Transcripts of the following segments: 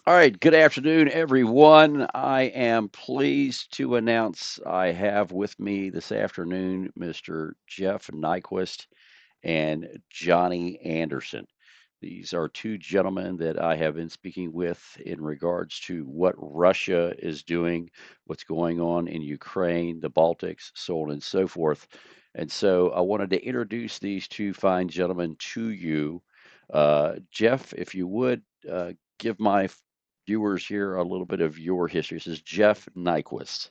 All right, good afternoon, everyone. I am pleased to announce I have with me this afternoon Mr. Jeff Nyquist and Johnny Anderson. These are two gentlemen that I have been speaking with in regards to what Russia is doing, what's going on in Ukraine, the Baltics, so on and so forth. And so I wanted to introduce these two fine gentlemen to you. Jeff, if you would give my viewers here a little bit of your history. This is Jeff Nyquist.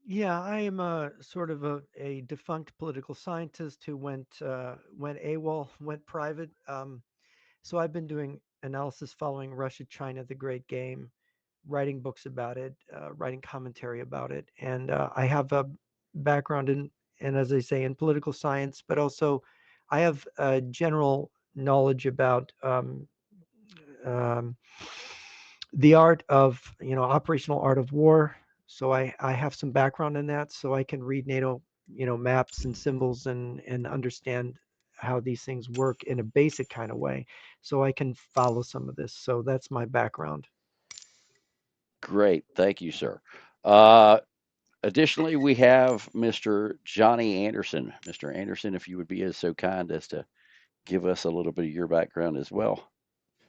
Yeah, I am a sort of a defunct political scientist who went AWOL, went private. So I've been doing analysis following Russia, China, the Great Game, writing books about it, writing commentary about it, and I have a background in, as I say, in political science, but also I have a general knowledge about um, the art of operational art of war. So I have some background in that, so I can read NATO maps and symbols and understand how these things work in a basic kind of way, so I can follow some of this. So that's my background. Great. Thank you, sir. Uh, Additionally, we have Mr. Johnny Anderson. Mr. Anderson, if you would be as so kind as to give us a little bit of your background as well.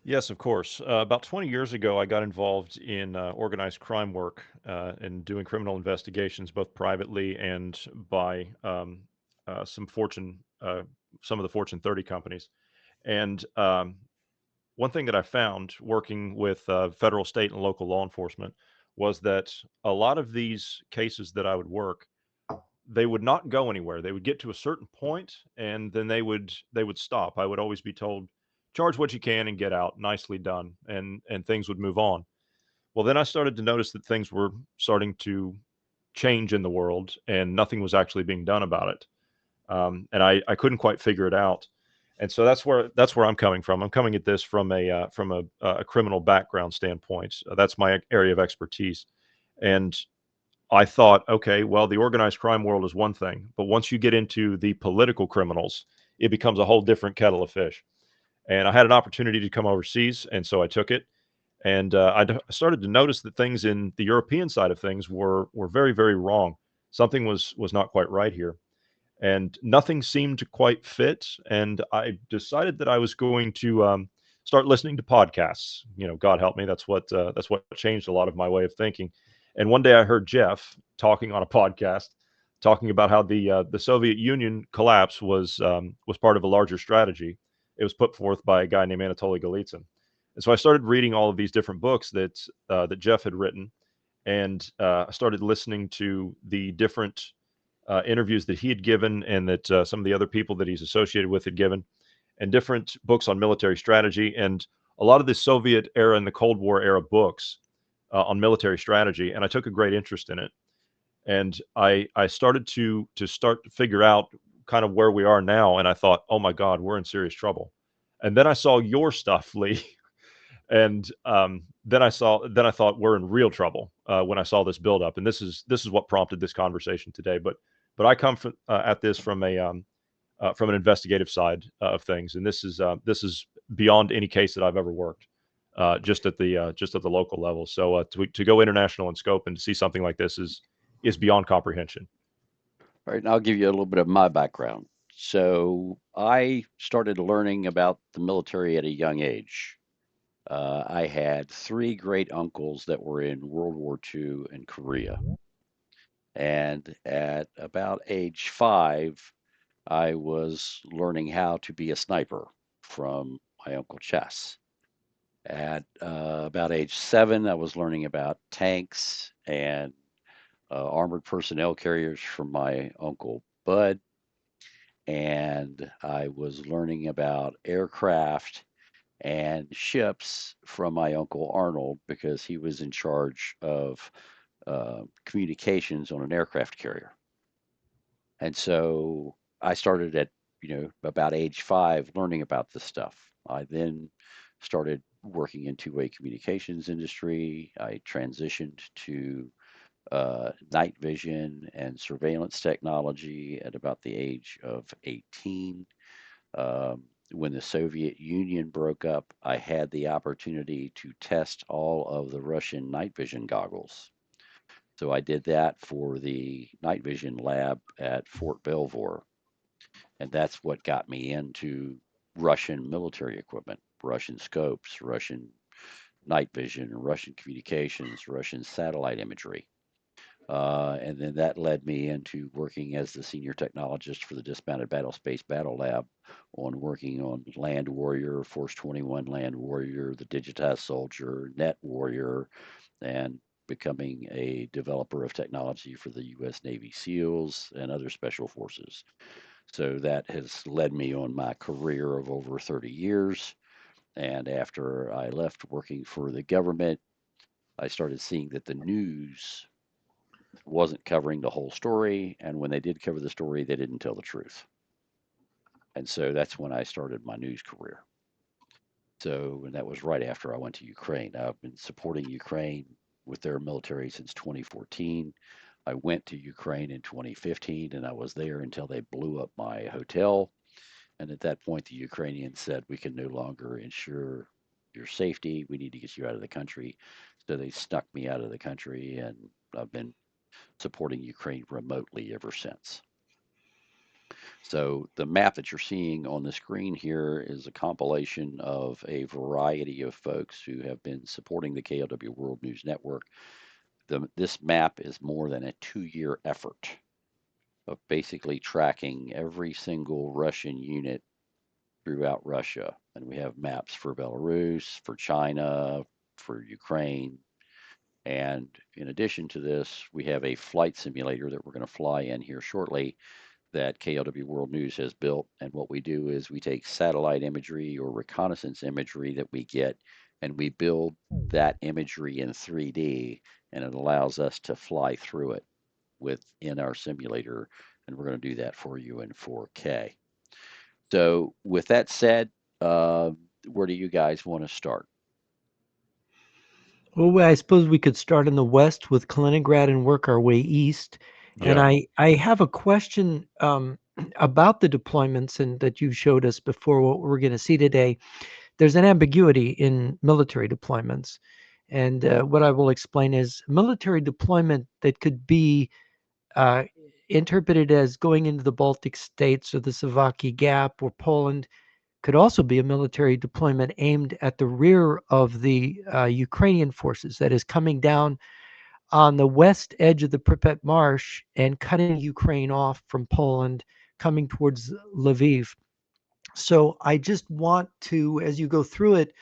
Yes, of course. About 20 years ago, I got involved in organized crime work and doing criminal investigations, both privately and by some some of the Fortune 30 companies. And one thing that I found working with federal, state, and local law enforcement was that a lot of these cases that I would work, they would not go anywhere. They would get to a certain point and then they would stop. I would always be told, charge what you can and get out. Nicely done. And things would move on. Well, then I started to notice that things were starting to change in the world and nothing was actually being done about it. And I couldn't quite figure it out. And so that's where I'm coming from. I'm coming at this from a criminal background standpoint. That's my area of expertise. And I thought, okay, well, the organized crime world is one thing, but once you get into the political criminals, it becomes a whole different kettle of fish. And I had an opportunity to come overseas, and so I took it. And I started to notice that things in the European side of things were very, very wrong. Something was not quite right here, and nothing seemed to quite fit. And I decided that I was going to start listening to podcasts. God help me, that's what changed a lot of my way of thinking. And one day I heard Jeff talking on a podcast, talking about how the Soviet Union collapse was part of a larger strategy. It was put forth by a guy named Anatoly Golitsyn. And so I started reading all of these different books that Jeff had written, and I started listening to the different interviews that he had given and that some of the other people that he's associated with had given, and different books on military strategy, and a lot of the Soviet era and the Cold War era books on military strategy. And I took a great interest in it. And I started to figure out kind of where we are now. And I thought, oh my God, we're in serious trouble. And then I saw your stuff, Lee, and then I thought we're in real trouble when I saw this buildup, and this is what prompted this conversation today. But I come at this from an investigative side of things, and this is beyond any case that I've ever worked, just at the local level. So to go international in scope and to see something like this is beyond comprehension. All right, and I'll give you a little bit of my background. So I started learning about the military at a young age. I had three great uncles that were in World War II in Korea. And at about age 5, I was learning how to be a sniper from my Uncle Chess. At about age 7, I was learning about tanks and armored personnel carriers from my Uncle Bud. And I was learning about aircraft and ships from my Uncle Arnold because he was in charge of communications on an aircraft carrier. And so I started at, about age 5 learning about this stuff. I then started working in two-way communications industry. I transitioned to night vision and surveillance technology at about the age of 18. Um, When the Soviet Union broke up, I had the opportunity to test all of the Russian night vision goggles. So I did that for the night vision lab at Fort Belvoir. And that's what got me into Russian military equipment, Russian scopes, Russian night vision, Russian communications, Russian satellite imagery. And then that led me into working as the senior technologist for the Dismounted Battle Space Battle Lab on working on Land Warrior, Force 21 Land Warrior, the Digitized Soldier, Net Warrior, and becoming a developer of technology for the U.S. Navy SEALs and other special forces. So that has led me on my career of over 30 years. And after I left working for the government, I started seeing that the news wasn't covering the whole story. And when they did cover the story, they didn't tell the truth. And so that's when I started my news career. So, and that was right after I went to Ukraine. I've been supporting Ukraine with their military since 2014. I went to Ukraine in 2015 and I was there until they blew up my hotel. And at that point, the Ukrainians said, we can no longer ensure your safety. We need to get you out of the country. So they snuck me out of the country, and I've been supporting Ukraine remotely ever since. So the map that you're seeing on the screen here is a compilation of a variety of folks who have been supporting the KLW World News Network. This map is more than a 2 year effort of basically tracking every single Russian unit throughout Russia. And we have maps for Belarus, for China, for Ukraine. And in addition to this, we have a flight simulator that we're going to fly in here shortly that KLW World News has built. And what we do is we take satellite imagery or reconnaissance imagery that we get and we build that imagery in 3D, and it allows us to fly through it within our simulator. And we're going to do that for you in 4K. So, with that said, uh, where do you guys want to start? Well, I suppose we could start in the west with Kaliningrad and work our way east. And Yeah. I have a question about the deployments and that you showed us before what we're going to see today. There's an ambiguity in military deployments. And what I will explain is military deployment that could be uh, interpreted as going into the Baltic states or the Slovakia Gap or Poland could also be a military deployment aimed at the rear of the Ukrainian forces, that is, coming down on the west edge of the Pripyat Marsh and cutting Ukraine off from Poland, coming towards Lviv. So I just want to, as you go through it,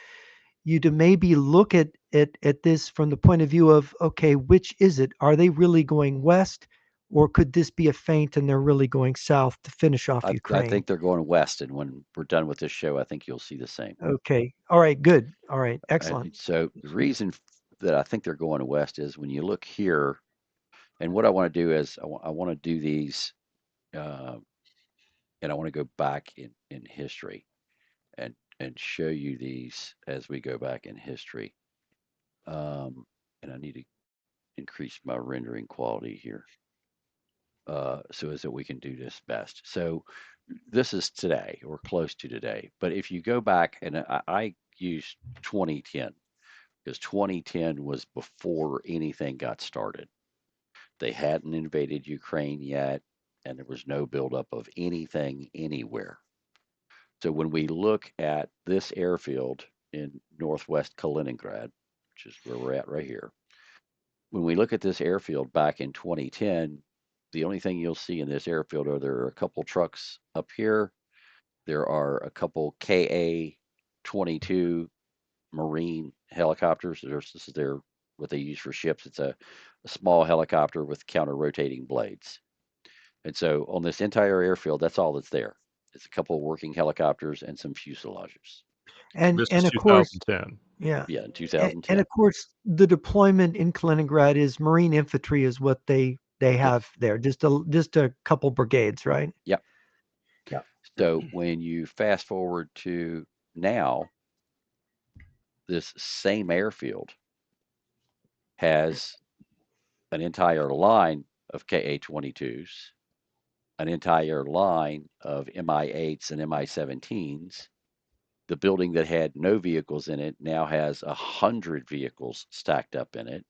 you to maybe look at this from the point of view of, okay, which is it? Are they really going west, or could this be a feint and they're really going south to finish off I Ukraine? think they're going west, and when we're done with this show, I think you'll see the same. Okay. All right. Good. All right. Excellent. So the reason that I think they're going west is when you look here, and what I want to do is I want to do these, uh, and I want to go back in history and show you these as we go back in history. And I need to increase my rendering quality here. So as that we can do this best. So this is today or close to today. But if you go back, and I use 2010 because 2010 was before anything got started. They hadn't invaded Ukraine yet, and there was no buildup of anything anywhere. So when we look at this airfield in northwest Kaliningrad, which is where we're at right here, when we look at this airfield back in 2010, the only thing you'll see in this airfield are there are a couple trucks up here. There are a couple KA 22 Marine helicopters. This is their what they use for ships. It's a small helicopter with counter rotating blades. And so on this entire airfield, that's all that's there. It's a couple of working helicopters and some fuselages. This is And of course, 2010. yeah, Yeah, in and 2010. of course, the deployment in Kaliningrad is Marine infantry is what they have Yes. there. Just a couple brigades, right? Yep. Yeah. So when you fast forward to now, this same airfield has an entire line of KA 22s, an entire line of MI 8s and MI 17s, The building that had no vehicles in it now has 100 vehicles stacked up in it.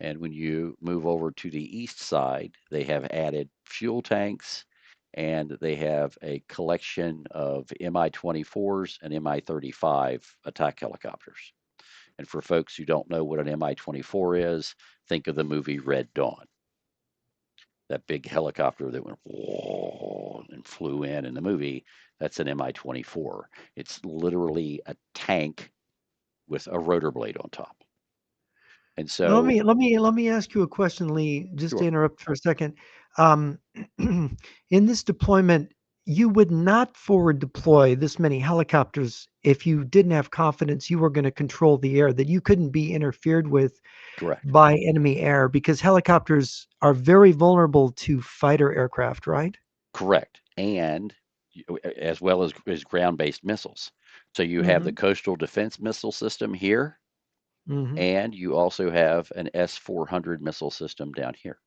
And when you move over to the east side, they have added fuel tanks and they have a collection of Mi-24s and Mi-35 attack helicopters. And for folks who don't know what an Mi-24 is, think of the movie Red Dawn. That big helicopter that went and flew in the movie, that's an Mi-24. It's literally a tank with a rotor blade on top. And Well, so, let me ask you a question, Lee, just to sure, interrupt for a second. Um, in this deployment, you would not forward deploy this many helicopters if you didn't have confidence you were going to control the air, that you couldn't be interfered with correct. by enemy air, because helicopters are very vulnerable to fighter aircraft, right? Correct. And as well as ground-based missiles. So you have the Hmm. coastal defense missile system here, Hmm. and you also have an S-400 missile system down here.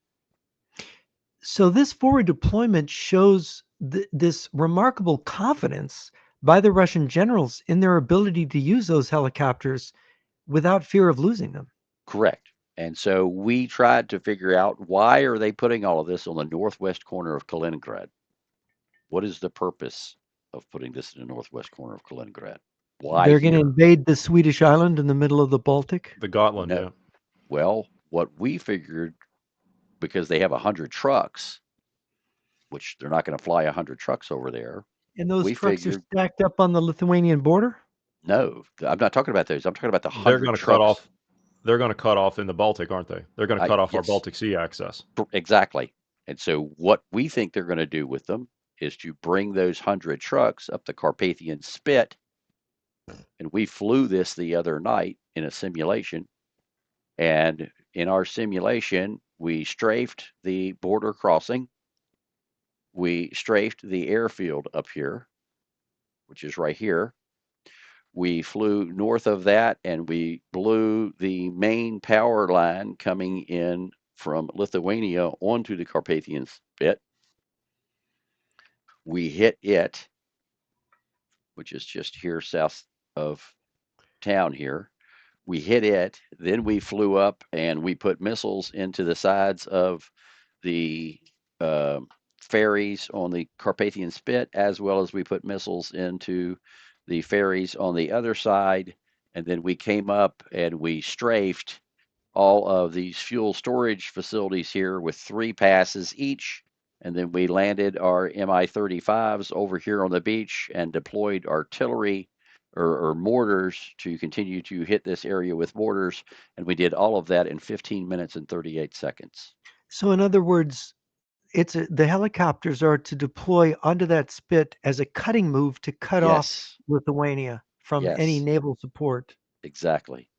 So this forward deployment shows this remarkable confidence by the Russian generals in their ability to use those helicopters without fear of losing them. Correct. And so we tried to figure out, why are they putting all of this on the northwest corner of Kaliningrad? What is the purpose of putting this in the northwest corner of Kaliningrad? Why They're going to here? invade the Swedish island in the middle of the Baltic. The Gotland, No. yeah. Well, what we figured, because they have 100 trucks, which they're not going to fly 100 trucks over there, And those we trucks are figured, stacked up on the Lithuanian border. no, I'm not talking about those. I'm talking about the They're 100 going to cut trucks. off. They're going to cut off in the Baltic, aren't they? They're going to cut off our Yes, Baltic Sea access. exactly. And so what we think they're going to do with them is to bring those 100 trucks up the Carpathian Spit. And we flew this the other night in a simulation. And in our simulation, we strafed the border crossing. We strafed the airfield up here, which is right here. We flew north of that and we blew the main power line coming in from Lithuania onto the Carpathian Spit. We hit it, which is just here south of town here. We hit it, then we flew up and we put missiles into the sides of the uh, ferries on the Carpathian Spit, as well as we put missiles into the ferries on the other side. And then we came up and we strafed all of these fuel storage facilities here with 3 passes each. And then we landed our Mi-35s over here on the beach and deployed artillery or mortars to continue to hit this area with mortars. And we did all of that in 15 minutes and 38 seconds. So, in other words, the helicopters are to deploy onto that spit as a cutting move to cut off Yes, Lithuania from any yes, naval support. exactly,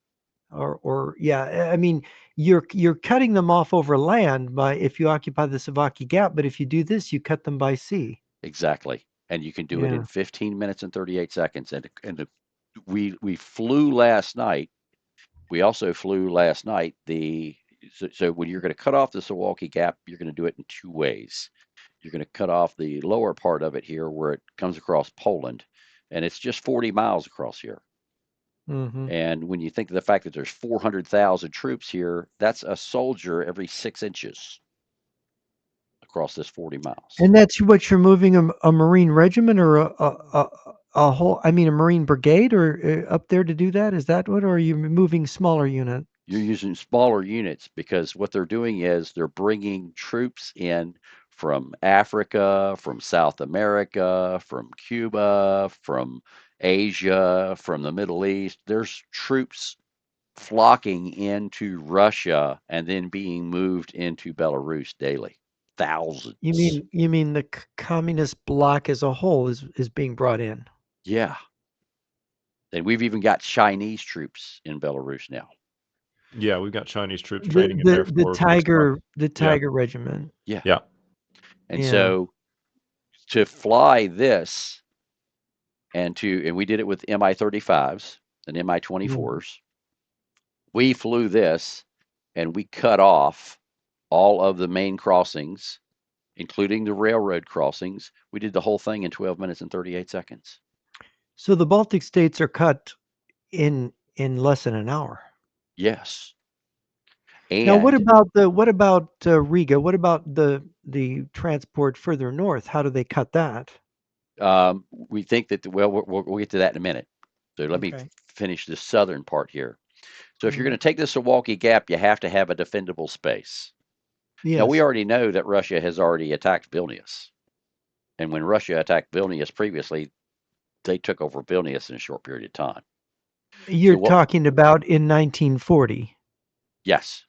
Or yeah, I mean, you're cutting them off over land by if you occupy the Savaki Gap, but if you do this, you cut them by sea. exactly. And you can do it in Yeah. 15 minutes and 38 seconds. We flew last night. We also flew last night so when you're going to cut off the Milwaukee Gap, you're going to do it in 2 ways. You're going to cut off the lower part of it here where it comes across Poland, and it's just 40 miles across here. Hmm. And when you think of the fact that there's 400,000 troops here, that's a soldier every 6 inches across this 40 miles. And that's what you're moving a Marine regiment or a whole, I mean, a Marine brigade or up there to do that? Is that what, or are you moving smaller units? You're using smaller units because what they're doing is they're bringing troops in from Africa, from South America, from Cuba, from Asia, from the Middle East. There's troops flocking into Russia and then being moved into Belarus daily. Thousands. You mean the communist bloc as a whole is being brought in? Yeah. And we've even got Chinese troops in Belarus now. Yeah, we've got Chinese troops training in there The for next month. Yeah, Tiger Regiment. Yeah. yeah. And Yeah. so to fly this and we did it with Mi-35s and Mhm. Mi-24s. We flew this and we cut off all of the main crossings, including the railroad crossings. We did the whole thing in 12 minutes and 38 seconds. So the Baltic states are cut in less than an hour. Yes. Now, And what about Riga? What about the transport further north? How do they cut that? we think that, well, we'll get to that in a minute. So let me Okay. finish the southern part here. So if you're Hmm. going to take this Milwaukee Gap, you have to have a defendable space. Now, we Yes. already know that Russia has already attacked Vilnius. And when Russia attacked Vilnius previously, they took over Vilnius in a short period of time. You're So what? talking about in 1940, Yes.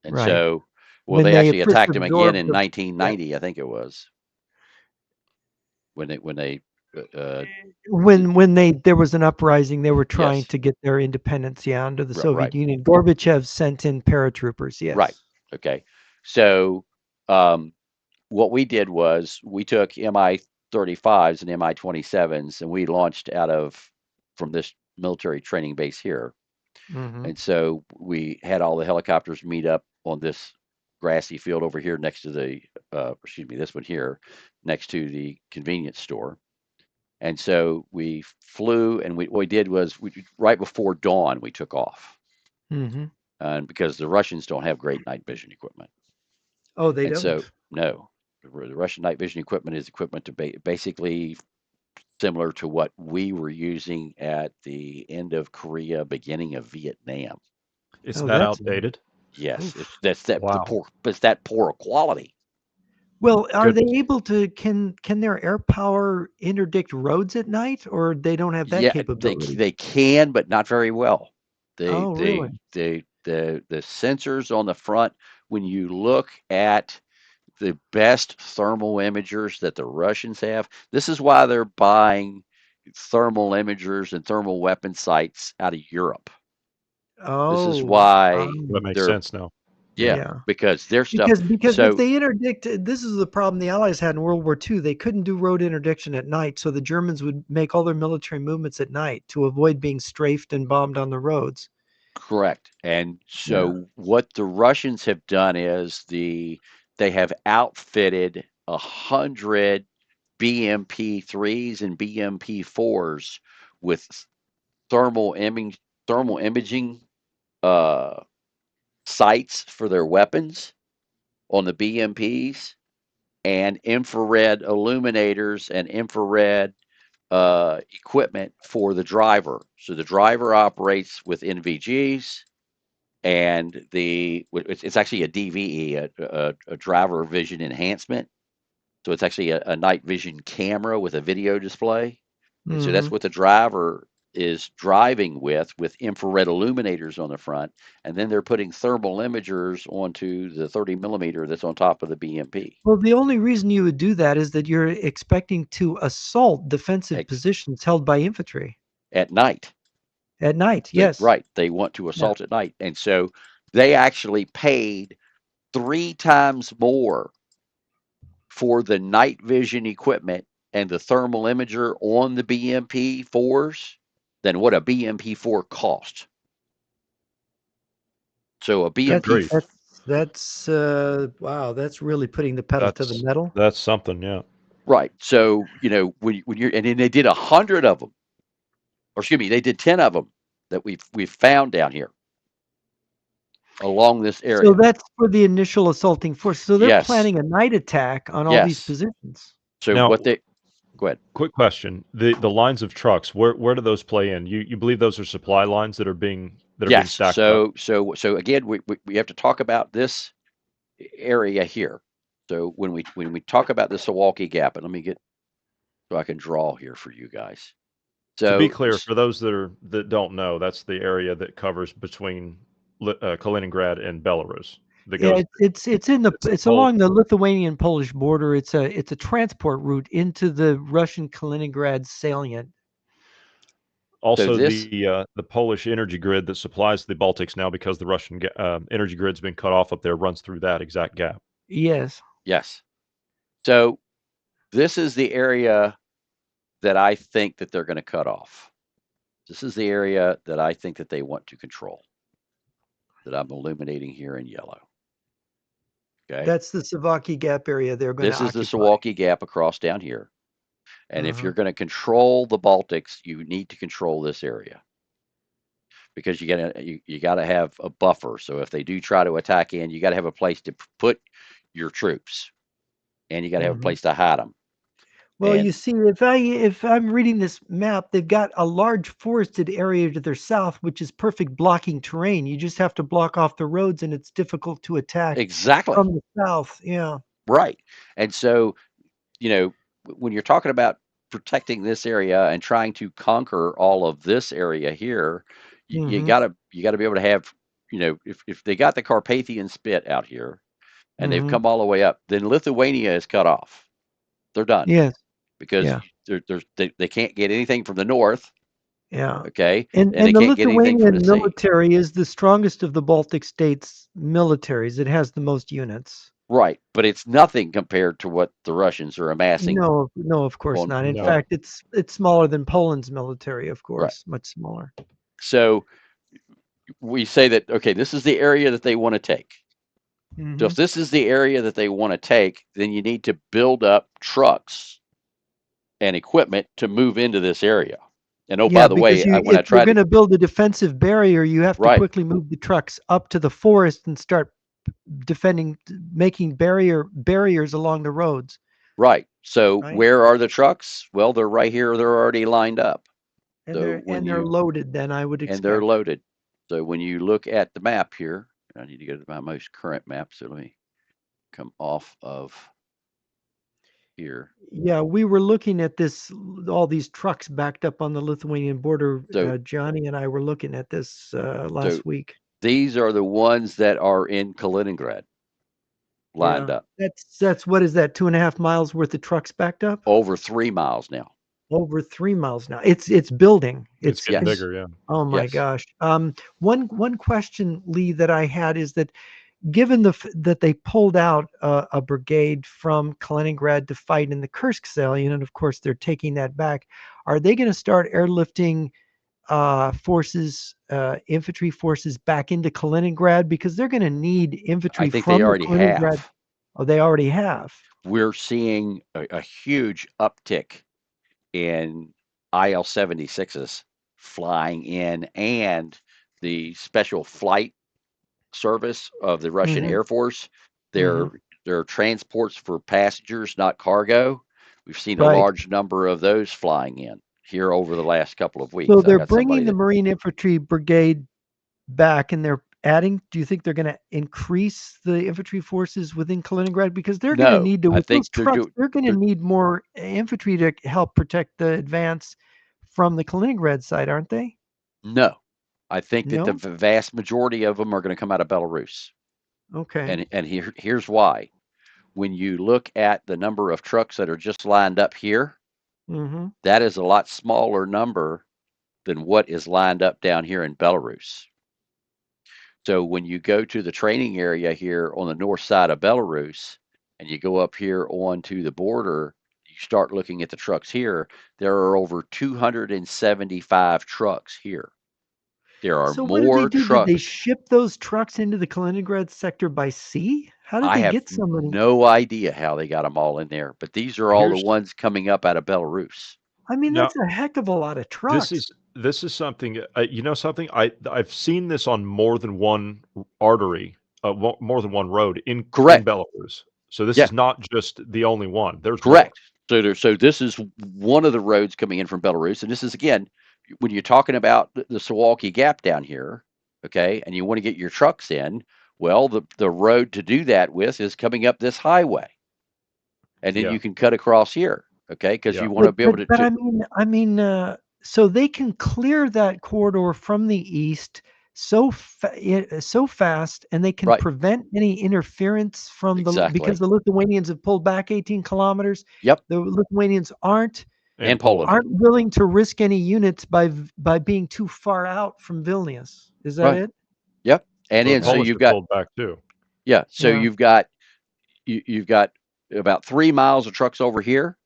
And right? so, well, When they they actually first attacked him again absorbed in the yeah, 1990, I think it was, when they when they there was an uprising, they were trying yes, to get their independence, yeah, under the right, Soviet Union. Gorbachev sent in paratroopers, right, yes. okay. So, um, what we did was we took Mi-35s and Mi-27s, and we launched out of from this military training base here. Hmm. And so we had all the helicopters meet up on this grassy field over here next to excuse me, this one here, next to the convenience store. And so we flew, and what we did was right before dawn we took off, Hmm. and because the Russians don't have great night vision equipment, Oh, they and don't. so no, the Russian night vision equipment is equipment to basically similar to what we were using at the end of Korea, beginning of Vietnam. It's Oh, that that's outdated? Yes, oof. Wow. it's that poor quality. Well, are they Goodness. able to can their air power interdict roads at night, or they don't have that Yeah, capability? they can, but not very well. Oh, really? The sensors on the front, when you look at the best thermal imagers that the Russians have, this is why they're buying thermal imagers and thermal weapon sites out of Europe. This is Oh, why That makes they're, sense now. Yeah. yeah, yeah. because their stuff. Because if So they interdict, this is the problem the Allies had in World War II. They couldn't do road interdiction at night, so the Germans would make all their military movements at night to avoid being strafed and bombed on the roads. correct. And Yeah. so what the Russians have done is they have outfitted 100 BMP-3s and BMP-4s with thermal imaging thermal imaging uh, sights for their weapons on the BMPs, and infrared illuminators and infrared equipment for the driver. So the driver operates with NVGs, and it's actually a DVE, a driver vision enhancement. So it's actually a night vision camera with a video display. And so that's Hmm. what the driver is driving with infrared illuminators on the front. And then they're putting thermal imagers onto the 30 millimeter that's on top of the BMP Well, the only reason you would do that is that you're expecting to assault defensive Ex- positions held by infantry at night. at night. So, Yes. right. They want to Yeah. assault at night. And so they actually paid 3 times more for the night vision equipment and the thermal imager on the BMP 4s than what a BMP 4 cost. So a Good That's BMP, grief. wow, that's really putting the pedal to the That's metal. that's something, yeah. right. So, when you're, and then they did 100 of them, or excuse me, they did 10 of them that we've found down here along this So area. that's for the initial assaulting force. So they're Yes. planning a night attack on all these Yes. positions. So Now, go ahead. quick question. The lines of trucks, where do those play in? You believe those are supply lines that are being Yes. stacked up? So again, we have to talk about this area here. So when we talk about this Milwaukee Gap, and let me get so I can draw here for you guys. To be So clear, for those that don't know, that's the area that covers between Kaliningrad and Belarus. That Yeah, goes it's the it's Polish. along the Lithuanian-Polish border. It's a transport route into the Russian Kaliningrad salient. so Also, this the Polish energy grid that supplies the Baltics now, because the Russian energy grid's been cut off up there, runs through that exact gap. Yes. yes. So this is the area that I think that they're going to cut off. This is the area that I think that they want to control. That I'm illuminating here in yellow. Okay. That's the Savaki Gap area they're going to This is the occupy. Milwaukee Gap across down here. And if Uh-huh. you're going to control the Baltics, you need to control this area because you got to have a buffer. So if they do try to attack in, you got to have a place to put your troops, and you got to have a Hmm. place to hide them. Well, you And see, if I'm reading this map, they've got a large forested area to their south, which is perfect blocking terrain. You just have to block off the roads, and it's difficult to attack exactly from the south. Yeah. right. And so when you're talking about protecting this area and trying to conquer all of this area here, Hmm. you gotta be able to have, if they got the Carpathian Spit out here and they've Hmm. come all the way up, then Lithuania is cut off. They're done Yes. because Yeah. they can't get anything from the north, Yeah. okay, and they And the can't get anything from the Lithuanian sea. military is the strongest of the Baltic states' militaries. It has the most units. Right, but it's nothing compared to what the Russians are amassing No, no, of course on not. In on No. fact, it's smaller than Poland's military, of right. course, much smaller. So we say that okay, this is the area that they want to take. So Hmm. if this is the area that they want to take, then you need to build up trucks and equipment to move into this area. And oh, by Yeah, the because way, you when I if you're tried to going to build a defensive barrier, you have to right, quickly move the trucks up to the forest and start defending, making barriers along the roads, right. So right? where are the trucks? Well, they're right here. They're already lined up. So when They're you loaded. Then I would and they're expect. loaded. So when you look at the map here, I need to go to my most current map. So let me come off of here. Yeah, we were looking at this, all these trucks backed up on the Lithuanian border. So Johnny and I were looking at this so last week. these are the ones that are in Kaliningrad lined Yeah, up that's what is that 2.5 miles worth of trucks backed up? over 3 miles now. Over 3 miles now. It's building. It's getting Yes. bigger, yeah. Oh my Yes. gosh. One question, Lee, that I had is that given that they pulled out a brigade from Kaliningrad to fight in the Kursk salient, and of course they're taking that back, are they going to start airlifting infantry forces back into Kaliningrad because they're going to need I infantry think they from the already Kaliningrad? have. Oh, they already have. We're seeing a huge uptick in IL 76s flying in and the special flight service of the Russian Hmm. Air Force. Hmm. They're, they're transports for passengers, not cargo. We've seen a Right. large number of those flying in here over the last couple of So weeks. I they're got somebody bringing the that Marine Infantry Brigade back, and they're adding. Do you think they're going to increase the infantry forces within Kaliningrad because they're going to no, need to, I with think those trucks, they're going to they're need more infantry to help protect the advance from the Kaliningrad side, aren't they? no. I think that the No. vast majority of them are going to come out of Belarus, Okay. and here's why. When you look at the number of trucks that are just lined up here, Mm-hmm. that is a lot smaller number than what is lined up down here in Belarus. So when you go to the training area here on the north side of Belarus and you go up here onto the border, you start looking at the trucks here, there are over 275 trucks here. There are So what did they more do? Did they trucks. ship those trucks into the Kaliningrad sector by sea? How did I they have get so many? no idea how they got them all in there, but these are all the Here's ones coming up out of Belarus. I mean, now that's a heck of a lot of this trucks. is this is something, you know something? I've seen this on more than one artery, more than one road in Correct. Belarus. So this Yeah, is not just the only one. There's more. correct. So this is one of the roads coming in from Belarus, and this is again when you're talking about the Suwalki Gap down here, okay, and you want to get your trucks in. Well, the road to do that with is coming up this highway, and then Yeah, you can cut across here, okay, because yeah. you want to be able But to so they can clear that corridor from the east so fast, and they can right, prevent any interference from the because exactly. the Lithuanians have pulled back 18 kilometers. Yep, The Lithuanians And and Poland, Poland. aren't willing to risk any units by being too far out from Vilnius. Is that right. it? Yep, and Well, the then so Yeah. Polish you've have got pulled back too. yeah, so Yeah. you've got about 3 miles of trucks over here,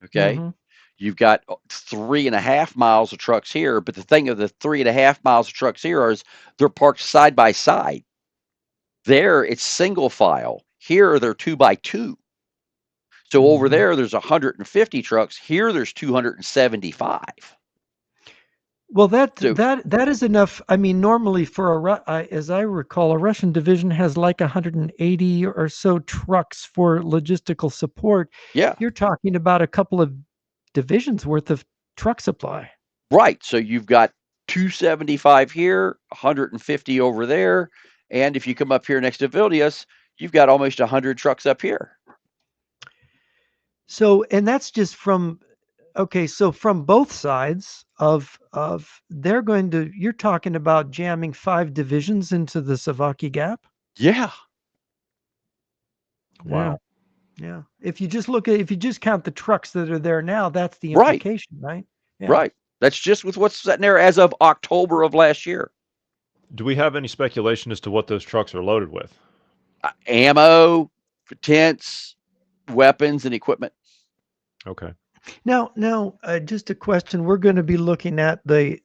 okay. Hmm. You've got 3.5 miles of trucks here, but the thing of the 3.5 miles of trucks here is they're parked side by side. There, it's single file. Here, they're two by two. So over Mhm. there, there's 150 trucks. Here, there's 275. Well, that So that that is enough. I mean, normally for as I recall, a Russian division has like 180 or so trucks for logistical support. yeah, You're talking about a couple of divisions worth of truck supply. right. So you've got 275 here, 150 over there, and if you come up here next to Vilnius, you've got almost 100 trucks up here. So, and that's just from okay, so from both sides of they're going to you're talking about jamming 5 divisions into the Savaki Gap? Yeah, Yeah, Wow. yeah. If you just count the trucks that are there now, that's the right, implication, right? Yeah. right. That's just with what's sitting there as of October of last year. Do we have any speculation as to what those trucks are loaded with? Ammo, tents, weapons, and equipment. Okay. Now, just a question. We're going to be looking at the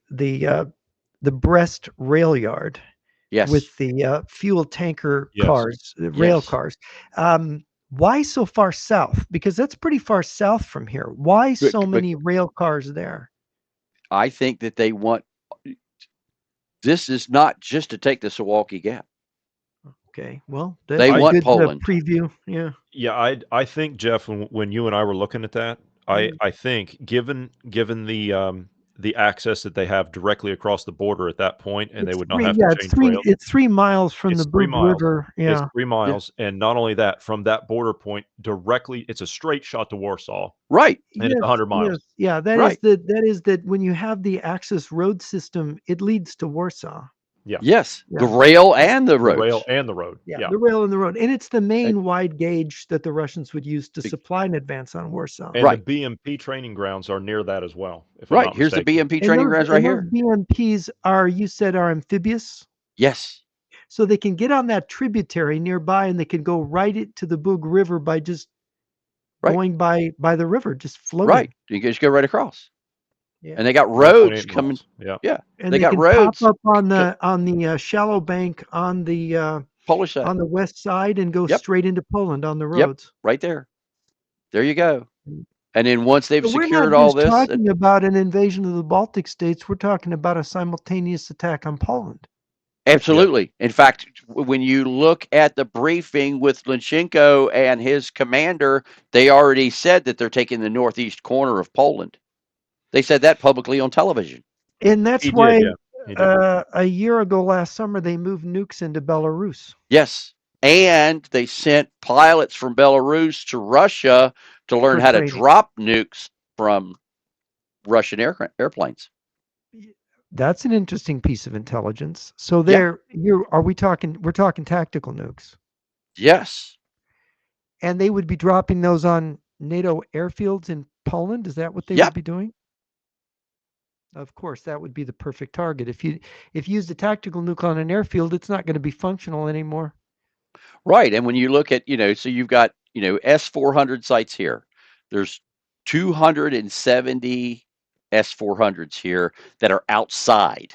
Brest rail yard Yes, with the fuel tanker Yes. cars, rail yes. cars. Why so far south? Because that's pretty far south from here. Why so But many rail cars there? I think that they want this is not just to take the Milwaukee Gap. Okay, well, They that's a I want good Poland. preview. Yeah. Yeah, I think, Jeff, when you and I were looking at that, Mm. I think given the access that they have directly across the border at that point, and they It's would not three. have to Yeah, change rails. It's 3 miles from the It's 3 Bug miles. River. It's Yeah. 3 Yeah, miles, and not only that, from that border point directly, it's a straight shot to Warsaw, right, and it's Yes, 100 yes, miles. yeah. right. That is that when you have the access road system, it leads to Warsaw. Yeah, Yes, the Yeah. rail Yeah. and the the rail roads. and the road. Yeah, Yeah, the rail and the road, and it's the And, main wide gauge that the Russians would use to supply an advance on Warsaw. and the right, BMP training grounds are near that as well, if I'm right. not Here's the mistaken. BMP training grounds right And those here. BMPs are you said are amphibious, Yes, so they can get on that tributary nearby, and they can go right it to the Bug River by just right, going by the river, just right. floating. You can just go right across. Yeah, And they got roads 1.8 coming. miles. Yeah. Yeah, and they they got can pop roads. up on the shallow bank Polish side. on the west side and go Yep, straight into Poland on the yep, roads. right there. There you go. And then once they've So we're not secured all just this, talking about an invasion of the Baltic states. We're talking about a simultaneous attack on Poland. Yes. absolutely. In fact, when you look at the briefing with Lyshenko and his commander, they already said that they're taking the northeast corner of Poland. They said that publicly on television. And that's He did, why yeah. He did. a year ago last summer they moved nukes into Belarus. Yes. And they sent pilots from Belarus to Russia to learn For how to training. drop nukes from Russian airplanes. That's an interesting piece of intelligence. So Yeah. there you are we're talking tactical nukes. Yes. And they would be dropping those on NATO airfields in Poland. Is that what they would Yep. be doing? Of course, that would be the perfect target. If you use a tactical nuke on an airfield, it's not going to be functional anymore. Right. And when you look at, so you've got, S-400 sites here. There's 270 S-400s here that are outside.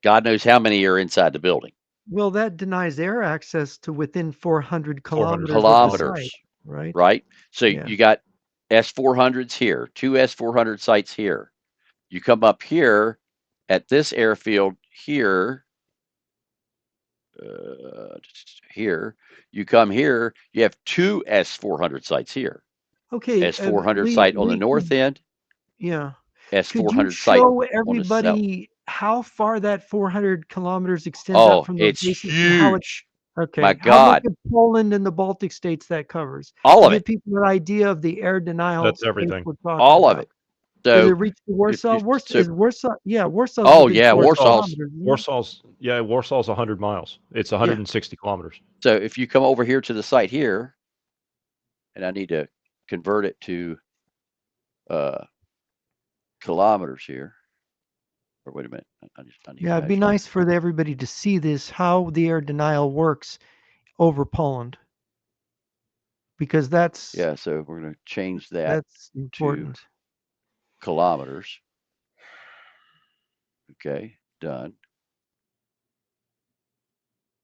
God knows how many are inside the building. Well, that denies air access to within 400 400 kilometers of the kilometers. site, Kilometers, right? right? So Yeah. you got S-400s here, two S-400 sites here. You come up here at this airfield here, here. You come here, you have two S-400 sites here. Okay, S-400 Lee, site on the Lee, north end, yeah. Could you S-400 site show on the south. everybody how far that 400 kilometers extends out Oh, from those it's bases and how it, huge. My okay, how much God. of Poland and the Baltic states that covers All to of it. give people an idea of the air denial That's space everything. we're talking All of about? it. Does it So, reach to Warsaw? so, Warsaw's oh, within yeah, 400 Warsaw's. kilometers, isn't it? Warsaw's 100 miles. It's Yeah. 160 kilometers. So if you come over here to the site here, and I need to convert it to uh, kilometers here, or wait a minute, I need Yeah, to it'd be measure. nice for everybody to see this, how the air denial works over Poland, because Yeah, so we're going to change that that's to important. kilometers. Okay, done.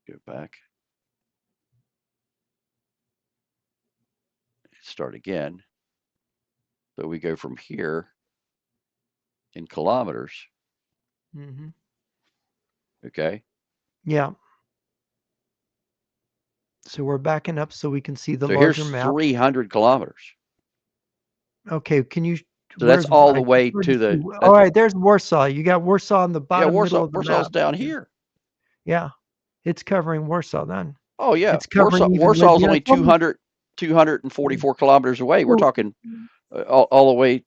Go back start again. So we go from here in kilometers. Hmm. Okay. Yeah. So we're backing up so we can see the So here's larger map. 300 kilometers. Okay, can you? So that's Where's all the it's way hard to to see. the, All that, right, there's Warsaw. You got Warsaw in the yeah, bottom middle of the Warsaw's map. down Yeah, here. yeah, it's covering Warsaw then. Oh, yeah. It's covering even Warsaw's Libya. only It's almost 244 kilometers away. We're well, talking all the way,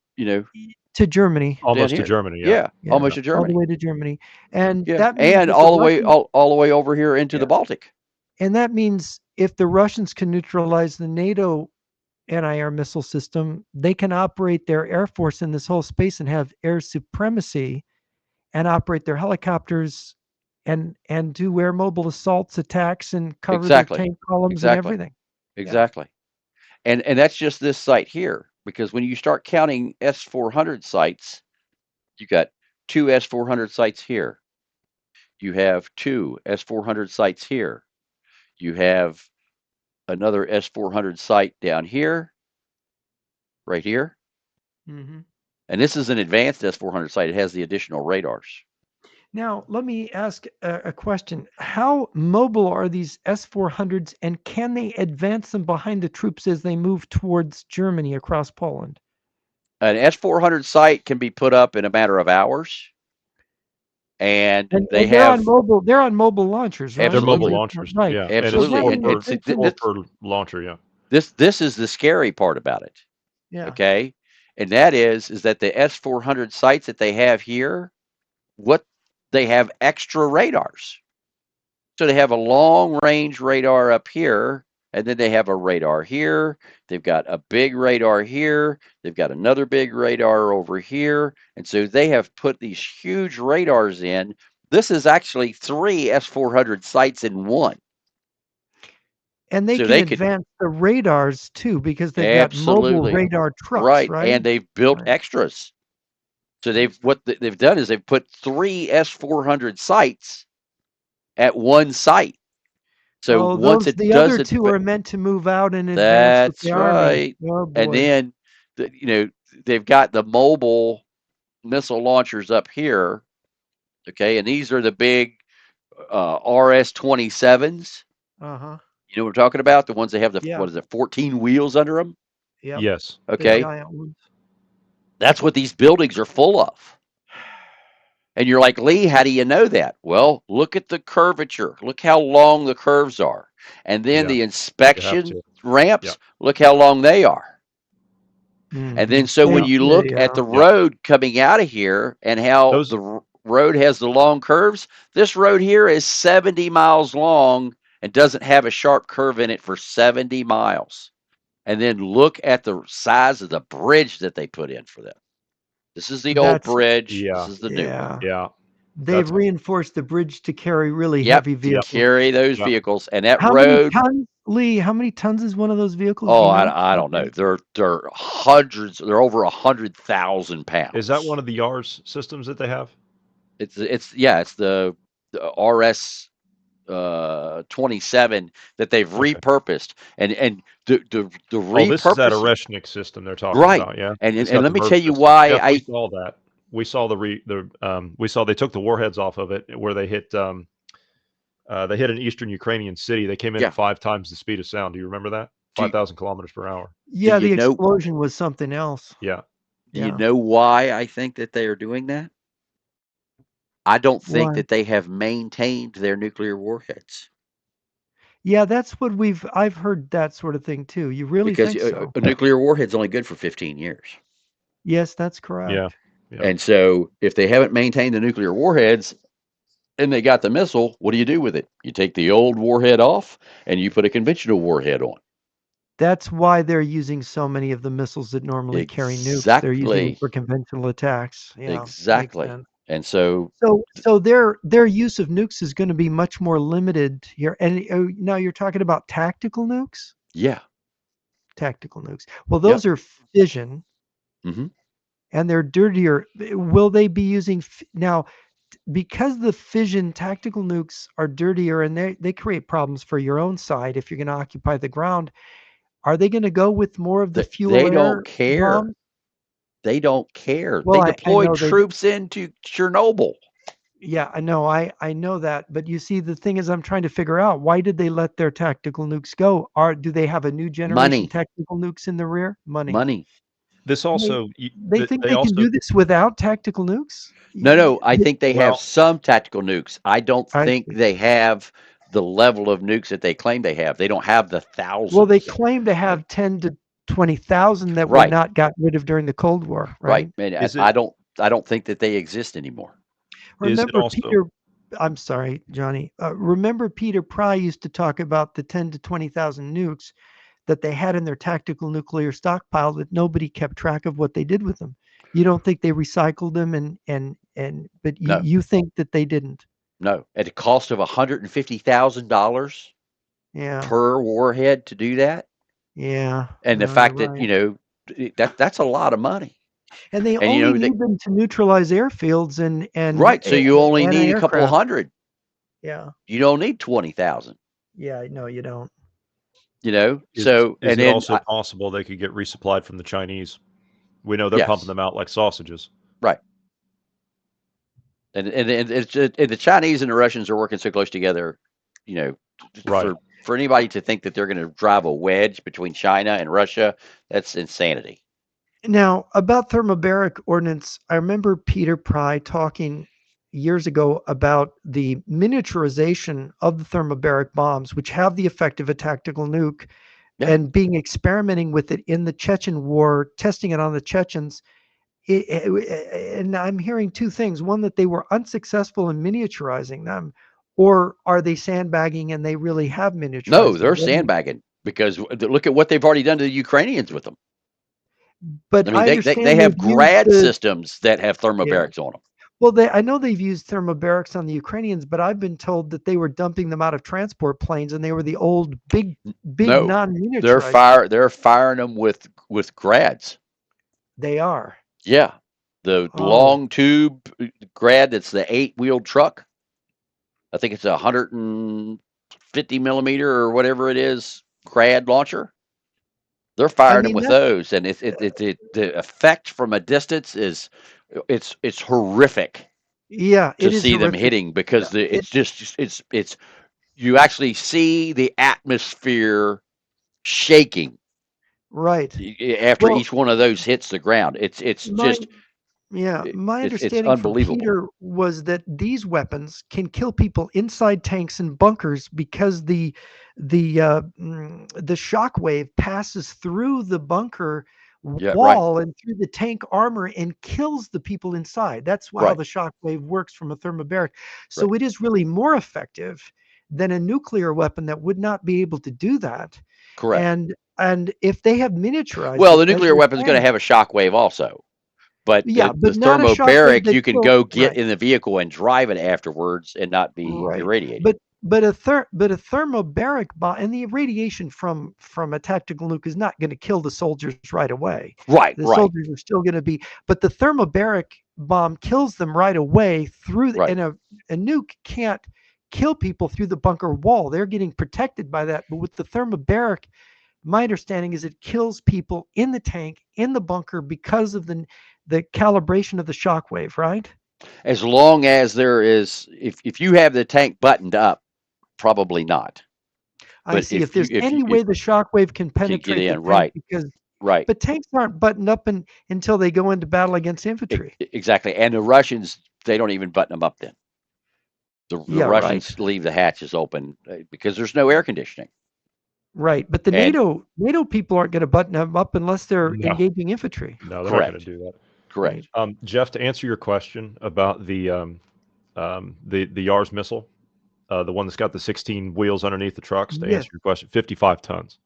to Germany. down Almost to here. Germany. Yeah. Yeah, Yeah, almost Yeah. to all the Germany. way to Germany, and Yeah, that means and that the all the way Russians. all the way over here into the Yeah, Baltic. and that means if the Russians can neutralize the NATO anti-air missile system, they can operate their air force in this whole space and have air supremacy and operate their helicopters and do air mobile assaults, attacks, and cover their Exactly. tank columns and Exactly. everything. Yeah. Exactly. And that's just this site here, because when you start counting S400 sites, you got two S400 sites here. You have two S400 sites here. You have another S400 site down here, right here. Hmm. And this is an advanced S400 site. It has the additional radars. Now, let me ask a question. How mobile are these S-400s, and can they advance them behind the troops as they move towards Germany across Poland? An S400 site can be put up in a matter of hours, and they And they're on have mobile. They're on mobile launchers, They're right? Those mobile absolutely, are launchers. right. Yeah. And So it's that absolutely, four and means per it's they can. four per launcher. Yeah. this is the scary part about it. Yeah. Okay, and that is that the S400 sites that they have here, what they have extra radars. So they have a long range radar up here, and then they have a radar here. They've got a big radar here. They've got another big radar over here. And so they have put these huge radars in. This is actually three S400 sites in one. And they So can they could advance the radars too because they've got mobile absolutely radar trucks, right. right? And they've built Right. extras. So they've done is they've put three S400 sites at one site. So Oh, once those it the does other it, two are meant to move out and advance with that's the army. right. Oh And boy. then they've got the mobile missile launchers up here. Okay, and these are the big RS-27s. Uh-huh. You know what I'm talking about? The ones that have the Yeah. what is it, 14 wheels under them? Yep. Yes. The Yeah. Okay, giant ones. that's what these buildings are full of. And you're like, Lee, how do you know that? Well, look at the curvature. Look how long the curves are. And then Yeah. the You have inspection to. Yeah. ramps, look how long they are. And then Mhm. so when Yeah. you look at Yeah. the Yeah. road coming out of here and how Those. the road has the long curves, this road here is 70 miles long and doesn't have a sharp curve in it for 70 miles. And then look at the size of the bridge that they put in for them. This is the old That's bridge. This Yeah. is the new one. yeah. Yeah. They've That's. reinforced the bridge to carry really Yep, heavy to Yep. vehicles. carry those Yep. vehicles. And that How many road, tons, Lee? How many tons is one of those vehicles? Do oh, you know? I don't know. They're hundreds. They're over 100,000 Is that one pounds. of the YARS systems that they have? It's the RS 27 that they've Okay. repurposed, and the Oh, this is that repurposing, Oreshnik system they're talking right. about. Yeah. And, It's and got the let me MIRV tell you system. why Yep. We I saw that. We saw we saw they took the warheads off of it where they hit an eastern Ukrainian city. They came in at yeah. 5 times the speed of sound. Do you remember that? Do 5,000 kilometers per hour. do Yeah, you the know explosion was something else. Yeah. do you Yeah. know why I think that they are doing that? I don't think Why? that they have maintained their nuclear warheads, Yeah, that's what I've heard that sort of thing too. You really because think so? a nuclear warhead's only good for 15 years. Yes, that's Yeah. correct. Yeah. And so if they haven't maintained the nuclear warheads and they got the missile, what do you do with it? You take the old warhead off and you put a conventional warhead on. That's why they're using so many of the missiles that normally carry nukes. They're using them Exactly. for conventional attacks. Yeah, makes Exactly. sense. And so, So their use of nukes is going to be much more limited here. And now you're talking about tactical nukes? yeah. Tactical nukes. Well, Yep. those are fission Hmm. and they're dirtier. Will they be using now because the fission tactical nukes are dirtier and they create problems for your own side if you're going to occupy the ground? Are they going to go with more of the fuel They don't air care. bombs? They don't care. Well, They I deployed know they. troops into Chernobyl. Yeah, I know. I know that. But you see, the thing is, I'm trying to figure out why did they let their tactical nukes go? Do they have a new generation Money, tactical nukes in the rear? Money. money. This They also they think they they can also do this without tactical nukes? No, no, I think they have well, some tactical nukes. I don't I think see. they have the level of nukes that they claim they have. They don't have the Well, they thousands. claim to have 10 to 20,000 that were Right, not got rid of during the Cold War, right. right? And is it I don't think that they exist anymore. is it Remember also Peter, I'm sorry, Johnny. Remember Peter Pry used to talk about the 10 to 20,000 nukes that they had in their tactical nuclear stockpile that nobody kept track of what they did with them. You don't think they recycled them and but you No, you think that they didn't. no. At a cost of $150,000 Yeah. per warhead to do that, Yeah. and the No, you're fact that right. that's a lot of money. And they And only they need them to neutralize airfields and right. So you only need a couple anti-aircraft. hundred. Yeah. You don't need 20,000. Yeah, no, you don't. is So is and it then also possible they could get resupplied from the Chinese? We know they're pumping yes, them out like sausages. right. And it's just, and the Chinese and the Russians are working so close together, you know, Right. for anybody to think that they're going to drive a wedge between China and Russia, that's insanity. Now, about thermobaric ordnance, I remember Peter Pry talking years ago about the miniaturization of the thermobaric bombs, which have the effect of a tactical nuke, Yeah. and being experimenting with it in the Chechen war, testing it on the Chechens. And I'm hearing two things: one, that they were unsuccessful in miniaturizing them, or are they sandbagging and they really have No, miniaturized them? they're sandbagging because look at what they've already done to the Ukrainians with them. But I mean, I they understand they've have used grad the. systems that have Yeah. thermobarics on them. Well, I know they've used thermobarics on the Ukrainians, but I've been told that they were dumping them out of transport planes, and they were the old big No, non-miniaturized. they're firing them with grads. They are. Yeah, the Oh, long tube grad that's the 8-wheeled truck. I think it's a 150 millimeter or whatever it is grad launcher. They're I firing them mean with that's those, and the effect from a distance is it's horrific yeah, to it is see them horrific. hitting because It it's just it's you actually see the atmosphere shaking right. after Well, each one of those hits the ground. It's my just Yeah, my it's understanding from unbelievable. Peter was that these weapons can kill people inside tanks and bunkers because the shock wave passes through the bunker Yeah, right, wall and through the tank armor and kills the people inside. That's how right, the shock wave works from a thermobaric. right. So it is really more effective than a nuclear weapon that would not be able to do that. Correct. And if they have miniaturized Well, it, the as nuclear you're weapon's going to saying, have a shock wave also. But yeah, the but not a shockwave thermobaric, that you can kills. go get Right. in the vehicle and drive it afterwards and not be Right. irradiated. But a thermobaric bomb and the radiation from a tactical nuke is not going to kill the soldiers right away. Right, The right, soldiers are still going to be, but the thermobaric bomb kills them right away through right. and a nuke can't kill people through the bunker wall. They're getting protected by that. But with the thermobaric, my understanding is it kills people in the tank, in the bunker because of the calibration of the shockwave, right? As long as there is, if you have the tank buttoned up, probably not. I But see. If there's any way if the shockwave can can get penetrate the in, tank, right, because right, but tanks aren't buttoned up until they go into battle against infantry. exactly. And the Russians, they don't even button them up then. The Yeah, right. Russians leave the hatches open because there's no air conditioning. Right. But the And NATO people aren't going to button them up unless they're No, engaging infantry. no, they're not going to correct, do that. Right. correct. Jeff, to answer your question about the Yars missile, the one that's got the 16 wheels underneath the trucks, to Yes. answer your question, 55 tons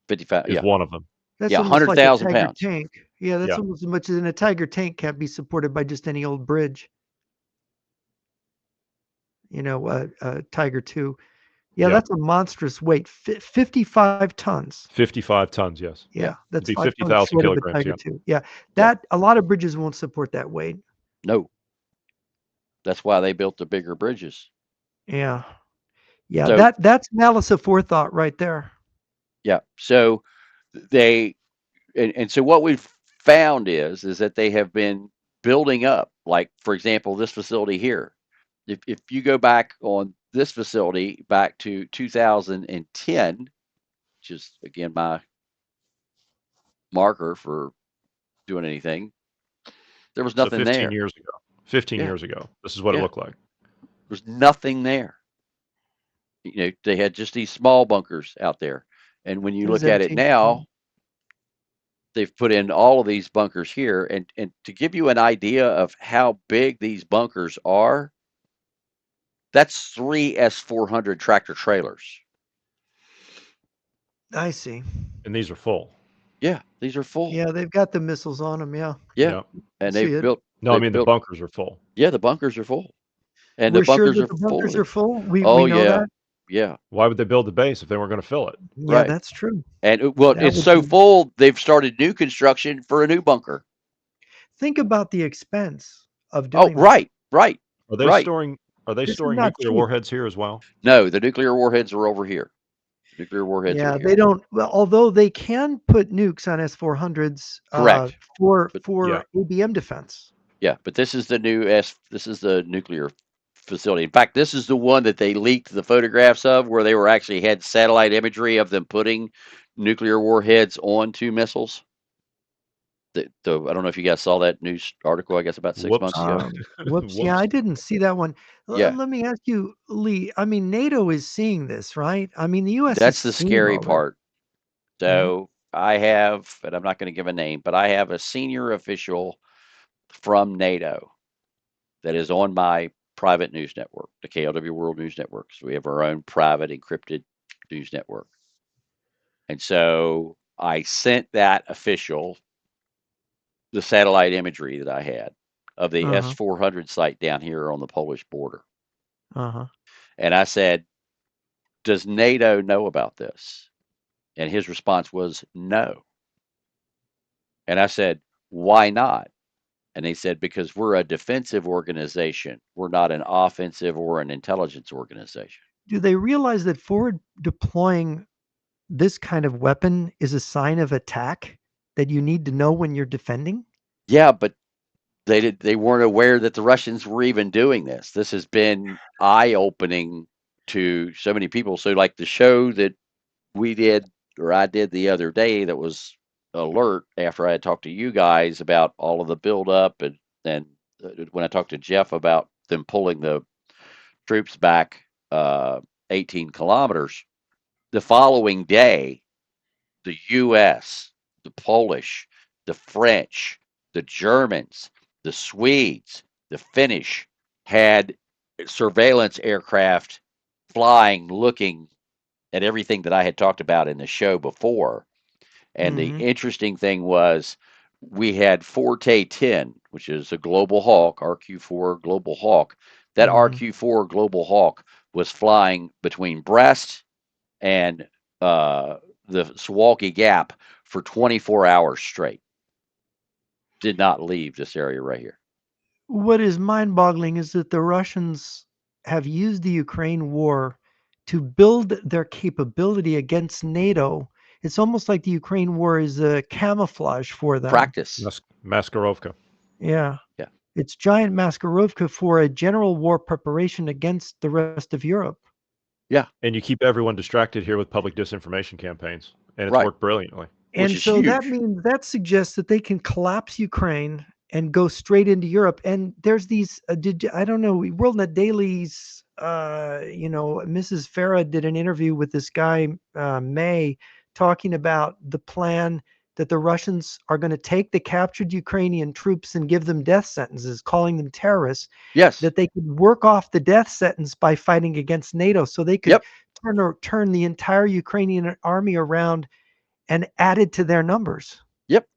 55, is yeah, one of them. That's yeah, almost like a 100,000 Tiger pounds. tank. Yeah, that's Yeah. almost as much as in a Tiger tank can't be supported by just any old bridge. Tiger 2. Yeah, Yeah. that's a monstrous weight. 55 tons. 55 tons, yes. Yeah, Yeah, It'd that's be 5 tons 50,000 short of a kilograms, Tiger yeah. 2. Yeah, yeah. that a lot of bridges won't support that weight. No, that's why they built the bigger bridges. Yeah. Yeah, So that's malice aforethought right there. yeah, so they and so what we've found is that they have been building up. Like for example, this facility here. If you go back on this facility back to 2010, which is again my marker for doing anything, there was So nothing 15 there. years ago, 15 Yeah, years ago, this is what it yeah, looked like. there's nothing there. They had just these small bunkers out there, and when you It was look at it empty. now, they've put in all of these bunkers here. And to give you an idea of how big these bunkers are, that's three S400 tractor trailers. I see. And these are full. Yeah, these are full. Yeah, they've got the missiles on them. Yeah, Yeah, Yeah. and see it. No, I they've mean the built. bunkers are full. Yeah, the bunkers are full, and the We're sure bunkers that are the full of bunkers are these. full. We Oh know yeah, that. yeah, Why would they build the base if they weren't going to fill it? Yeah, right. that's true. And well, That it's would so be. full they've started new construction for a new bunker. Think about the expense of Oh, doing that. right, right, Are they right. storing are they This is storing not nuclear cheap. warheads here as well? No, the nuclear warheads are over here. Nuclear warheads are Yeah, here. they don't. Well, although they can put nukes on S-400s Correct. for But Yeah. ABM defense. yeah, but this is the new S. This is the nuclear facility. In fact, this is the one that they leaked the photographs of, where they were actually had satellite imagery of them putting nuclear warheads onto missiles. I don't know if you guys saw that news article. I guess about 6 months Whoops. ago. Whoops. Yeah, Whoops. I didn't see that one. Yeah, Let me ask you, Lee. I mean, NATO is seeing this, right? I mean, the U.S. is that's the seeing scary all this. part. Yeah. So I have, and I'm not going to give a name, but I have a senior official from NATO that is on my private news network, the KLW World News Network. So we have our own private encrypted news network. And so I sent that official the satellite imagery that I had of the Uh-huh. S-400 site down here on the Polish border. Uh-huh. And I said, does NATO know about this? And his response was no. And I said, why not? And they said, because we're a defensive organization. We're not an offensive or an intelligence organization. Do they realize that forward deploying this kind of weapon is a sign of attack that you need to know when you're defending? Yeah, but they weren't aware that the Russians were even doing this. This has been eye opening to so many people. So like the show that we did or I did the other day that was alert after I had talked to you guys about all of the buildup and when I talked to Jeff about them pulling the troops back 18 kilometers, the following day the U.S., the Polish, the French, the Germans, the Swedes, the Finnish had surveillance aircraft flying, looking at everything that I had talked about in the show before. And the Mm-hmm. interesting thing was we had Forte 10, which is a Global Hawk, RQ-4 Global Hawk. That Mm-hmm. RQ-4 Global Hawk was flying between Brest and uh, the Suwalki Gap for 24 hours straight. Did not leave this area right here. What is mind-boggling is that the Russians have used the Ukraine war to build their capability against NATO. It's almost like the Ukraine war is a camouflage for them. Practice. Maskarovka. Yeah. Yeah. It's giant Maskarovka for a general war preparation against the rest of Europe. Yeah. And you keep everyone distracted here with public disinformation campaigns, and it's Right. worked brilliantly. Which And is so that huge. means that suggests that they can collapse Ukraine and go straight into Europe. And there's these, I don't know, WorldNet Daily's, Mrs. Farah did an interview with this guy, May, talking about the plan that the Russians are going to take the captured Ukrainian troops and give them death sentences, calling them terrorists, Yes. that they could work off the death sentence by fighting against NATO. So they could Yep. turn the entire Ukrainian army around and added to their numbers. Yep.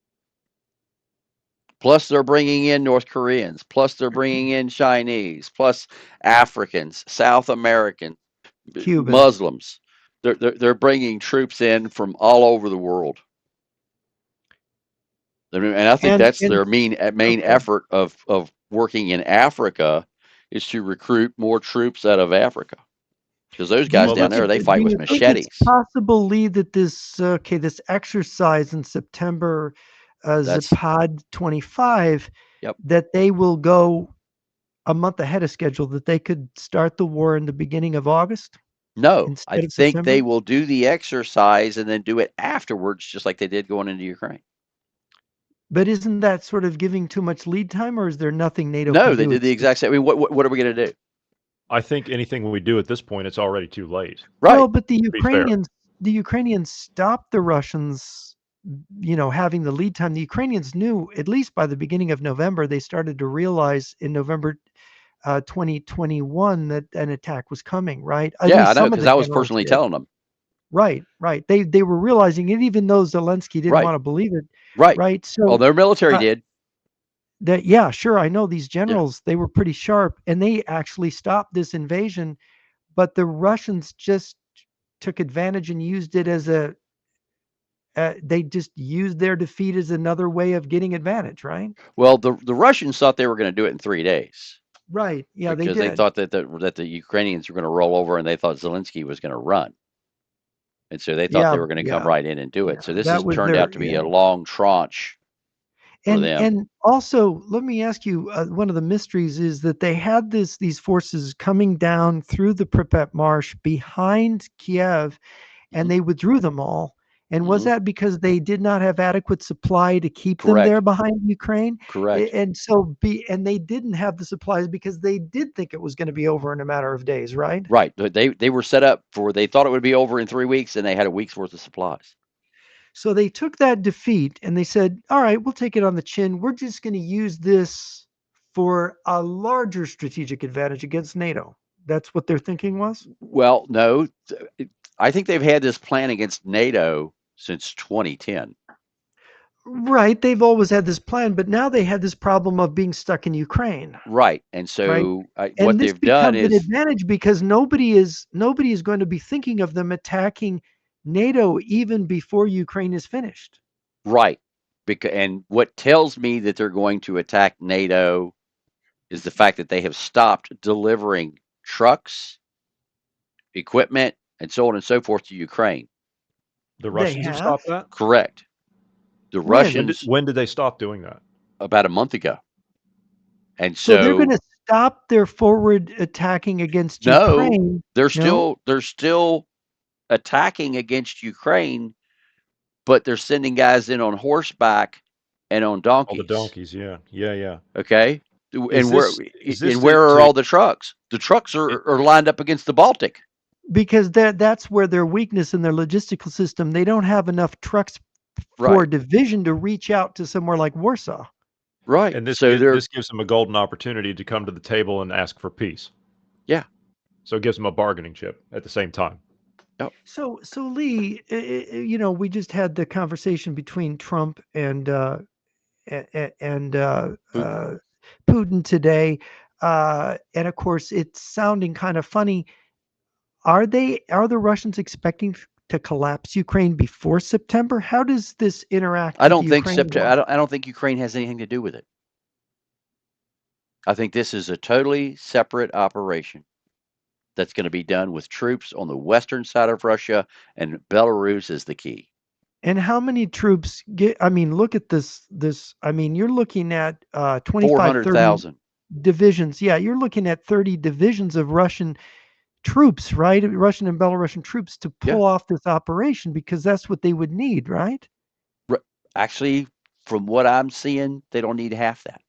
Plus, they're bringing in North Koreans. Plus, they're bringing in Chinese. Plus, Africans, South American, Cubans. Muslims. They're bringing troops in from all over the world. And I think that's And their main okay. effort of working in Africa is to recruit more troops out of Africa. because those Do you guys Well, down think that's there, they do fight with you think it's machetes. possible, Lee, that this exercise in September, That's Zapad 25, yep. that they will go a month ahead of schedule, that they could start the war in the beginning of August No, I instead of think they September? will do the exercise and then do it afterwards, just like they did going into Ukraine. But isn't that sort of giving too much lead time, or is there nothing NATO No, can they do? did the It's just exact same. I mean, what are we going to do? I think anything we do at this point, it's already too late, well, Right. but to be fair. The Ukrainians stopped the Russians, having the lead time. The Ukrainians knew, at least by the beginning of November, they started to realize in November 2021 that an attack was coming, right? At Yeah, I least know some of because the I was generals personally did. telling them. Right, right. They were realizing it, even though Zelensky didn't Right. want to believe it, Right. right? Well, So their military uh, did. that yeah, sure, I know these Yeah. generals, they were pretty sharp, and they actually stopped this invasion, but the Russians just took advantage and used it as they just used their defeat as another way of getting advantage, right? Well, the Russians thought they were going to do it in 3 days Right. Yeah, they because they did. thought that the Ukrainians were going to roll over and they thought Zelensky was going to run, and so they thought Yeah, they were going to come yeah, right in and do it. yeah. So this That has was turned their out to be yeah. a long tranche for them. And also, let me ask you, one of the mysteries is that they had these forces coming down through the Pripyat Marsh behind Kiev, and Hmm. they withdrew them all. And was Hmm. that because they did not have adequate supply to keep them there Correct. behind Ukraine? Correct. And they didn't have the supplies because they did think it was going to be over in a matter of days, right? Right. They were set up for. They thought it would be over in 3 weeks, and they had a week's worth of supplies. So they took that defeat and they said, all right, we'll take it on the chin. We're just going to use this for a larger strategic advantage against NATO. That's what their thinking was? Well, no, I think they've had this plan against NATO since 2010. Right. They've always had this plan, but now they had this problem of being stuck in Ukraine, Right. And right? so what And this they've done becomes an is advantage because nobody is going to be thinking of them attacking NATO even before Ukraine is finished. right. And what tells me that they're going to attack NATO is the fact that they have stopped delivering trucks, equipment, and so on and so forth to Ukraine. The They Russians have have? stopped that? Correct. The When? When did Russians when did they stop doing that? about a month ago. And So they're going so to stop their forward attacking against no, Ukraine. they're No? still they're still attacking against Ukraine, but they're sending guys in on horseback and on All the donkeys. donkeys, yeah. Yeah, yeah. Okay, Is this is this and where are to all the trucks? The trucks it, are lined up against the Baltic. Because that's where their weakness in their logistical system. They don't have enough trucks for Right, a division to reach out to somewhere like Warsaw. right. and So they're this gives them a golden opportunity to come to the table and ask for peace. yeah, So it gives them a bargaining chip at the same time. yep. So Lee, we just had the conversation between Trump and Putin. Putin today, and of course it's sounding kind of funny. Are the Russians expecting to collapse Ukraine before September? How does this interact I with the don't think Ukraine September. war? I don't think Ukraine has anything to do with it. I think this is a totally separate operation that's going to be done with troops on the western side of Russia, and Belarus is the key. And how many troops get, I mean, look at this, I mean, you're looking at Four 25, hundred 30 thousand. divisions. Yeah, you're looking at 30 divisions of Russian troops, right? Russian and Belarusian troops to Yeah. pull off this operation because that's what they would need, right? Actually, from what I'm seeing, they don't need half that.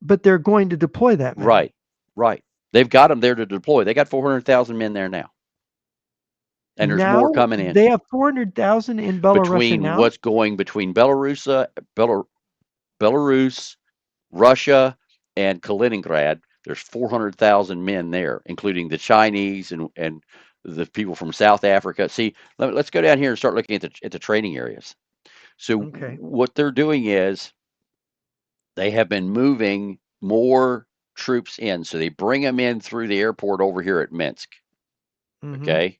But they're going to deploy that many. Right. Right. They've got them there to deploy. They got 400,000 men there now, and there's more Now coming in they have 400,000 in Belarusia between now. what's going between Belarus, Russia, and Kaliningrad. There's 400,000 men there, including the Chinese and the people from South Africa. See, let's go down here and start looking at the training areas. So Okay. what they're doing is they have been moving more troops in. So they bring them in through the airport over here at Minsk. Hmm. Okay.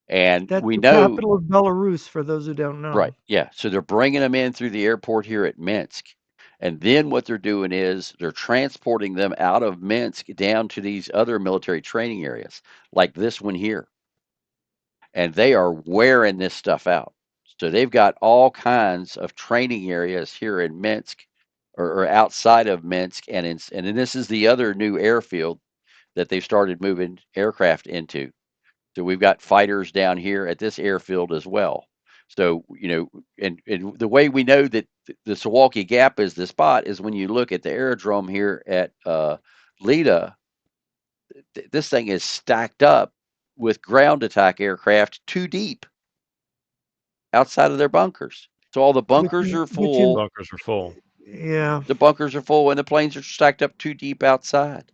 And That's we the know, capital of Belarus, for those who don't right. know. Yeah. So they're bringing them in through the airport here at Minsk. And then what they're doing is they're transporting them out of Minsk down to these other military training areas, like this one here. And they are wearing this stuff out. So they've got all kinds of training areas here in Minsk or outside of Minsk. And then this is the other new airfield that they've started moving aircraft into. So we've got fighters down here at this airfield as well. So, and the way we know that the Suwalki Gap is the spot is when you look at the aerodrome here at Lita, this thing is stacked up with ground attack aircraft too deep outside of their bunkers. So all the Which bunkers in are which The in full. bunkers are full. yeah. The bunkers are full, and the planes are stacked up too deep outside.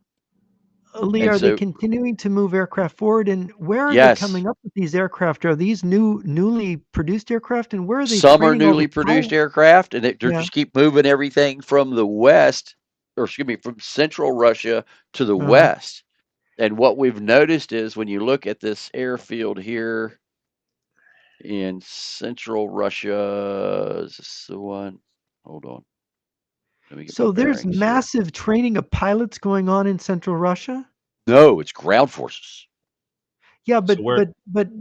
Lee, And are they so, continuing to move aircraft forward? And where are they yes, coming up with these aircraft? Are these newly produced aircraft? And where are they some are training all the newly produced pilots? aircraft, and they Yeah. just keep moving everything from the west, or excuse me, from central Russia to the Uh-huh. west. And what we've noticed is when you look at this airfield here in central Russia, is this the one? Hold on, let me get my So there's bearings here. massive training of pilots going on in Central Russia? No, it's ground forces. Yeah, So but where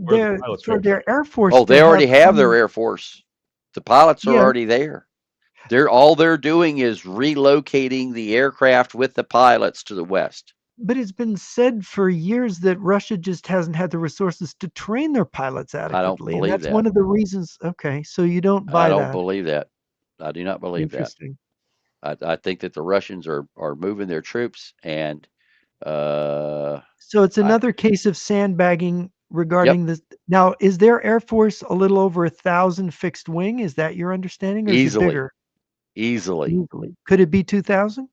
are the their pilots for going? their Air Force Oh, to they already have have their some. Air Force. The pilots are Yeah, already there. They're doing is relocating the aircraft with the pilots to the west. but it's been said for years that Russia just hasn't had the resources to train their pilots I don't adequately, and believe that's that. one of the reasons. Okay, so you don't I buy don't that. believe that. I do not believe that. Interesting. I think that the Russians are moving their troops, and uh, So it's I another case of sandbagging yep, regarding this. Now, is their Air Force a little over 1,000 fixed wing? Is that your understanding, or is it easily, bigger? easily Easily. Could it be 2,000?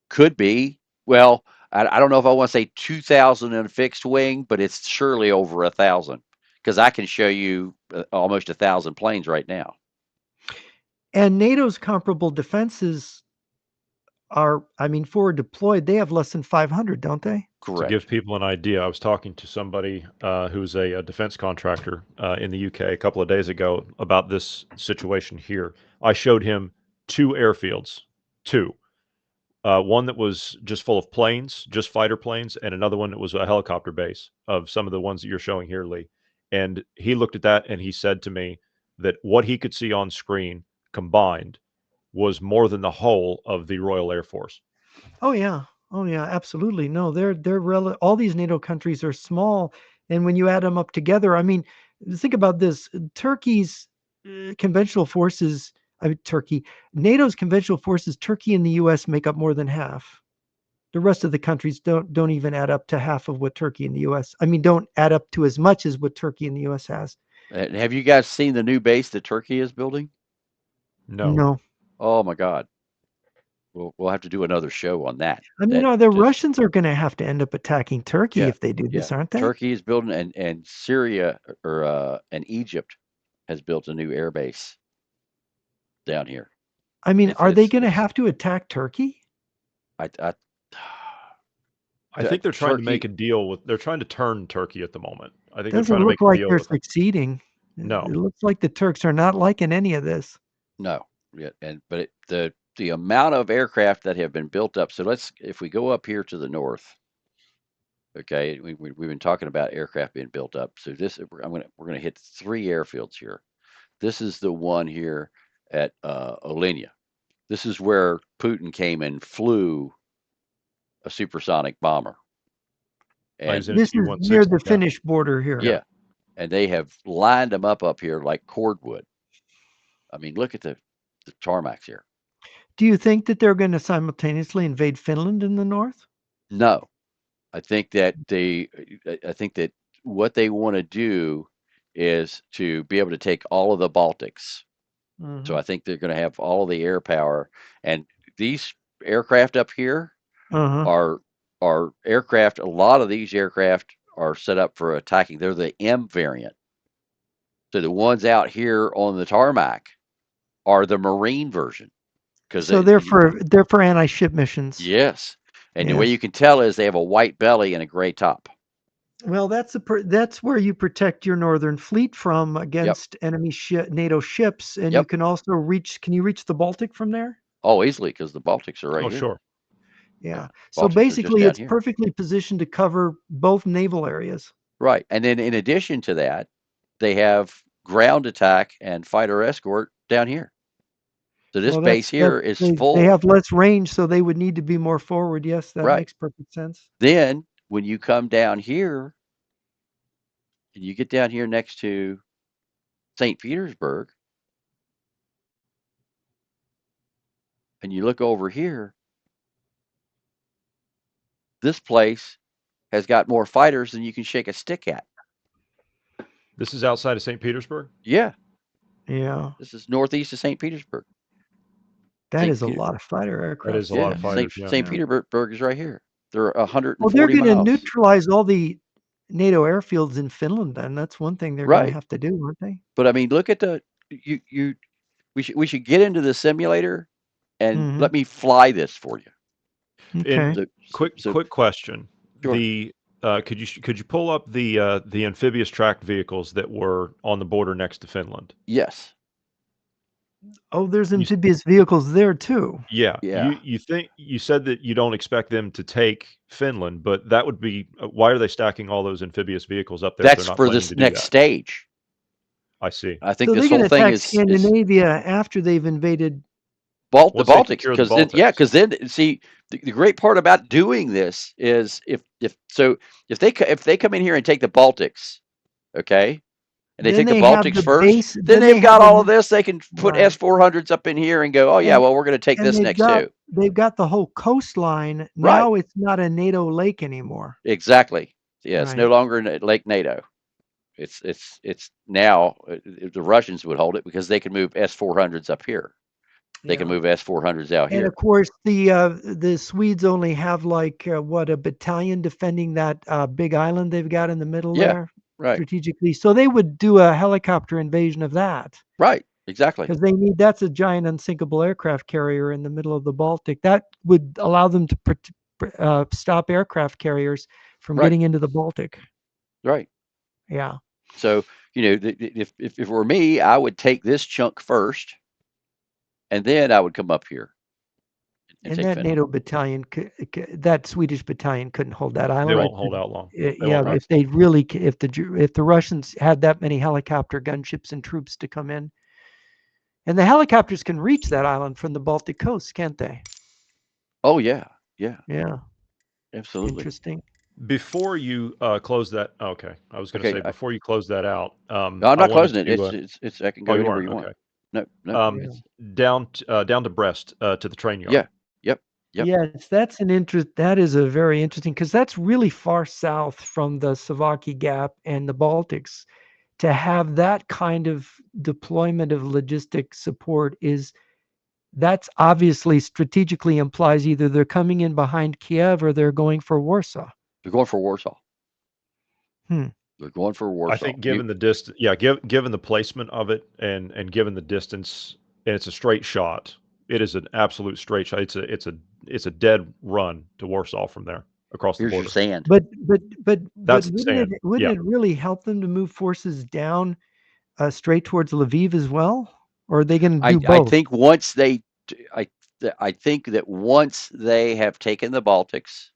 could be. Well, I don't know if I want to say 2,000 in a fixed wing, but it's surely over 1,000 because I can show you almost 1,000 planes right now. And NATO's comparable defenses are, I mean, forward deployed, they have less than 500, don't they? To give Correct. people an idea, I was talking to somebody who's a defense contractor in the UK a couple of days ago about this situation here. I showed him two airfields, two. One that was just full of planes, just fighter planes, and another one that was a helicopter base of some of the ones that you're showing here, Lee. And he looked at that and he said to me that what he could see on screen combined was more than the whole of the Royal Air Force. Oh yeah. Oh yeah, absolutely. No, all these NATO countries are small, and when you add them up together, I mean, think about this. Turkey's conventional forces, I mean, NATO's conventional forces, Turkey and the US make up more than half. The rest of the countries don't even add up to half of what Turkey and the US. I mean, don't add up to as much as what Turkey and the US has. And have you guys seen the new base that Turkey is building? No. No. Oh my God. We'll have to do another show on that. I mean, That the just Russians are going to have to end up attacking Turkey yeah, if they do yeah. this, aren't they? Turkey is building, and Syria or and Egypt has built a new air base down here. I mean, are they going to It's have to attack Turkey? I I think they're trying to make Turkey. a deal with they're trying to turn Turkey at the moment. I think they're Doesn't trying to look make a like deal they're with them. succeeding. It No. looks like the Turks are not liking any of this. No, yeah, the amount of aircraft that have been built up. So let's if we go up here to the north. Okay, we've been talking about aircraft being built up. So this we're gonna hit three airfields here. This is the one here at Olynia. This is where Putin came and flew a supersonic bomber. Oh, he's And in a This is near Tu-160. the Yeah. Finnish border here. Yeah. yeah, and they have lined them up here like cordwood. I mean, look at the tarmacs here. Do you think that they're going to simultaneously invade Finland in the north? No, I think that I think that what they want to do is to be able to take all of the Baltics. So Hmm. I think they're going to have all of the air power, and these aircraft up here Uh-huh. are aircraft. A lot of these aircraft are set up for attacking. They're the M variant. So the ones out here on the tarmac are the Marine version because So they're for anti-ship missions. yes, and the way you Yes. can tell is they have a white belly and a gray top. Well, that's where you protect your northern fleet from Yep, against enemy NATO ships, and you yep. can also reach. Can you reach the Baltic from there? Oh, easily, because the Baltics are right Oh, here. sure. Yeah, Yeah. So Baltics are just basically, down it's here. perfectly positioned to cover both naval areas. Right. And then in addition to that, they have ground attack and fighter escort down here. So this Well, base that's here is they full. have less range, so they would need to be more forward. Yes, that Right. makes perfect sense. Then when you come down here and you get down here next to St. Petersburg and you look over here, this place has got more fighters than you can shake a stick at. This is outside of St. Petersburg? Yeah, Yeah, this is northeast of St. Petersburg. that St. is a Peter, lot of fighter That is aircraft a to lot yeah, of come in. fighters, St. yeah. St. Yeah. Petersburg is right here. They're Well, they're 140 going to miles. neutralize all the NATO airfields in Finland. Then that's one thing they're going to Right. have to do, aren't they? But I mean, look at the you. We should get into the simulator and Hmm. let me fly this for you. And Okay. So so, quick so quick question. sure. The could you pull up the amphibious tracked vehicles that were on the border next to Finland? Yes. Oh, there's You s- amphibious vehicles there too. yeah, Yeah. you think you said that you don't expect them to take Finland, but that would be why are they stacking all those amphibious vehicles up there if they're That's not for planning this to do next that? stage. I see. I think So this they're going whole to thing attack is Scandinavia after they've invaded. The Once they take Baltics, care of the because then yeah, Baltics. because then see the great part about doing this is if they come in here and take the Baltics, okay, and they Then take the they have Baltics the first, base. then Then they've they have got all of a this. They can put right, S-400s up in here and go, oh yeah, and well we're going to take and this next too. they've got the whole coastline. Right, Now it's not a NATO lake anymore. exactly. Yeah, it's no Right. longer Lake NATO. It's now the Russians would hold it because they can move S-400s up here. They can Yeah. move S-400s out And here. of course, the Swedes only have like what, a battalion defending that big island they've got in the middle Yeah, there right, strategically. So they would do a helicopter invasion of that right, exactly, because they need that's a giant unsinkable aircraft carrier in the middle of the Baltic. That would allow them to stop aircraft carriers from right, getting into the Baltic. right. Yeah. So, if it were me, I would take this chunk first, and then I would come up here and And take that Finland. NATO battalion, that Swedish battalion couldn't hold that They island. won't hold out long. They Yeah, won't if last they long. really, if the Russians had that many helicopter gunships and troops to come in, and the helicopters can reach that island from the Baltic coast, can't they? Oh yeah, yeah, Yeah, absolutely. interesting. Before you close that, okay, I was going to Okay, say before you close that out, no, I'm I not wanted closing it. to. It's. I can Oh, go you anywhere aren't. you want. Okay. No, no, Um, Yeah. it's down to Brest to the train yard. yeah, yep, yep. Yes, that's an interest. That is a very interesting because that's really far south from the Savaki Gap and the Baltics. To have that kind of deployment of logistic support is that's obviously strategically implies either they're coming in behind Kiev or they're going for Warsaw. They're going for Warsaw. Hmm. They're going for I Warsaw. think given the distance, yeah, given the placement of it and given the distance, and it's a straight shot. It is an absolute straight shot. It's a dead run to Warsaw from there across the Here's your border. sand. But That's the wouldn't it sand. wouldn't Yeah. it really help them to move forces down straight towards Lviv as well? Or are they going to I do I both? think once they I I think that once they have taken the Baltics,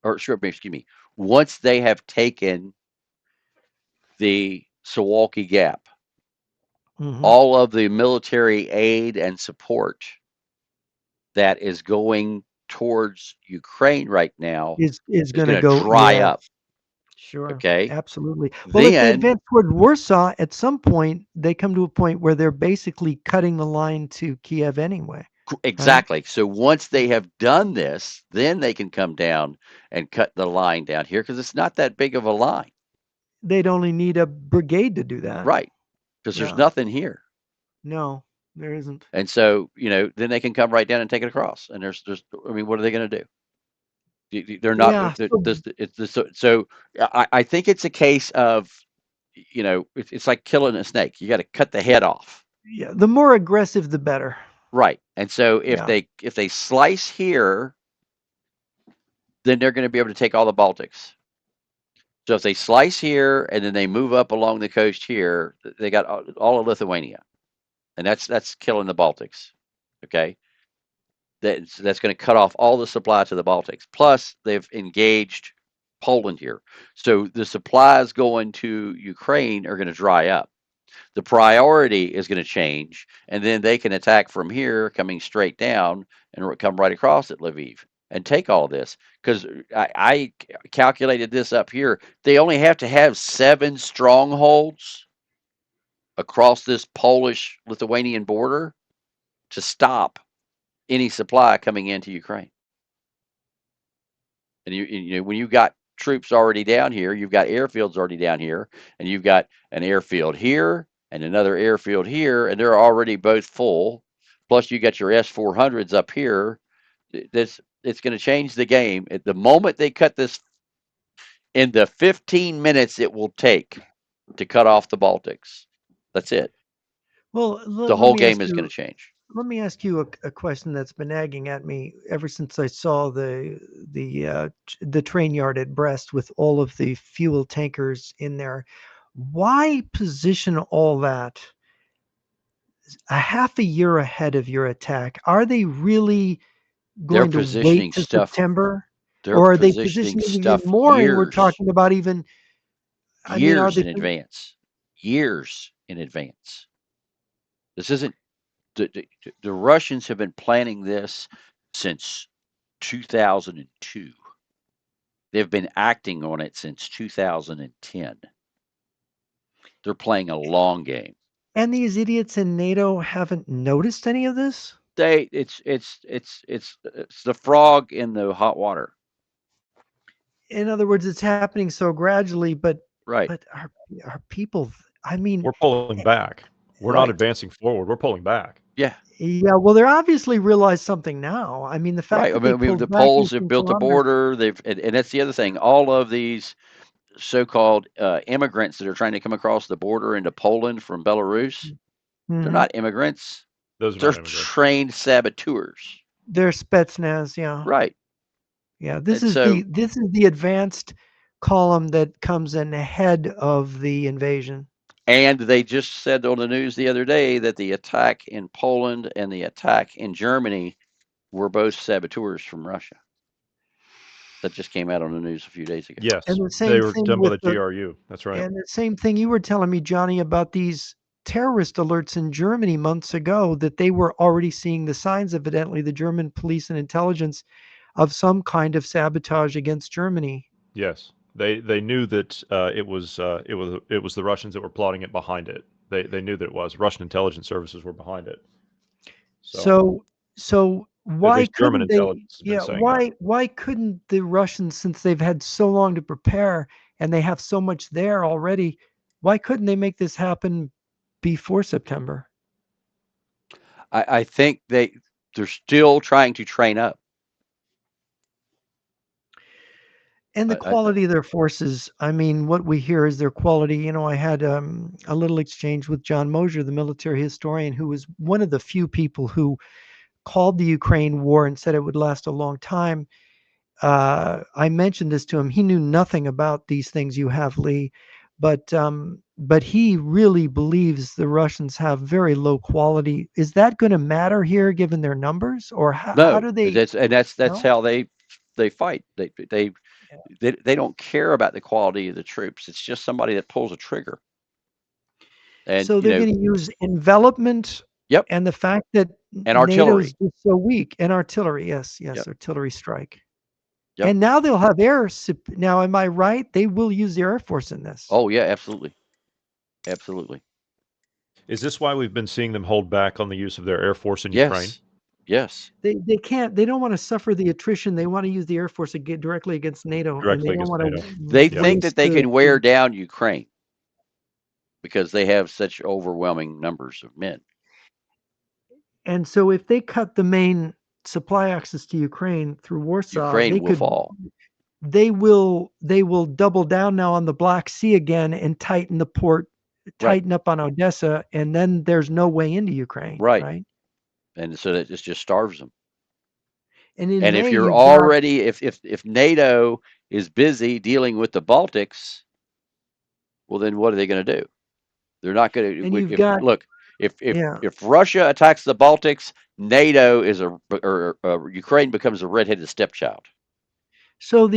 or sure, excuse me, once they have taken the Suwalki Gap, Hmm. all of the military aid and support that is going towards Ukraine right now Is is going to going to go? dry Yes, up. sure, Okay. absolutely. Well, if they Then, advance toward Warsaw, at some point they come to a point where they're basically cutting the line to Kiev anyway, right? exactly. So once they have done this, then they can come down and cut the line down here because it's not that big of a line. They'd only need a brigade to do that. Right. Because there's Yeah. nothing here. No, there isn't. And so, then they can come right down and take it across. And I mean, what are they going to do? They're not, Yeah. So it's this, so I think it's a case of, it's like killing a snake. You got to cut the head off. yeah, the more aggressive, the better. Right. And so Yeah. if they slice here, then they're going to be able to take all the Baltics. So if they slice here and then they move up along the coast here, they got all of Lithuania, and that's killing the Baltics. Okay. that's going to cut off all the supply to the Baltics. Plus, they've engaged Poland here, so the supplies going to Ukraine are going to dry up. The priority is going to change, and then they can attack from here, coming straight down, and come right across at Lviv and take all this. Because I calculated this up here, they only have to have 7 strongholds across this Polish-Lithuanian border to stop any supply coming into Ukraine. And you know, when you've got troops already down here, you've got airfields already down here, and you've got an airfield here and another airfield here, and they're already both full. Plus, you got your S-400s up here. This it's going to change the game. At the moment they cut this, in the 15 minutes it will take to cut off the Baltics, that's it. Well, The let whole me ask game is going you. to change. Let me ask you a question that's been nagging at me ever since I saw the train yard at Brest with all of the fuel tankers in there. Why position all that a half a year ahead of your attack? Are they really They're going to wait positioning to stuff. September, They're or are they positioning positioning even stuff more? And we're years talking about even. I mean, are years they? in advance. Years in advance. This isn't the Russians have been planning this since 2002. They've been acting on it since 2010. They're playing a long game. And these idiots in NATO haven't noticed any of this. It's the frog in the hot water. In other words, it's happening so gradually, Right. but our people, I mean, We're pulling back. We're not Right. advancing forward. We're pulling back. Yeah. yeah, well, they're obviously realized something now. I mean, the fact Right. I that they mean, pulled the back Poles have 18 built a kilometers, border. And that's the other thing. All of these so-called immigrants that are trying to come across the border into Poland from Belarus, they're hmm not immigrants. Those are They're not immigrants. trained saboteurs. they're Spetsnaz. Yeah, Right. yeah. And so, This is the advanced column that comes in ahead of the invasion. and they just said on the news the other day that the attack in Poland and the attack in Germany were both saboteurs from Russia. That just came out on the news a few days ago. Yes, And the they same were thing done by with the the GRU. That's right. And the same thing you were telling me, Johnny, about these terrorist alerts in Germany months ago that they were already seeing the signs, evidently, the German police and intelligence of some kind of sabotage against Germany. Yes, they knew that it was the Russians that were plotting it behind it. They knew that it was Russian intelligence services were behind it. So So so at why least German couldn't they intelligence has been yeah, saying that. why couldn't the Russians, since they've had so long to prepare and they have so much there already, why couldn't they make this happen before September? I think they're still trying to train up. And the I, quality of their forces, I mean, what we hear is their quality. You know, I had a little exchange with John Mosier, the military historian, who was one of the few people who called the Ukraine war and said it would last a long time. I mentioned this to him. He knew nothing about these things you have, Lee, but he really believes the Russians have very low quality. Is that going to matter here, given their numbers, or how no, do they? that's No. how they fight. They don't care about the quality of the troops. It's just somebody that pulls a trigger. And So they're going to use envelopment yep, and the fact that and NATO's artillery. just so weak, and artillery. Yes, yes, Yep, artillery strike. yep. And now they'll have now, am I right? They will use the Air Force in this. Oh yeah, absolutely, absolutely. Is this why we've been seeing them hold back on the use of their air force in Ukraine? Yes, yes. They can't. They don't want to suffer the attrition. They want to use the Air Force directly against NATO, and they Directly don't against want NATO. to They Yep. think that waste they the. can wear down Ukraine because they have such overwhelming numbers of men. And so, if they cut the main supply access to Ukraine through Warsaw, Ukraine they will could fall. they will double down now on the Black Sea again and tighten the port, Right, tighten up on Odessa, and then there's no way into Ukraine, right. right? And so that just starves them. And in And if May, you're you've got already, if NATO is busy dealing with the Baltics, well, then what are they going to do? They're not going and to. you've If got look, Yeah. If Russia attacks the Baltics, NATO is Ukraine becomes a redheaded stepchild. So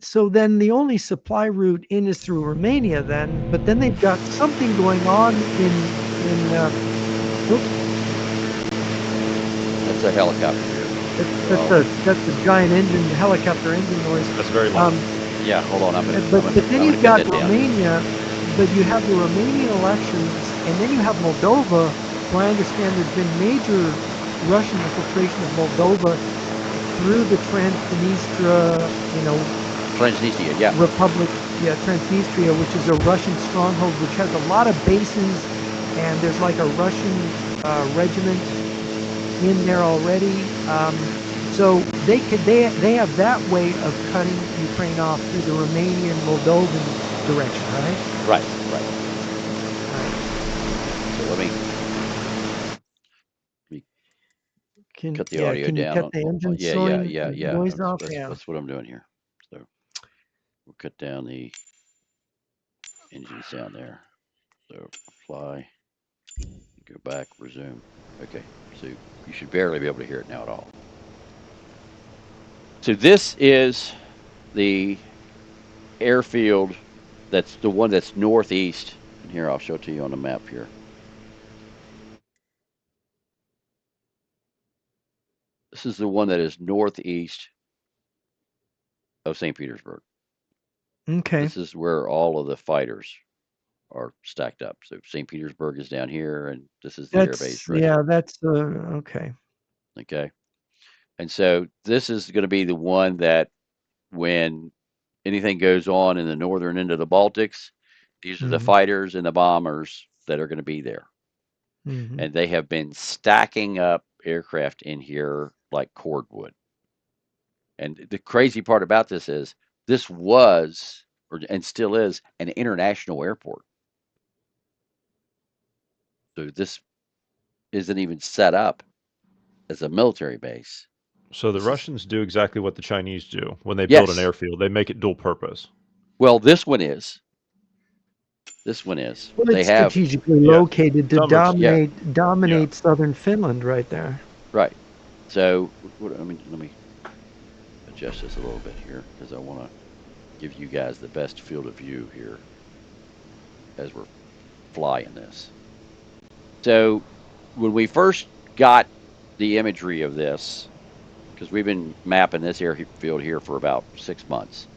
so then the only supply route in is through Romania then, but then they've got something going on oops, That's a helicopter here. Well, that's a giant engine, helicopter engine noise. That's very loud. Um, yeah. Hold on. but then I'm gonna you've cut got that down. Romania, but you have the Romanian elections, and then you have Moldova, where I understand there's been major Russian infiltration of Moldova through the Transnistria, Transnistria. Yeah. Republic, yeah, Transnistria, which is a Russian stronghold, which has a lot of bases, and there's like a Russian regiment in there already. So they have that way of cutting Ukraine off through the Romanian Moldovan direction, right? Right. Right. Right. So let me Can cut the audio can you down. cut the engine Yeah. Yeah. sewing Yeah. Yeah. noise off? Yeah. That's what I'm doing here. So we'll cut down the engine sound there. So fly. Go back. Resume. Okay. So you should barely be able to hear it now at all. So this is the airfield. That's the one that's northeast. And here, I'll show it to you on the map here. This is the one that is northeast of St. Petersburg. Okay. This is where all of the fighters are stacked up. So St. Petersburg is down here, and this is the air base right here. That's okay. Okay. And so this is going to be the one that when anything goes on in the northern end of the Baltics, these are the Hmm. fighters and the bombers that are going to be there. Hmm. And they have been stacking up aircraft in here like cordwood. And the crazy part about this was and still is an international airport. So this isn't even set up as a military base. So the This is Russians do exactly what the Chinese do when they build an yes. airfield. They make it dual purpose. Well, this one is. This one is. Well, They it's have strategically Yeah. located to Summers. yeah, Yeah. dominate southern Finland right there. right. So I mean, let me adjust this a little bit here because I want to give you guys the best field of view here as we're flying this. So when we first got the imagery of this, because we've been mapping this airfield here for about 6 months.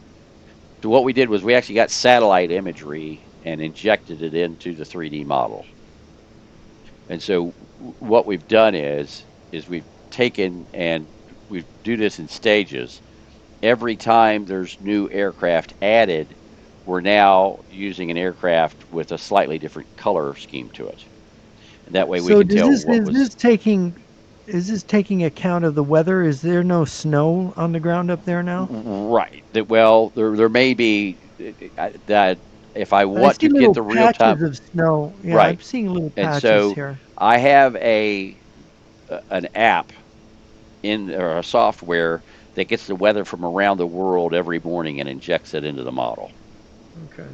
So what we did was we actually got satellite imagery and injected it into the 3D model. And so what we've done is we've taken and we do this in stages. Every time there's new aircraft added, we're now using an aircraft with a slightly different color scheme to it. And that way we So can tell what was is this taking account of the weather? Is there no snow on the ground up there now? right. That well, there may be that if I I want see to get little the real patches time of snow. Yeah, I'm right. seeing little And patches so here. I have an app in or a software that gets the weather from around the world every morning and injects it into the model. Okay.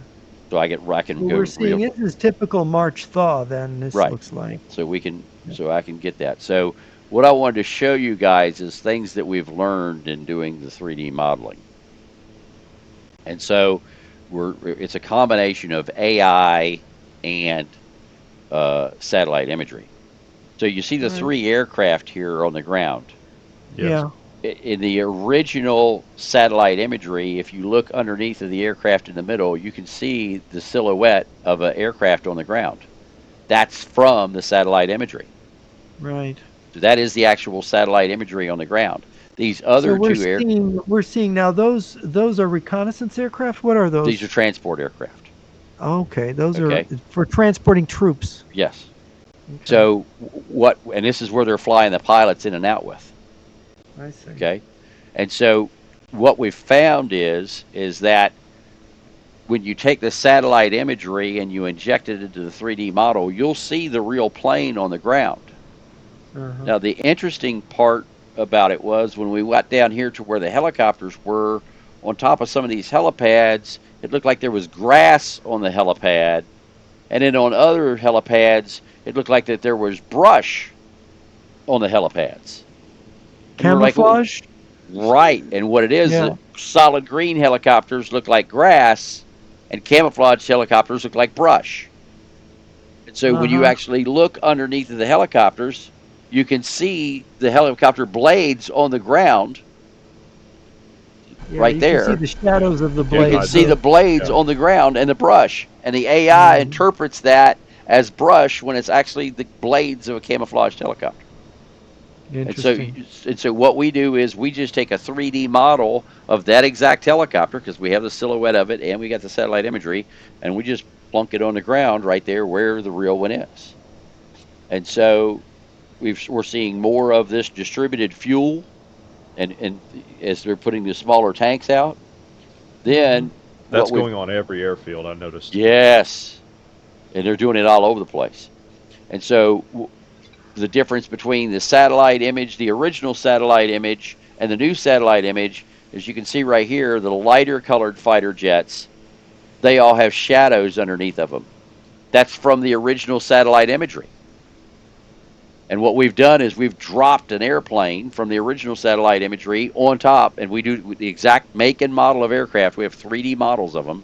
So I can What we're go seeing real is typical March thaw then, this right. looks like. Yeah. So I can get that. So what I wanted to show you guys is things that we've learned in doing the 3D modeling. And so it's a combination of AI and satellite imagery. So you see the Right. three aircraft here on the ground. Yes. Yeah. In the original satellite imagery, if you look underneath of the aircraft in the middle, you can see the silhouette of an aircraft on the ground. That's from the satellite imagery. Right. So that is the actual satellite imagery on the ground. These So other two air, we're seeing now those are reconnaissance aircraft. What are these are those? transport aircraft. Okay, those are Okay. for transporting troops. Yes. Okay, So and this is where they're flying the pilots in and out with. I see. Okay. And so what we've found is that when you take the satellite imagery and you inject it into the 3D model, you'll see the real plane on the ground. Uh-huh. Now, the interesting part about it was when we got down here to where the helicopters were on top of some of these helipads, it looked like there was grass on the helipad. And then on other helipads, it looked like that there was brush on the helipads. And we're like, well, Camouflage? right. And what it is, Yeah. that solid green helicopters look like grass, and camouflage helicopters look like brush. And so when you Uh-huh. actually look underneath of the helicopters, you can see the helicopter blades on the ground Yeah, right you can see there. the shadows of the You can't You can hide blades. see those. the blades Yeah. on the ground and the brush. And the AI Mhm. interprets that as brush when it's actually the blades of a camouflaged helicopter. And so, Interesting. what we do is we just take a 3D model of that exact helicopter because we have the silhouette of it and we got the satellite imagery, and we just plunk it on the ground right there where the real one is. And so we're seeing more of this distributed fuel, and as they're putting the smaller tanks out, Mhm. then what That's we've going on every airfield, I noticed. yes, and they're doing it all over the place. And so the difference between the satellite image, the original satellite image, and the new satellite image, as you can see right here, the lighter colored fighter jets, they all have shadows underneath of them. That's from the original satellite imagery. And what we've done is we've dropped an airplane from the original satellite imagery on top, and we do the exact make and model of aircraft. We have 3D models of them.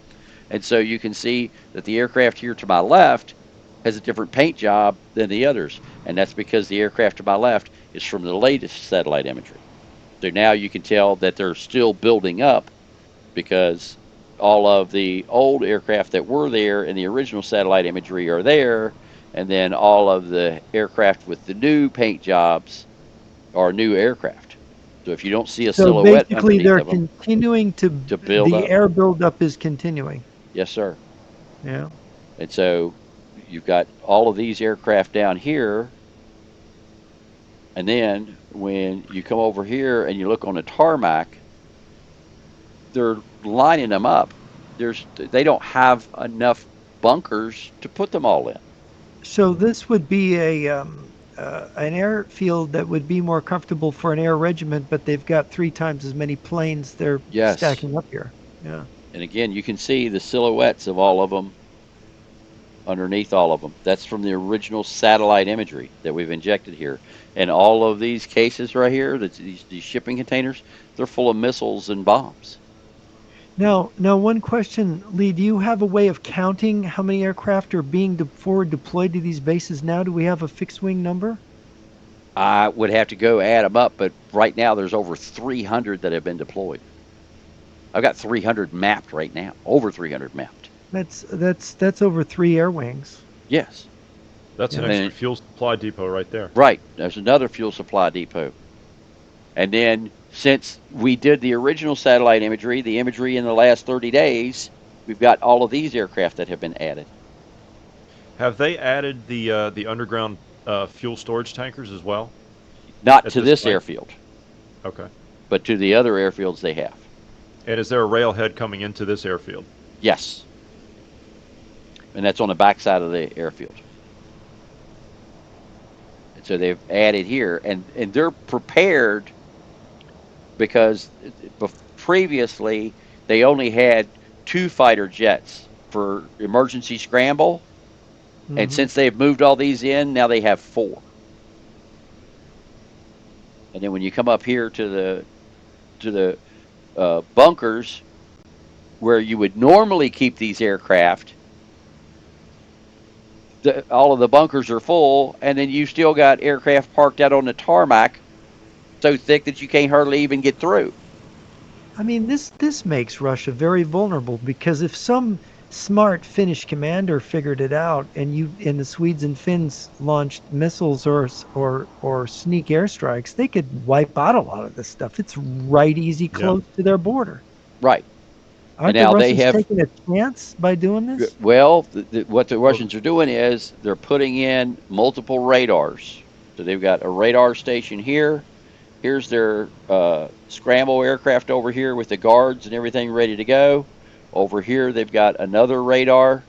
And so you can see that the aircraft here to my left has a different paint job than the others. And that's because the aircraft to my left is from the latest satellite imagery. So now you can tell that they're still building up because all of the old aircraft that were there in the original satellite imagery are there, and then all of the aircraft with the new paint jobs are new aircraft. So if you don't see a So silhouette basically underneath they're of them, continuing to to build the up, air buildup is continuing. yes, sir. Yeah. And so you've got all of these aircraft down here, and then when you come over here and you look on the tarmac, they're lining them up. They don't have enough bunkers to put them all in. So this would be an airfield that would be more comfortable for an air regiment, but they've got 3 times as many planes they're Yes. stacking up here. Yeah. And again, you can see the silhouettes of all of them underneath all of them. That's from the original satellite imagery that we've injected here. And all of these cases right here, these shipping containers, they're full of missiles and bombs. Now, one question, Lee, do you have a way of counting how many aircraft are being forward deployed to these bases now? Do we have a fixed wing number? I would have to go add them up, but right now there's over 300 that have been deployed. I've got 300 mapped right now, over 300 mapped. That's over 3 air wings. Yes. That's an Yeah. extra And fuel supply depot right there. right, there's another fuel supply depot. And then since we did the original satellite imagery, the imagery in the last 30 days, we've got all of these aircraft that have been added. Have they added the underground fuel storage tankers as well Not at to this this site? airfield, Okay. but to the other airfields they have. And is there a railhead coming into this airfield? Yes. And that's on the backside of the airfield. And so they've added here, and they're prepared because previously they only had two fighter jets for emergency scramble. And Hmm. since they've moved all these in, now they have four. And then when you come up here to the bunkers where you would normally keep these aircraft, all of the bunkers are full, and then you still got aircraft parked out on the tarmac so thick that you can't hardly even get through. I mean, this makes Russia very vulnerable because if some smart Finnish commander figured it out and the Swedes and Finns launched missiles or sneak airstrikes, they could wipe out a lot of this stuff. It's right easy Yeah. close to their border. Right. And Aren't the now they Russians have, taking a chance by doing this? well, what the Well, Russians are doing is they're putting in multiple radars. So they've got a radar station here. Here's their scramble aircraft over here with the guards and everything ready to go. Over here, they've got another radar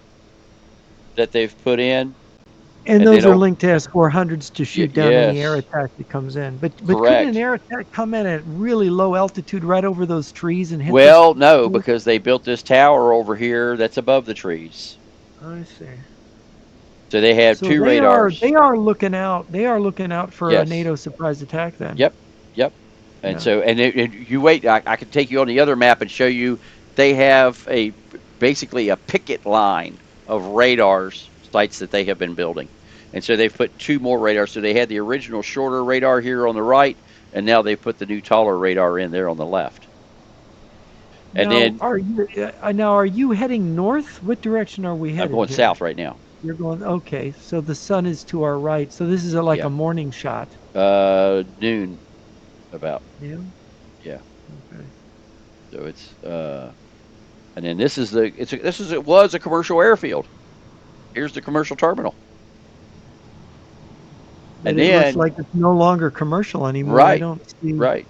that they've put in. And And then, those are oh, linked to S-400s to shoot down any air yes, attack that comes in. But couldn't an correct. air attack come in at really low altitude right over those trees and hit this? Well, no, because they built this tower over here that's above the trees. I see. So they have So two they are radars. they are looking out. They are looking out for a Yes. NATO surprise attack then. Yep. Yep. And Yeah. so, and you wait. I can take you on the other map and show you. They have basically a picket line of radars sites that they have been building, and so they've put two more radars. So they had the original shorter radar here on the right, and now they put the new taller radar in there on the left. And Now then are you heading north? What direction are we I'm headed going here? south right now. You're going okay. So the sun is to our right. So this is like Yeah. a morning shot. Noon about. Yeah. Yeah. Okay. So it's and then it was a commercial airfield. Here's the commercial terminal. But And it looks then like it's no longer commercial anymore. I right, don't see. right.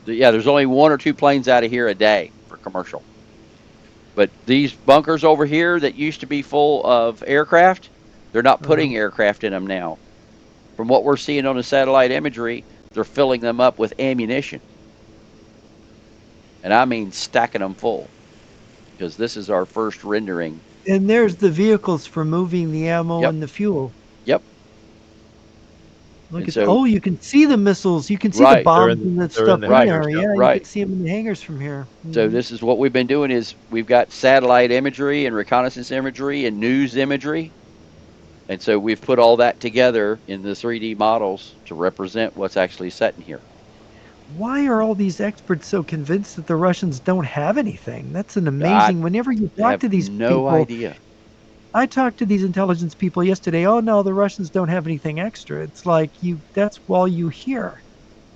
Yeah, there's only one or two planes out of here a day for commercial. But these bunkers over here that used to be full of aircraft, they're not Uh-huh. putting aircraft in them now. From what we're seeing on the satellite imagery, they're filling them up with ammunition. And I mean stacking them full because this is our first rendering. And there's the vehicles for moving the ammo Yep, and the fuel. yep. Look And at the, so, oh, you can see the missiles. You can see the right, bombs and the they're in stuff the in right, hangars. there. Yeah. Yeah, you can right. see them in the hangars from here. So Hmm. this is what we've been doing is we've got satellite imagery and reconnaissance imagery and news imagery. And so we've put all that together in the 3D models to represent what's actually set in here. Why are all these experts so convinced that the Russians don't have anything? That's an I amazing. Whenever you talk have to these no people, idea. I talked to these intelligence people yesterday. Oh no, the Russians don't have anything extra. It's like that's all you hear.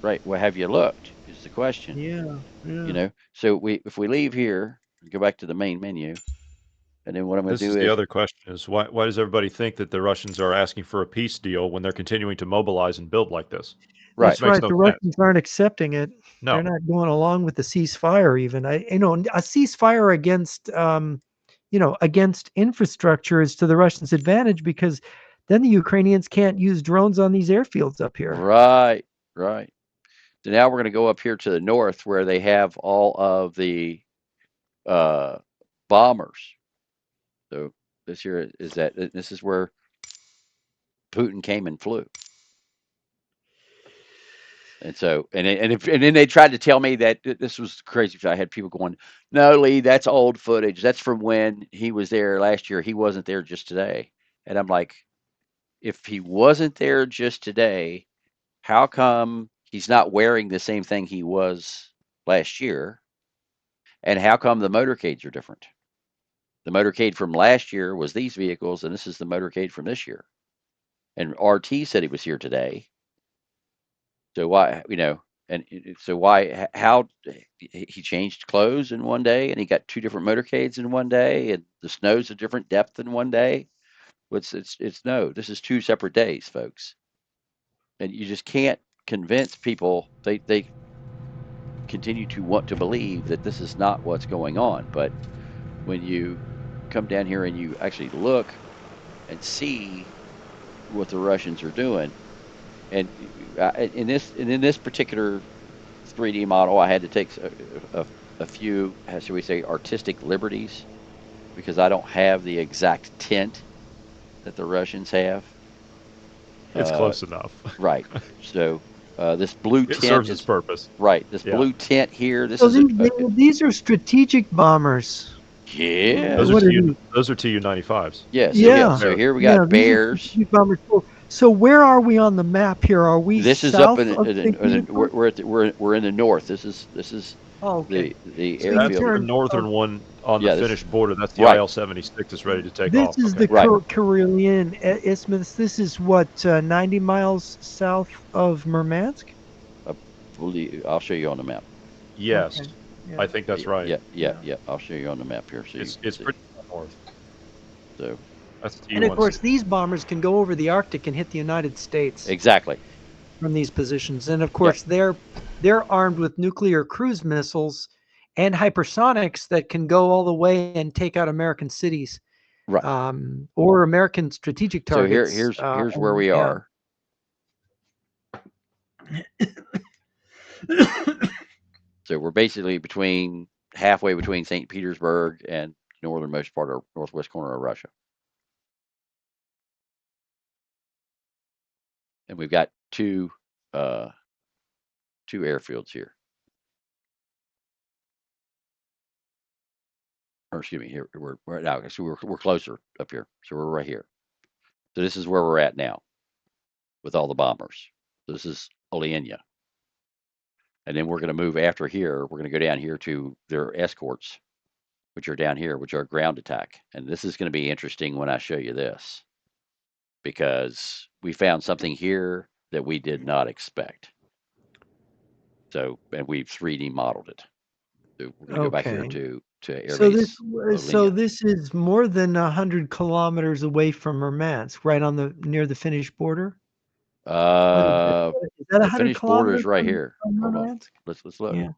Right. Well, have you looked? Is the question. Yeah, yeah. So if we leave here and go back to the main menu, and then what I'm going to This is do the is other question is why does everybody think that the Russians are asking for a peace deal when they're continuing to mobilize and build like this? right, This That's makes right. no The sense. Russians aren't accepting it. They're No. not going along with the ceasefire even. A ceasefire against against infrastructure is to the Russians' advantage because then the Ukrainians can't use drones on these airfields up here. right, right. So now we're going to go up here to the north where they have all of the uh, bombers. So this here is that this is where Putin came and flew. And so, and then they tried to tell me that this was crazy. I had people going, "No, Lee, that's old footage. That's from when he was there last year. He wasn't there just today." And I'm like, if he wasn't there just today, how come he's not wearing the same thing he was last year? And how come the motorcades are different? The motorcade from last year was these vehicles, and this is the motorcade from this year. And RT said he was here today. So why, and so why, how he changed clothes in one day and he got two different motorcades in one day and the snow's a different depth in one day? It's no, this is two separate days, folks. And you just can't convince people. They continue to want to believe that this is not what's going on. But when you come down here and you actually look and see what the Russians are doing, and in this particular 3D model, I had to take a few, how should we say, artistic liberties because I don't have the exact tint that the Russians have. It's Uh, close enough. right. So this blue It tint serves its is purpose. right. This Yeah. blue tint here. This So is a these are strategic bombers. Those yeah, are What are Tu these? those are Tu-95s. yeah. So Those are yeah. Yeah, So American. here we yeah. got These are bears. strategic bombers. So where are we on the map here? Are we This is up south of St. Petersburg? we're in the north. This is Oh, okay. the So you That's airfield. the turn. northern one on the Yeah. This Finnish border. That's the right, IL-76 is ready to take This off. is Okay. the right. Karelian Isthmus. This is what 90 miles south of Murmansk. I I'll show you on the map. Yes. Okay. I Yeah. think that's right. Yeah. Yeah. I'll show you on the map here so you can It's see. pretty far north. So That's And of Tu-16. course, these bombers can go over the Arctic and hit the United States exactly. from these positions. And of Yep. course, they're armed with nuclear cruise missiles and hypersonics that can go all the way and take out American cities Right. or American strategic So targets. here's where we Yeah. are. So we're basically halfway between St. Petersburg and northernmost part of northwest corner of Russia. and we've got uh, two airfields here. Or excuse me, here we're now. So we're closer up here. So we're right here. So this is where we're at now with all the bombers. This is Oleania. And then we're going to move after here. We're going to go down here to their escorts, which are down here, which are ground attack. And this is going to be interesting when I show you this, because we found something here that we did not expect. So, and we've 3D modeled it. So we're going to go back here Okay. to So this Airbase so Olinia. this is more than 100 kilometers away from Murmansk, right on the near the Finnish border. What is that? Is that The 100 Finnish border is kilometers right here. from Hold on. Murmansk? Let's look. Yeah.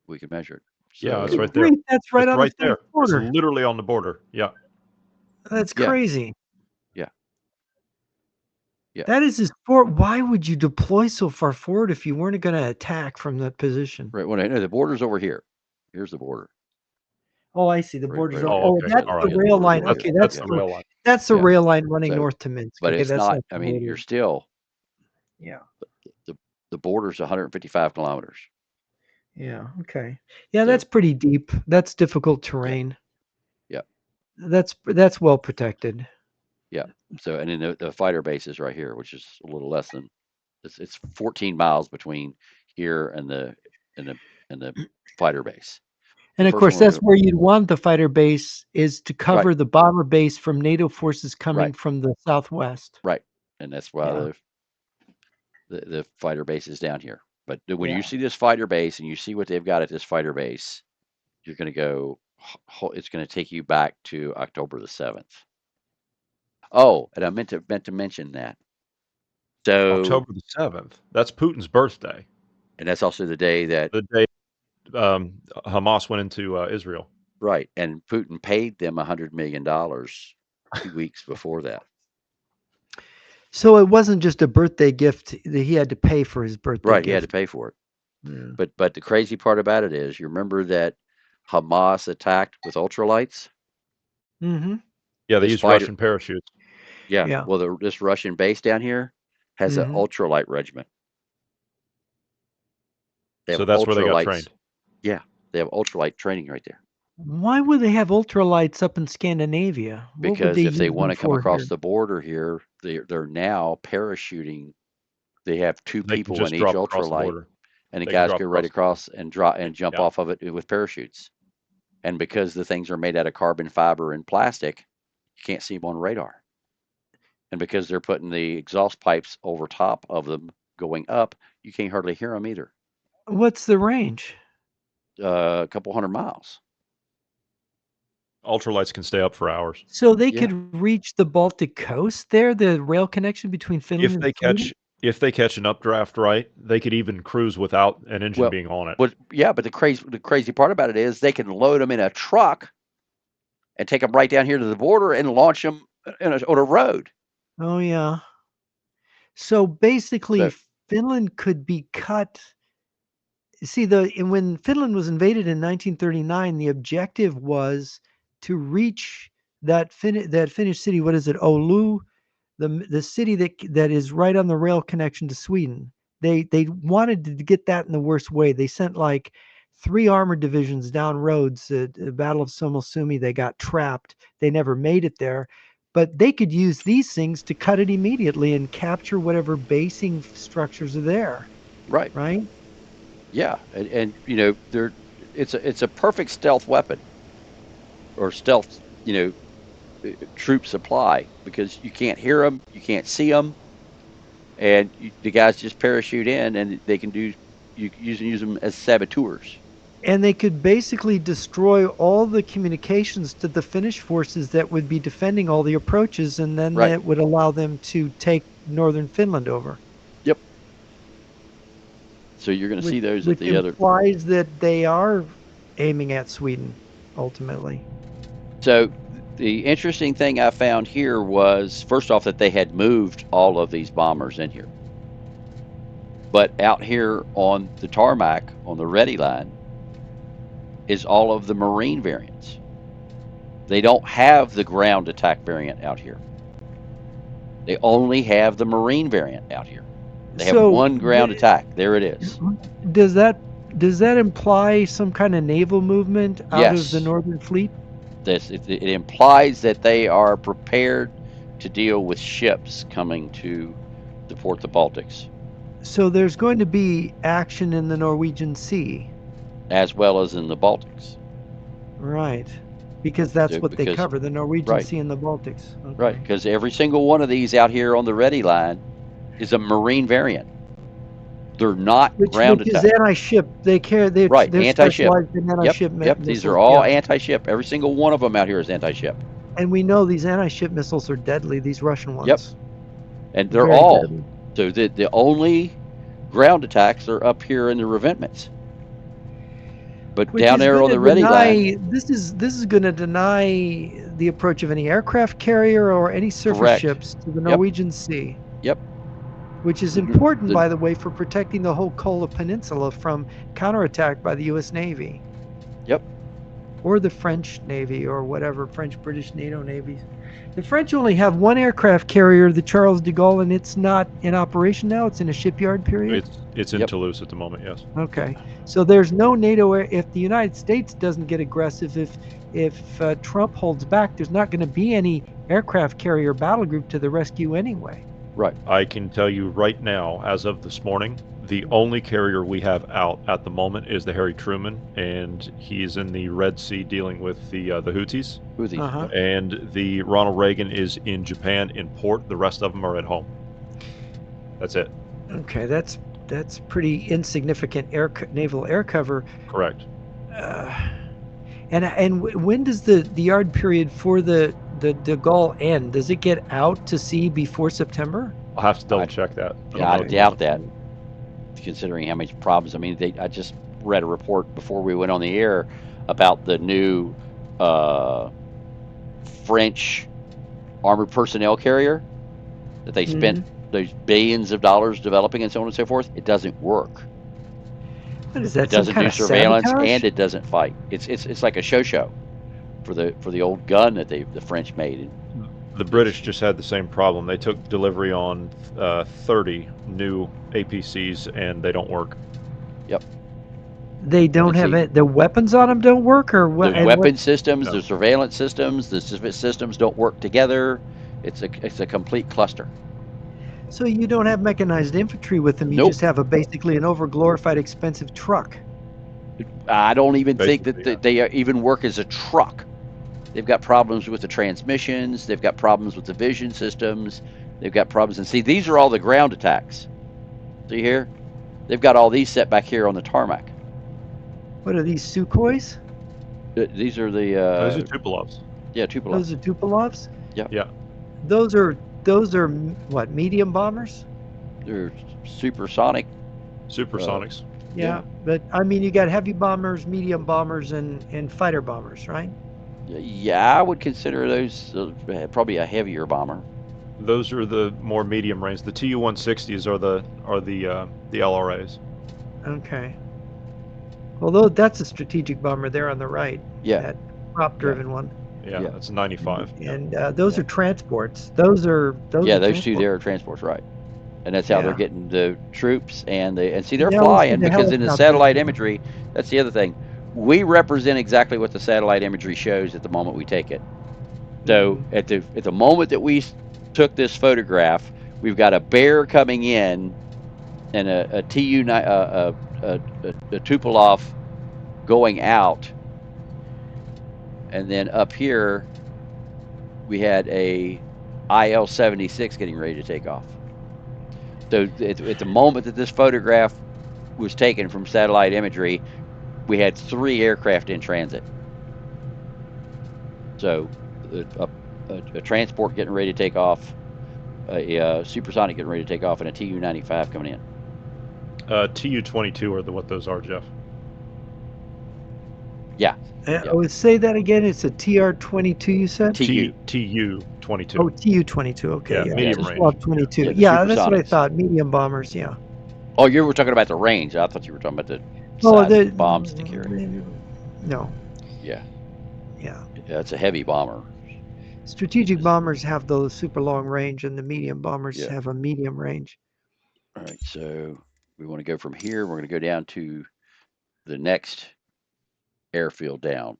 We can measure it. Yeah, it's Good right So there. grief, that's right It's on the right Finnish there. It's border. literally on the border. Yeah. That's yeah, crazy. yeah, yeah. That is as far. Why would you deploy so far forward if you weren't going to attack from that position? Right. Well, no, the border's over here. Here's the border. Oh, I see. The Right, border's right over. over Oh, here. Oh, okay. that's All the right. Yeah, the rail border's line. over That's here. Okay, that's Yeah, the rail line. that's the yeah. rail line running So, north to Minsk. but Okay, it's that's not. not I the mean, border. you're still Yeah. the border's 155 kilometers. Yeah. Okay. Yeah, that's So pretty deep. That's difficult yeah, terrain. yeah, That's well protected. yeah. So and then the fighter base is right here, which is a little less than it's 14 miles between here and the and the fighter base. The And of first course, one that's we where you'd want the fighter base is to right, cover the bomber base from NATO forces right, coming from the southwest. right, and that's why Yeah. the fighter base is down here. But when you Yeah. see this fighter base and you see what they've got at this fighter base, you're going to go. It's going to take you back to October the 7th. Oh, and I meant to mention that. So, October the 7th. That's Putin's birthday. and that's also the day that The day Hamas went into Israel. right, and Putin paid them $100 million 2 weeks before that. So it wasn't just a birthday gift that he had to pay for his birthday Right, he had to gift. pay for it. Yeah. But the crazy part about it is, you remember that Hamas attacked with ultralights. Mm-hmm. Yeah, they This used fighter, Russian parachutes. yeah. Yeah. Well, this Russian base down here has an Mm-hmm. ultralight regiment. They have So that's where they got ultralights. trained. Yeah, they have ultralight training right there. Why would they have ultralights up in Scandinavia? What would Because they if they use want them to come for here? across the border here, they're now parachuting. They have two They can people in just each drop across the ultralight, border. and the They can guys drop go right across the border. across and drop and jump Yeah. off of it with parachutes. And because the things are made out of carbon fiber and plastic, you can't see them on radar. And because they're putting the exhaust pipes over top of them going up, you can't hardly hear them either. What's the range? A couple 100 miles. Ultralights can stay up for hours. So they Yeah. could reach the Baltic coast there, the rail connection between Finland If and they Sweden? catch an updraft right, they could even cruise without an engine Well, being on it. but the crazy part about it is they can load them in a truck and take them right down here to the border and launch them on a road. Oh, yeah. So basically, So Finland could be cut. See, when Finland was invaded in 1939, the objective was to reach that Finnish city. What is it? Oulu, the city that is right on the rail connection to Sweden. They wanted to get that in the worst way. They sent like 3 armored divisions down roads. The Battle of Somosumi, they got trapped. They never made it there. But they could use these things to cut it immediately and capture whatever basing structures are there, right, right? yeah, and it's a perfect stealth weapon or stealth troop supply, because you can't hear them, you can't see them, and the guys just parachute in, and they can use them as saboteurs. And they could basically destroy all the communications to the Finnish forces that would be defending all the approaches, and then Right. that would allow them to take northern Finland over. Yep. So you're going to Which see those at which the other. implies that they are aiming at Sweden, ultimately. So the interesting thing I found here was, first off, that they had moved all of these bombers in here. But out here on the tarmac, on the ready line, is all of the Marine variants. They don't have the ground attack variant out here. They only have the Marine variant out here. They have So one ground attack. There it is. does that does that imply some kind of naval movement out of the Yes, Northern Fleet? it implies that they are prepared to deal with ships coming to the port of the Baltics, So there's going to be action in the Norwegian Sea, as well as in the Baltics. right? Because that's what they Because cover, the Norwegian right, Sea and the Baltics. right, Okay. because every single one of these out here on the ready line is a Marine variant. They're not Which ground is attack. anti-ship. Right, They're anti-ship. specialized in Yep, anti-ship yep. These are missiles. all Yeah. anti-ship. Every single one of them out here is anti-ship. And we know these anti-ship missiles are deadly, these Russian Yep, ones. and they're Very all. deadly. So the only ground attacks are up here in the revetments, but Which down is there going on to the ready line, deny this is going to deny the approach of any aircraft carrier or any surface correct. ships to the Yep, Norwegian Sea, yep. which is The, important, the by the way, for protecting the whole Kola Peninsula from counterattack by the U.S. Navy yep. or the French Navy or whatever, French, British, NATO navies. The French only have one aircraft carrier, the Charles de Gaulle, and it's not in operation now. It's in a shipyard period. It's in Yep. Toulouse at the moment. Yes. Okay, so there's no NATO. If the United States doesn't get aggressive, if Trump holds back, there's not going to be any aircraft carrier battle group to the rescue anyway. Right. I can tell you right now, as of this morning, the only carrier we have out at the moment is the Harry Truman, and he's in the Red Sea dealing with the Houthis. Houthis. Uh-huh. Yep. And the Ronald Reagan is in Japan in port. The rest of them are at home. That's it. Okay, that's pretty insignificant naval air cover. Correct. Uh, and when does the yard period for the de Gaulle end? Does it get out to sea before September? I'll have to double check that. Yeah, I don't know. doubt that, considering how many problems. I mean, I just read a report before we went on the air about the new uh, French armored personnel carrier that they spent those billions of dollars developing and so on and so forth. It doesn't work. What is It that? Some doesn't kind do of surveillance sabotage? and it doesn't fight. It's like a show for the old gun that the French made. The British just had the same problem. They took delivery on 30 new APCs, and they don't work. Yep. They don't And have see, it. The weapons on them don't work, or what? the And what? weapon systems, No. the surveillance systems, the systems don't work together. It's a complete cluster. So you don't have mechanized infantry with them. You Nope. just have basically an overglorified, expensive truck. I don't even think Basically, that they even work as a truck. They've got problems with the transmissions. They've got problems with the vision systems. They've got problems. And see, these are all the ground attacks. See here? They've got all these set back here on the tarmac. What are these Sukhois? These are the Those are Tupolovs. yeah, Tupolev. Those are Tupolovs. Yeah. Those are what, medium bombers? They're supersonic. Supersonics. Yeah, but I mean, you got heavy bombers, medium bombers, and fighter bombers, right? Yeah, I would consider those probably a heavier bomber. Those are the more medium range. The Tu-160s are the LRAs. Okay. Although that's a strategic bomber there on the right. Yeah. That prop-driven one. Yeah, Yeah. that's 95. And those are transports. Those are Yeah, are those two transports. there are transports, right? And that's how they're Yeah. getting the troops and see they're Yeah, we'll see flying the because in the helicopters. satellite imagery, that's the other thing. We represent exactly what the satellite imagery shows at the moment we take it. So at the moment that we took this photograph, we've got a bear coming in and a Tupolev going out, and then up here we had a IL-76 getting ready to take off. So at the moment that this photograph was taken from satellite imagery, we had 3 aircraft in transit. So a transport getting ready to take off, a supersonic getting ready to take off, and a Tu-95 coming in. Tu-22 are what those are, Jeff. Yeah. I would say that again. It's a TR-22. You said Tu-22. Oh, Tu-22. Okay, Yeah, medium just range. Block 22. Yeah, the Yeah, that's what I supersonics. thought. Medium bombers. Yeah. Oh, you were talking about the range. I thought you were talking about the Oh, size of the bombs to carry. No. Yeah. Yeah. Yeah, it's a heavy bomber. Strategic bombers have the super long range, and the medium bombers Yeah. have a medium range. All right. So we want to go from here. We're going to go down to the next airfield down.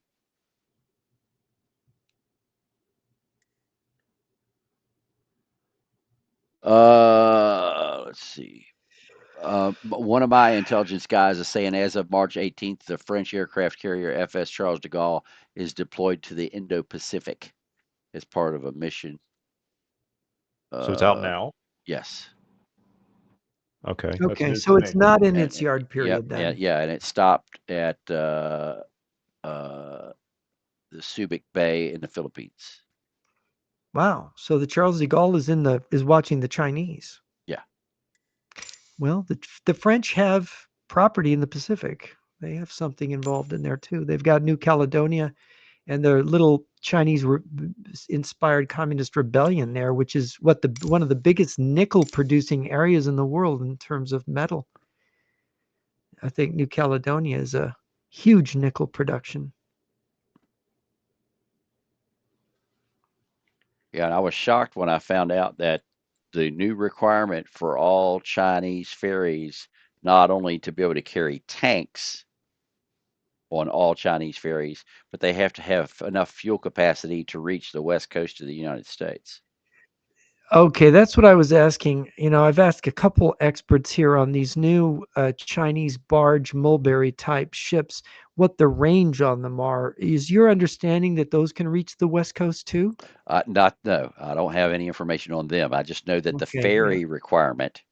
Let's see. One of my intelligence guys is saying as of March 18th, the French aircraft carrier FS Charles de Gaulle is deployed to the Indo-Pacific as part of a mission. So it's out Uh, now? yes. Okay, that's Okay, news to so it's me. not in its And yard yep, period and then. yeah, and it stopped at uh, the Subic Bay in the Philippines. Wow. So the Charles de Gaulle is watching the Chinese. Yeah. Well, the French have property in the Pacific. They have something involved in there too. They've got New Caledonia and their little Chinese inspired communist rebellion there, which is one of the biggest nickel producing areas in the world in terms of metal. I think New Caledonia is a huge nickel production. Yeah, and I was shocked when I found out that the new requirement for all Chinese ferries, not only to be able to carry tanks on all Chinese ferries, but they have to have enough fuel capacity to reach the west coast of the United States. Okay, that's what I was asking. I've asked a couple experts here on these new Chinese barge mulberry type ships, what the range on them are. Is your understanding that those can reach the West Coast too? Not no, I don't have any information on them. I just know that the Okay, yeah, ferry requirement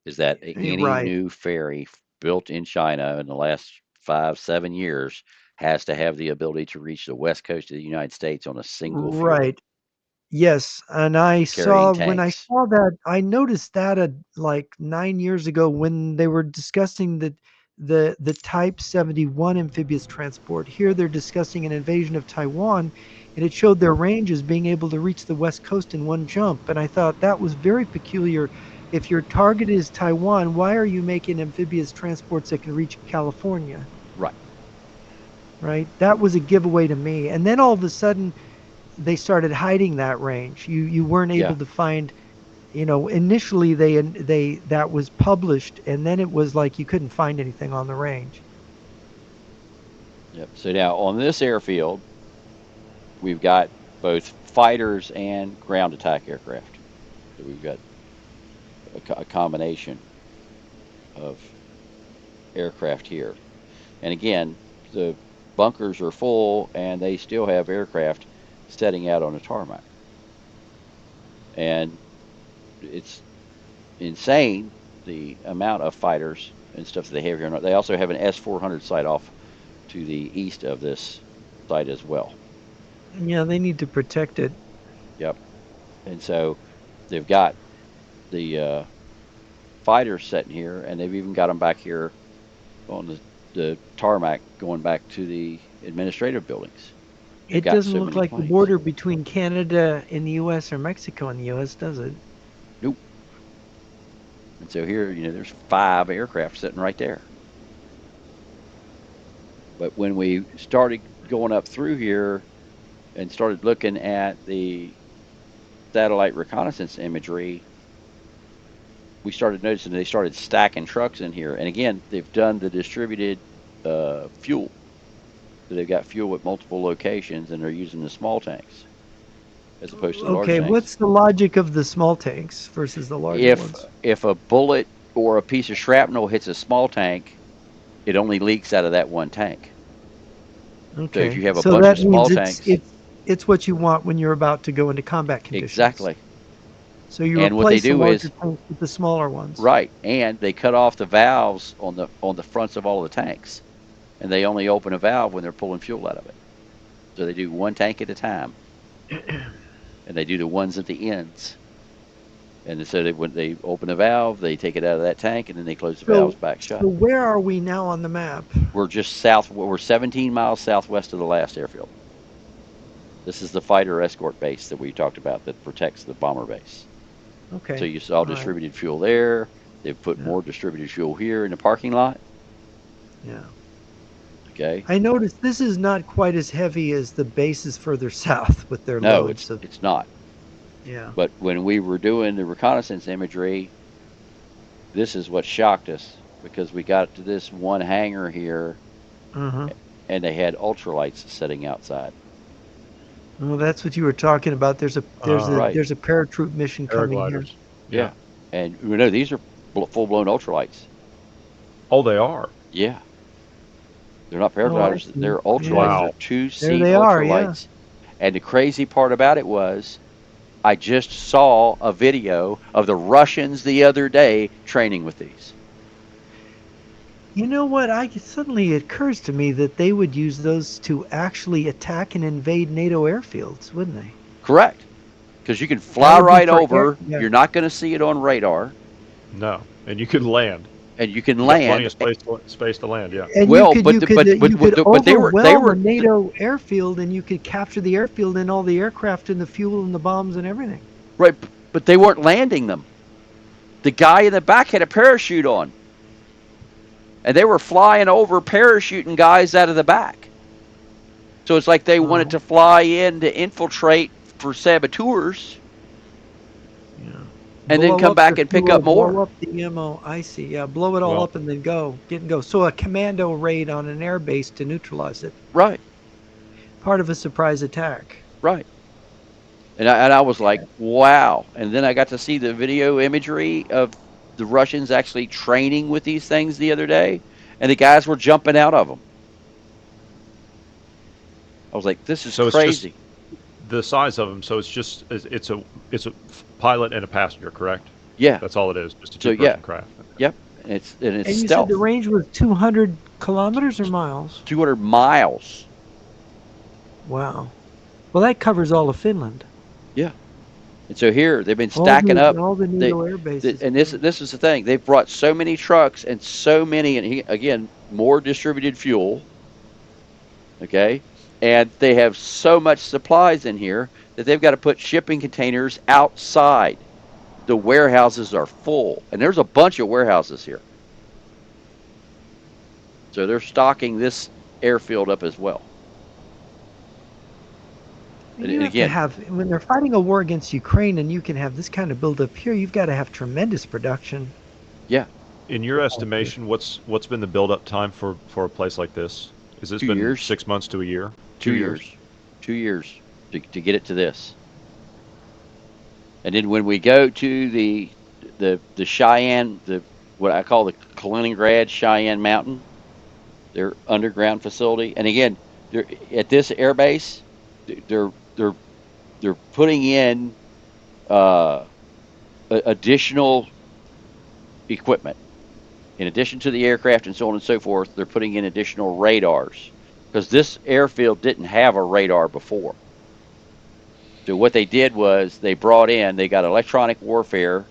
is that you're any right. new ferry built in China in the last 5, 7 years has to have the ability to reach the west coast of the United States on a single fuel Right. Yes, and carrying when I tanks. saw that, I noticed that like 9 years ago when they were discussing the Type 71 amphibious transport. Here they're discussing an invasion of Taiwan, and it showed their range as being able to reach the west coast in one jump. And I thought that was very peculiar. If your target is Taiwan, why are you making amphibious transports that can reach California? Right. Right? That was a giveaway to me. And then all of a sudden they started hiding that range. You weren't Yeah. able to find, initially they that was published and then it was like you couldn't find anything on the range. Yep. So now on this airfield, we've got both fighters and ground attack aircraft. So we've got a combination of aircraft here. And again, the bunkers are full and they still have aircraft setting out on the tarmac. And it's insane the amount of fighters and stuff that they have here. They also have an S-400 site off to the east of this site as well. Yeah, they need to protect it. Yep. And so they've got the fighters sitting here, and they've even got them back here on the tarmac going back to the administrative buildings. They've It got doesn't so look many like the planes. border between Canada and the US or Mexico and the US, does it? Nope. And so here, there's 5 aircraft sitting right there. But when we started going up through here and started looking at the satellite reconnaissance imagery, we started noticing they started stacking trucks in here. And again, they've done the distributed fuel. So they've got fuel at multiple locations and they're using the small tanks as opposed to the large Okay, tanks. what's the logic of the small tanks versus the larger If ones? if a bullet or a piece of shrapnel hits a small tank, it only leaks out of that one tank. So if Okay, you have a so bunch of that small means it's tanks, it's it's what you want when you're about to go into combat conditions. exactly. So you And what they replace the do larger is tanks with the smaller ones. right, and they cut off the valves on the fronts of all the tanks, and they only open a valve when they're pulling fuel out of it. So they do one tank at a time, and they do the ones at the ends. And so when they open a valve, they take it out of that tank, and then they close the valves So back so shut. where are we now on the map? We're just south. We're 17 miles southwest of the last airfield. This is the fighter escort base that we talked about that protects the bomber base. So Okay. you saw All right. distributed fuel there. They've put Yeah. more distributed fuel here in the parking lot. Yeah. Okay. I noticed this is not quite as heavy as the bases further south with their No, loads it's of. it's not. Yeah. But when we were doing the reconnaissance imagery, this is what shocked us because we got to this one hangar here Uh-huh. and they had ultralights sitting outside. Well, that's what you were talking about. There's a there's a Right. there's a paratroop mission coming here. Paragliders. Yeah. Yeah. And you know, these are full blown ultralights. Oh, they are. Yeah. They're not Oh, I paragliders. see. They're ultralights. Yeah. They're Wow. two There seat they are. Yeah. ultralights. And the crazy part about it was I just saw a video of the Russians the other day training with these. You know what? I suddenly it occurs to me that they would use those to actually attack and invade NATO airfields, wouldn't they? Correct. Because you can That fly would be right for air. over. Yeah. You're not going to see it on radar, No. And you could land. and you can You got plenty land. of space to land. Yeah. And Well, you could but they overwhelm a were NATO airfield, and you could capture the airfield and all the aircraft and the fuel and the bombs and everything. right, but they weren't landing them. The guy in the back had a parachute on, and they were flying over parachuting guys out of the back. So it's like they wanted Wow. to fly in to infiltrate for saboteurs, Yeah. and then Blow come up the back and pick fuel, up blow more. up the ammo. I see. Yeah, blow it all Well, up and then go. Get and go. So a commando raid on an air base to neutralize it. Right, Part of a surprise attack. right. And I was like, wow. And then I got to see the video imagery of the Russians actually training with these things the other day, and the guys were jumping out of them. I was like, this is so it's just crazy. the size of them. So it's a pilot and a passenger, correct? Yeah. That's all it is. Just a So yeah, two-person craft. Okay. yep. And it's And you said the stealth. range was 200 kilometers or miles? 200 miles. Wow. Well, that covers all of Finland. Yeah. And so here they've been All stacking up. the They, NATO air bases. and this is the thing. They've brought so many trucks and so many, and again, more distributed fuel. Okay, and they have so much supplies in here that they've got to put shipping containers outside. The warehouses are full, and there's a bunch of warehouses here. So they're stocking this airfield up as well. And you And have to again, have, when they're fighting a war against Ukraine and you can have this kind of buildup here, you've got to have tremendous production. yeah, In your estimation, what's been the build-up time for a place like this? Has this two been years, 6 months to a year? 2 years, 2 years to get it to this. And then when we go to the Cheyenne, the what I call the Kaliningrad Cheyenne Mountain, their underground facility, and again, they're at this air base, they're they're they're putting in uh, additional equipment in addition to the aircraft and so on and so forth. They're putting in additional radars because this airfield didn't have a radar before. So what they did was they got electronic warfare.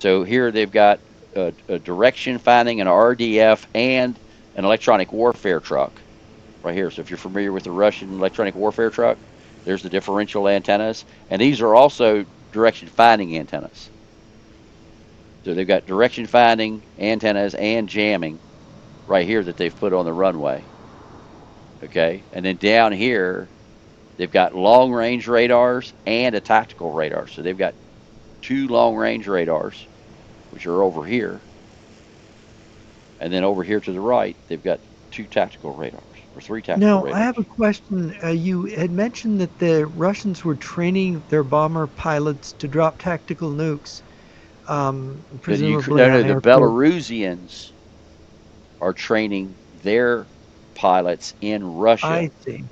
So here they've got a direction finding, an RDF, and an electronic warfare truck right here. So if you're familiar with the Russian electronic warfare truck, there's the differential antennas, and these are also direction finding antennas. So they've got direction finding antennas and jamming right here that they've put on the runway. Okay, and then down here they've got long range radars and a tactical radar. So they've got two long range radars, which are over here, and then over here to the right they've got two tactical radars or three tactical Now, I have radars. a question. You had mentioned that the Russians were training their bomber pilots to drop tactical nukes, presumably No, no, on the airfields. Belarusians are training their pilots in Russia I see.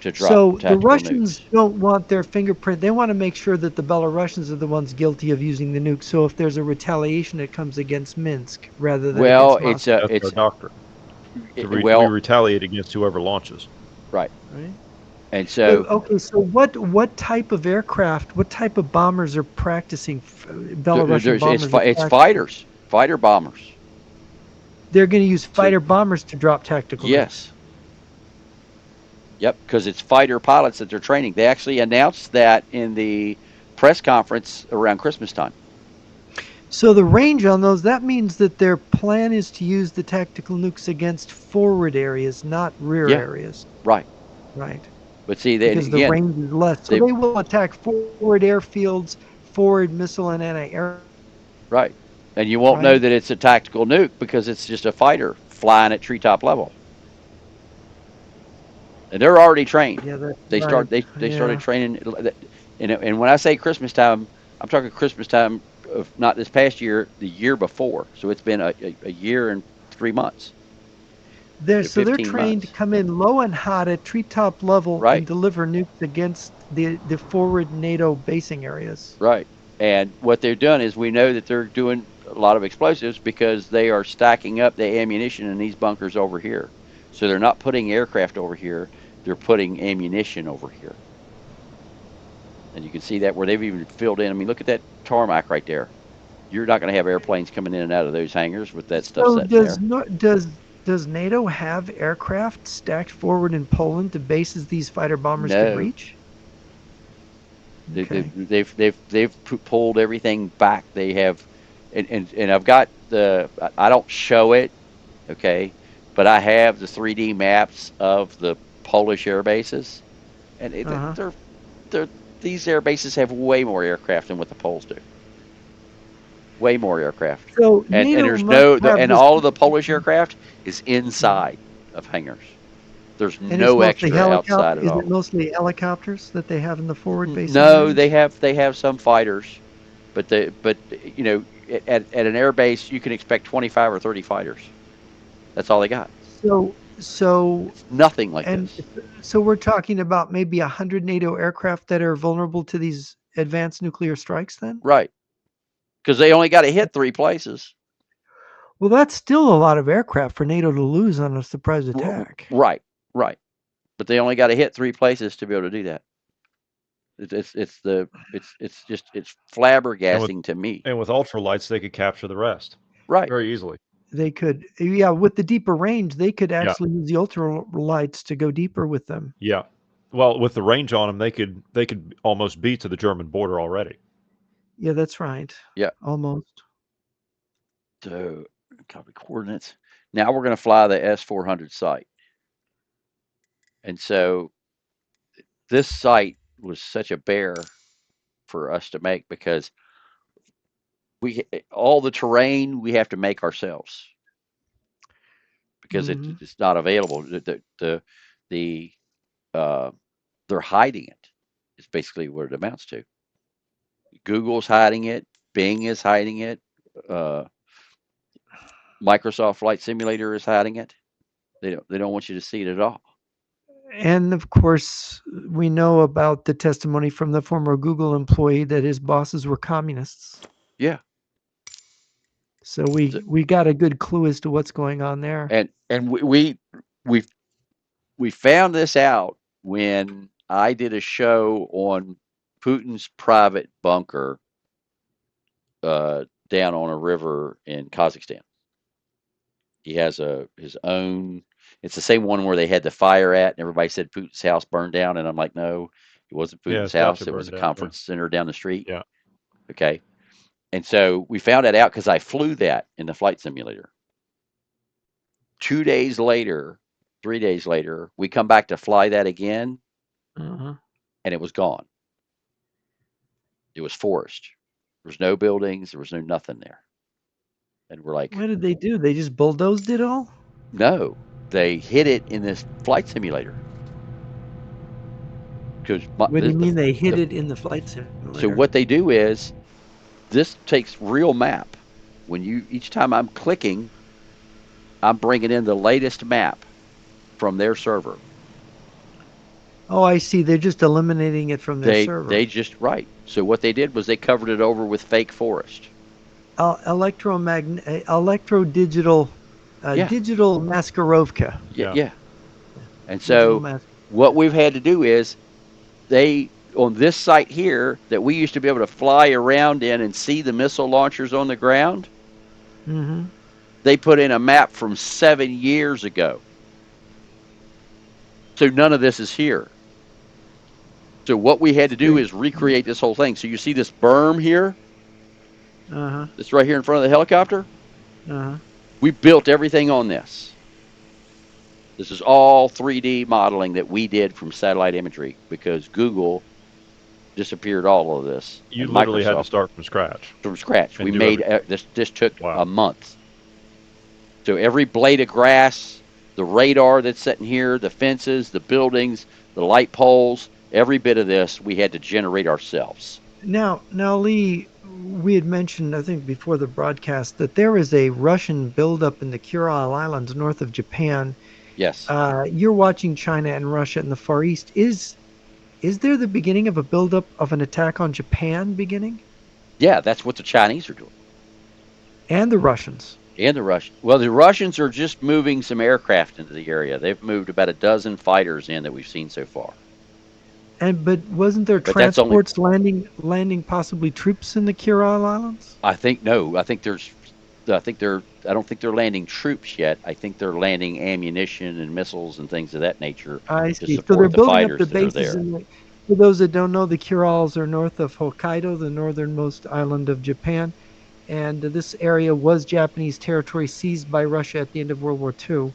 to drop So the tactical Russians nukes. don't want their fingerprint. They want to make sure that the Belarusians are the ones guilty of using the nuke. So if there's a retaliation, it comes against Minsk rather than Well, against it's Moscow, a That's our it's doctrine. We well, retaliate against whoever launches. right, right? and so Okay, so what type of aircraft, what type of bombers are practicing? Belarusian there's bombers are it's practicing. fighters, fighter bombers. They're going to use So fighter bombers to drop tactical nukes. yes, yep, because it's fighter pilots that they're training. They actually announced that in the press conference around Christmas time. So the range on those, that means that their plan is to use the tactical nukes against forward areas, not rear Yeah, areas. right. Right. But see, then Because the again, range is less. So they they will attack forward airfields, forward missile and anti-aircraft systems, right, and you won't right? know that it's a tactical nuke because it's just a fighter flying at treetop level, and they're already trained. Yeah, that's They right. start they started Yeah. training, and when I say Christmas time, I'm talking Christmas time of not this past year, the year before. So it's been a year and 3 months, so They're 15 trained to months. come in low and hot at treetop level and Right, deliver nukes against the forward NATO basing areas. right. And what they're done is we know that they're doing a lot of explosives because they are stacking up the ammunition in these bunkers over here. So they're not putting aircraft over here; they're putting ammunition over here. And you can see that where they've even filled in. I mean, look at that tarmac right there. You're not going to have airplanes coming in and out of those hangars with that stuff So sitting there. does NATO have aircraft stacked forward in Poland to bases these fighter bombers could No, reach? they, they, Okay. they've pulled everything back. They have, and I've got the. I don't show it, okay, but I have the 3D maps of the Polish air bases, and Uh-huh. they're these air bases have way more aircraft than what the Poles do. Way more aircraft. So And NATO there's must no have and this, all of the Polish aircraft is yeah. inside of hangars. There's And it's no mostly extra helicopter. outside at Is it all. mostly helicopters that they have in the forward basing No, areas? they have some fighters, but you know at an air base you can expect 25 or 30 fighters. That's all they got. So It's nothing like and this. so we're talking about maybe 100 NATO aircraft that are vulnerable to these advanced nuclear strikes then? Right. Because they only got to hit three places. Well, that's still a lot of aircraft for NATO to lose on a surprise attack. Right. Right. But they only got to hit three places to be able to do that. It's just it's And with flabbergasting to me. ultralights, they could capture the rest Right. very easily. They could, yeah, with the deeper range, they could Yeah, actually use the ultralights to go deeper with them. yeah. Well, with the range on them, they could almost be to the German border already. Yeah, that's right. Yeah. Almost. So copy coordinates. Now we're going to fly the S-400 site. And so this site was such a bear for us to make because we all the terrain we have to make ourselves because Hmm. it's not available. The uh, they're hiding it. It's basically what it amounts to. Google's hiding it. Bing is hiding it. Uh, Microsoft Flight Simulator is hiding it. They don't want you to see it at all. And of course, we know about the testimony from the former Google employee that his bosses were communists. Yeah. So we got a good clue as to what's going on there. And we we found this out when I did a show on Putin's private bunker down on a river in Kazakhstan. He has his own. It's the same one where they had the fire at, and everybody said Putin's house burned down, and I'm like, no, it wasn't Yeah, Putin's his dacha house. It was a burned down. Yeah, conference center down the street. yeah. Okay, and so we found that out because I flew that in the flight simulator. 2 days later, 3 days later, we come back to fly that again, Uh-huh. and it was gone. It was forest. There was no buildings. There was no nothing there. And we're like, What did they do? They just bulldozed it all? no, they hid it in this flight simulator because What do you mean they hid it in the flight so simulator? what they do is this takes real map. When you each time I'm clicking, I'm bringing in the latest map from their server. Oh, I see. They're just eliminating it from their They server. just right. So what they did was they covered it over with fake forest. Electro digital, Yeah, digital Maskarovka. yeah, Yeah. yeah. And Digital so mask. what we've had to do is they on this site here that we used to be able to fly around in and see the missile launchers on the ground, Hmm. they put in a map from 7 years ago. So none of this is here. So what we had to do is recreate this whole thing. So you see this berm here? Uh-huh. That's right here in front of the helicopter. Uh-huh. We built everything on this. This is all 3D modeling that we did from satellite imagery because Google disappeared all of this You and literally had to Microsoft start from scratch from scratch. We and do made everything. this. This took Wow. a month. So every blade of grass, the radar that's sitting here, the fences, the buildings, the light poles, every bit of this we had to generate ourselves. Now, Lee, we had mentioned, I think, before the broadcast that there is a Russian buildup in the Kuril Islands north of Japan. Yes. You're watching China and Russia in the Far East. Is there the beginning of a buildup of an attack on Japan beginning? Yeah, that's what the Chinese are doing. And the Russians. And the Russians. Well, the Russians are just moving some aircraft into the area. They've moved about a dozen fighters in that we've seen so far. And but wasn't there But that's only, transports landing possibly troops in the Kuril Islands? I think, no, I don't think they're landing troops yet. I think they're landing ammunition and missiles and things of that nature I to see. So they're support the building up their fighters that are bases there. in the. For those that don't know, the Kurils are north of Hokkaido, the northernmost island of Japan, and this area was Japanese territory seized by Russia at the end of World War II.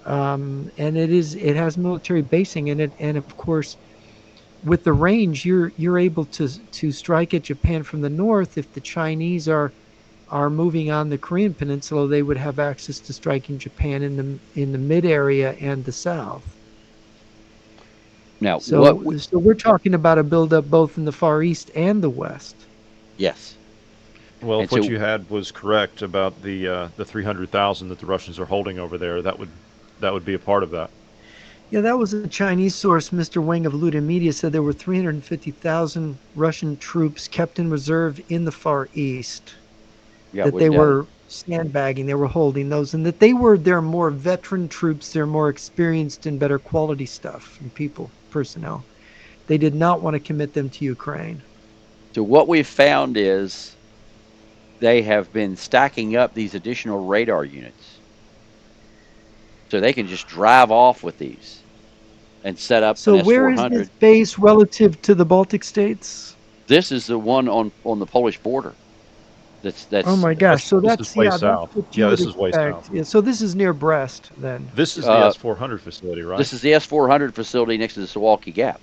And it has military basing in it, and of course, with the range, you're able to strike at Japan from the north. If the Chinese are moving on the Korean Peninsula, they would have access to striking Japan in the mid area and the south. Now, So we're talking about a buildup both in the Far East and the West. yes. Well, And if what so you had was correct about the 300,000 that the Russians are holding over there, that would be a part of that. Yeah, that was a Chinese source. Mr. Wang of Luda Media said there were 350,000 Russian troops kept in reserve in the Far East. yeah, That we they now were sandbagging, they were holding those, and that they're more veteran troops. They're more experienced in better quality stuff and people personnel. They did not want to commit them to Ukraine. so what we've found is they have been stacking up these additional radar units. So they can just drive off with these and set up an So where is this S-400. base relative to the Baltic states? This is the one on the Polish border. That's Oh that's my gosh. So This is that's, way yeah, that's south. what you Yeah, would this is way south. expect. Yeah, so this is near Brest then. This is the uh, S-400 facility, right? this is the S-400 facility next to the Milwaukee Gap.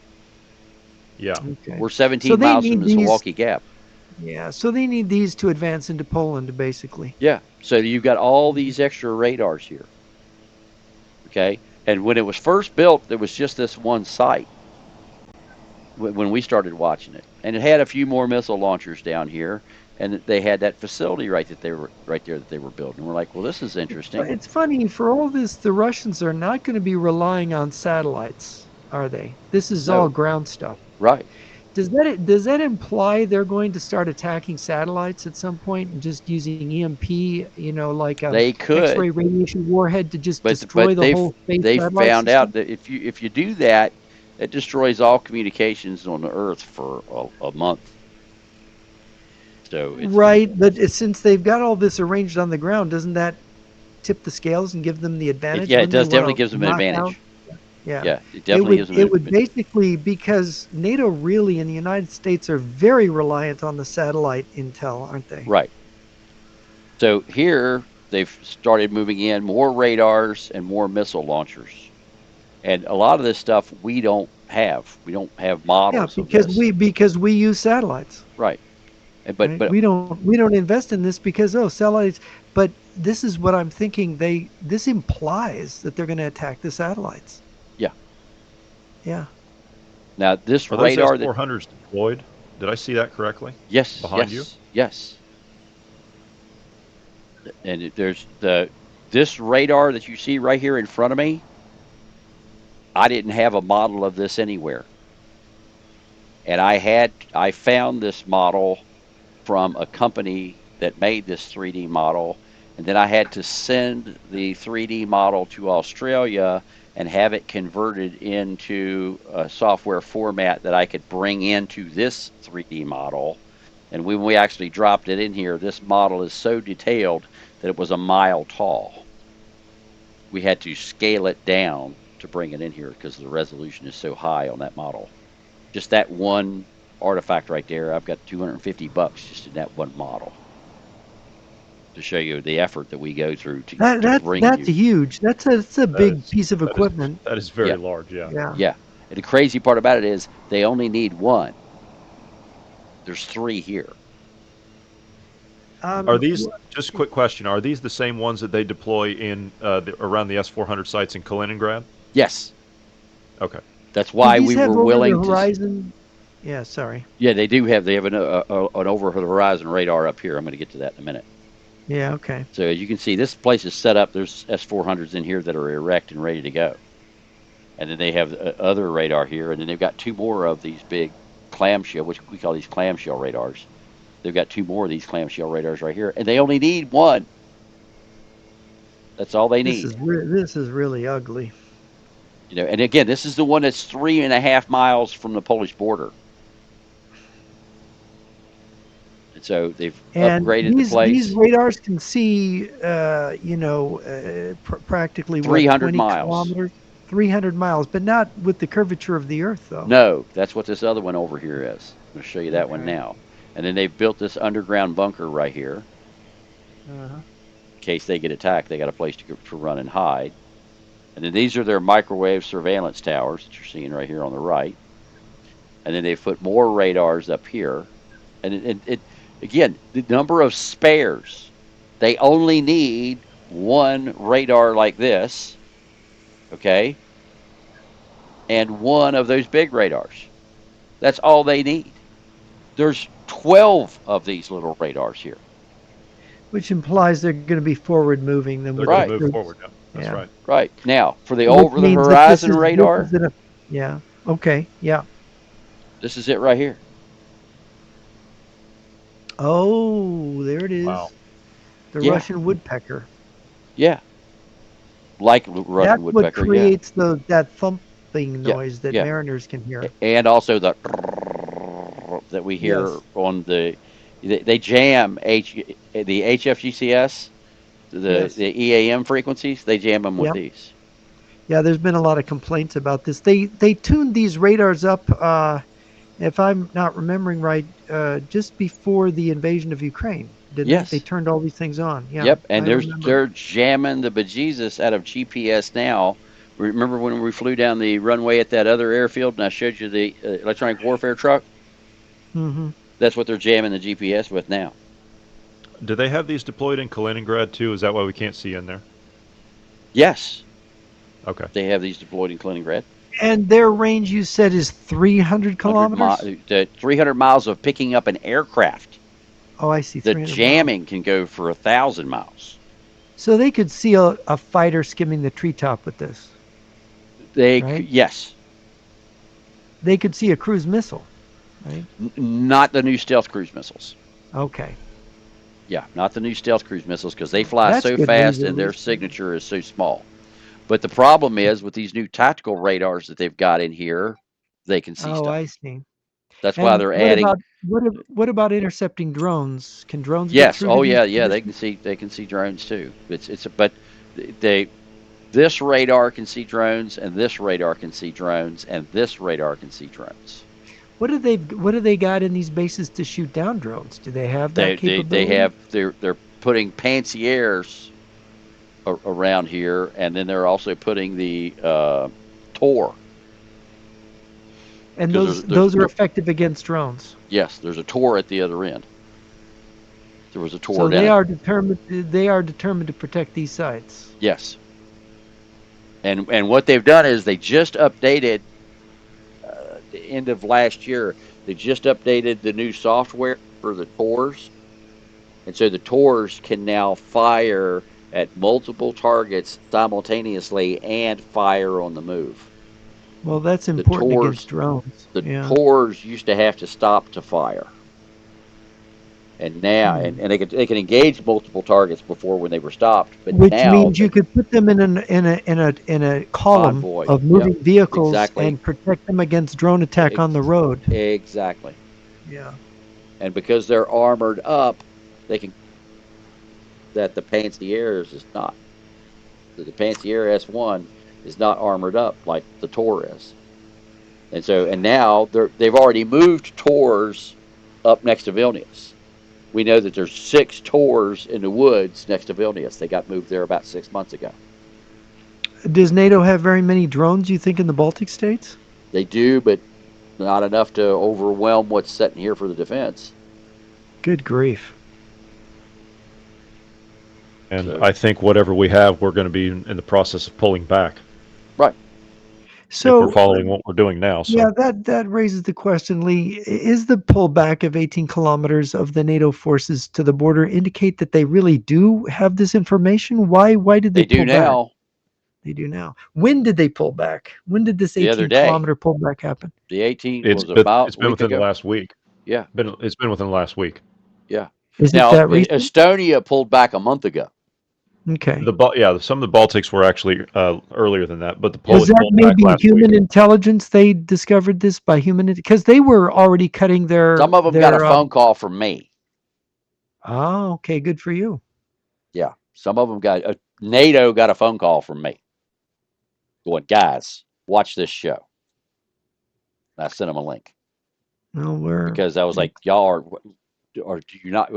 Yeah. Okay. We're So 17 they miles from need the these, Milwaukee Gap. yeah, so they need these to advance into Poland basically. Yeah. So you've got all these extra radars here. Okay. And when it was first built, there was just this one site when we started watching it, and it had a few more missile launchers down here, and they had that facility right there that they were building. And we're like, well, this is interesting. It's funny, for all this, the Russians are not going to be relying on satellites, are they? This is all No, ground stuff. right? Does that imply they're going to start attacking satellites at some point and just using EMP, like They X-ray could, radiation warhead to just destroy but the whole space they satellite found out system? that if you do that, it destroys all communications on the Earth for a month. So it's Right, but since they've got all this arranged on the ground, doesn't that tip the scales and give them the advantage? yeah, it Wouldn't they does want definitely to gives them an knock out? advantage. Yeah. Yeah, it definitely gives them It an would basically, because NATO really and the United States are very reliant on the satellite intel, aren't they? right. So here they've started moving in more radars and more missile launchers. And a lot of this stuff we don't have. We don't have Yeah, models of this. because we use satellites, Right. And right? We don't invest in this because satellites. But this is what I'm thinking. This implies that they're going to attack the satellites. yeah. Yeah. Now this Are those radar that S-400s deployed? Did I see that correctly? yes, Behind you? yes, yes. And there's this radar that you see right here in front of me. I didn't have a model of this anywhere. And I found this model from a company that made this 3D model, and then I had to send the 3D model to Australia and have it converted into a software format that I could bring into this 3D model. And when we actually dropped it in here, this model is so detailed that it was a mile tall. We had to scale it down to bring it in here because the resolution is so high on that model. Just that one artifact right there, I've got $250 just in that one model. to show you the effort that we go through That to that's bring that's you. huge. That's a That big is piece of that is equipment. that is Yeah, very large. Yeah. Yeah. yeah. And the crazy part about it is they only need one. There's three here. Are Um. these wh- just quick question? Are these the same ones that they deploy in around the S-400 sites in Kaliningrad? Yes, Okay. that's Do why these we have were over the willing to. horizon? Yeah. Sorry. Yeah, they do have. They have an over the horizon radar up here. I'm going to get to that in a minute. Yeah. Okay. So as you can see, this place is set up. There's S400s in here that are erect and ready to go, and then they have other radar here, and then they've got two more of these big clamshell, which we call these clamshell radars. They've got two more of these clamshell radars right here, and they only need one. That's all they need. This is really ugly. And again, this is the one that's 3.5 miles from the Polish border, and so they've And upgraded the these place radars can see, practically what, 300 20 miles. kilometers, 300 miles, but not with the curvature of the Earth, though. No, that's what this other one over here is. I'm going to show you that one Okay. now. And then they've built this underground bunker right here. Uh-huh. In case they get attacked, they got a place to run and hide. And then these are their microwave surveillance towers that you're seeing right here on the right. And then they've put more radars up here. And it again, the number of spares, they only need one radar like this, okay, and one of those big radars. That's all they need. There's 12 of these little radars here. Which implies they're going to be forward moving them They're with going to the Right, move troops. forward. Yeah, that's Yeah. right. right. Now, for the Which over the means that horizon this is radar, in a, yeah. Okay. Yeah. this is it right here. Oh, there it Wow. is. The Yeah, Russian woodpecker. yeah. Like That's Russian what woodpecker, yeah. creates that thumping Yeah, noise that yeah. mariners can hear. And also the that we hear Yes. on they jam the HFGCS, Yes. the EAM frequencies, they jam them with Yeah. these. Yeah, there's been a lot of complaints about this. They tuned these radars up, if I'm not remembering right, just before the invasion of Ukraine, didn't they? They Yes. turned all these things on. Yeah, Yep, and I remember. they're jamming the bejesus out of GPS now. Remember when we flew down the runway at that other airfield and I showed you the electronic warfare truck? Hmm. That's what they're jamming the GPS with now. Do they have these deployed in Kaliningrad too? Is that why we can't see in there? Yes, Okay. they have these deployed in Kaliningrad. And their range, you said, is 300 kilometers? 300 miles of picking up an aircraft. Oh, I see, The 300 miles. jamming can go for 1,000 miles. So they could see a fighter skimming the treetop with this, right? Yes, They could see a cruise missile, right? not the new stealth cruise missiles. Okay. Yeah, not the new stealth cruise missiles because they fly That's so good news, fast at and their least. signature is so small. But the problem is with these new tactical radars that they've got in here, they can see Oh, stuff. I see. That's why And they're adding. what about intercepting drones? Can drones get Yes, through to oh these yeah, yeah, positions? they can see drones too. But they this radar can see drones and this radar can see drones and this radar can see drones. What do they got in these bases to shoot down drones? Do they have that They capability? have they're putting pansiers around here, and then they're also putting the Tor And because those are effective against drones. yes, there's a Tor at the other end. There was a Tor So down at they are determined to protect these sites. yes, and what they've done is they just updated the end of last year. They just updated the new software for the Tors, and so the Tors can now fire at multiple targets simultaneously and fire on the move. Well, that's The important against Tors drones. the Yeah. Tors used to have to stop to fire, and now Hmm. and they can engage multiple targets before when they were stopped, but Which now means you they could put them in a column convoy. of Yep, moving vehicles exactly, and protect them against drone attack on the ex- road. exactly. Yeah. And because they're armored up, they can that the Pansiers is not. The Pansier S1 is not armored up like the Tor is, and now they've already moved Tors up next to Vilnius. We know that there's 6 tors in the woods next to Vilnius. They got moved there about 6 months ago. Does NATO have very many drones, you think, in the Baltic states? They do, but not enough to overwhelm what's sitting here for the defense. Good grief. And So, I think whatever we have, we're going to be in the process of pulling back right. if we're So, following what we're doing now. yeah, So that raises the question, Lee. Is the pullback of 18 kilometers of the NATO forces to the border indicate that they really do have this information? Why did they They do pull back? now. They do now. When did they pull back? When did this The other 18 day, kilometer pullback happen? the 18 it's was about it's a been week within the ago. last week. Yeah, It's been within the last week. yeah. Is it Now, that recent? Estonia pulled back a month ago. Okay. Yeah, some of the Baltics were actually earlier than that, but the Was Polish that pulled back maybe last week. human intelligence? They discovered this by human because they were already cutting Some of them got a phone call from me. Oh, okay, good for you. Yeah, some of them got NATO got a phone call from me going, guys, watch this show. And I sent them a link Well, we're because I was like, y'all or do you not?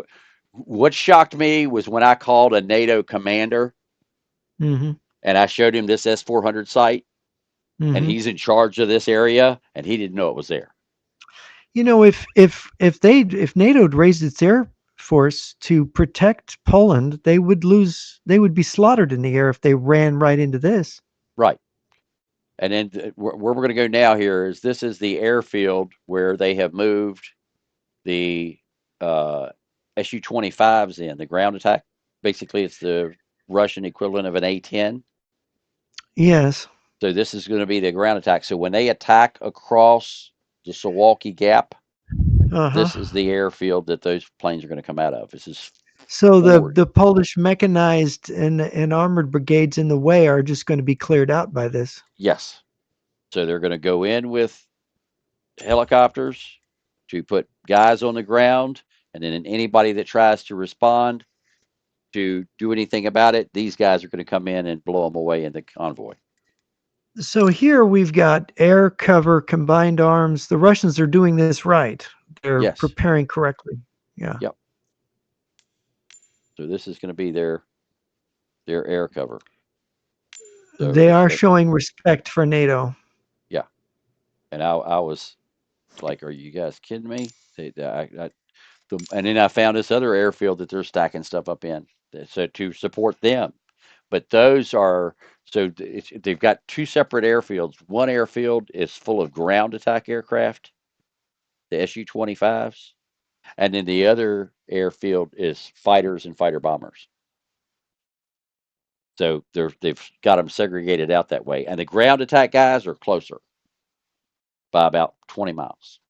What shocked me was when I called a NATO commander hmm and I showed him this S-400 site and hmm he's in charge of this area and he didn't know it was there. You know, if NATO had raised its air force to protect Poland, they would lose. They would be slaughtered in the air if they ran right into this. Right. And then where we're going to go now here is this is the airfield where they have moved the Su-25s in, the ground attack. Basically, it's the Russian equivalent of an A-10. Yes. So this is going to be the ground attack. So when they attack across the Suwalki Gap, Uh huh. this is the airfield that those planes are going to come out of. This is So forward. the Polish mechanized and armored brigades in the way are just going to be cleared out by this. Yes. So they're going to go in with helicopters to put guys on the ground, and then anybody that tries to respond to do anything about it, these guys are going to come in and blow them away in the convoy. So here we've got air cover, combined arms. The Russians are doing this right. They're Yes. preparing correctly. Yeah. Yep. So this is going to be their air cover. So They are showing respect for NATO. yeah, and I was like, "Are you guys kidding me?" And then I found this other airfield that they're stacking stuff up in, so to support them. But those are they've got 2 separate airfields. One airfield is full of ground attack aircraft, the Su-25s, and then the other airfield is fighters and fighter bombers. So they've got them segregated out that way. And the ground attack guys are closer by about 20 miles.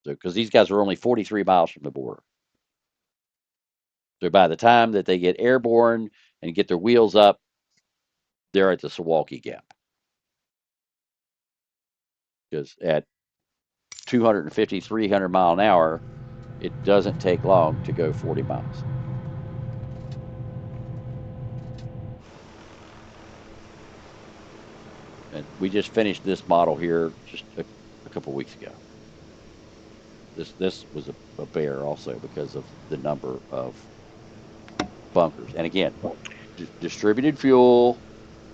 So because these guys are only 43 miles from the border. So by the time that they get airborne and get their wheels up, they're at the Suwalki Gap. Because at 250, 300 mile an hour, it doesn't take long to go 40 miles. And we just finished this model here just a couple of weeks ago. This was a bear also because of the number of bunkers. And again, distributed fuel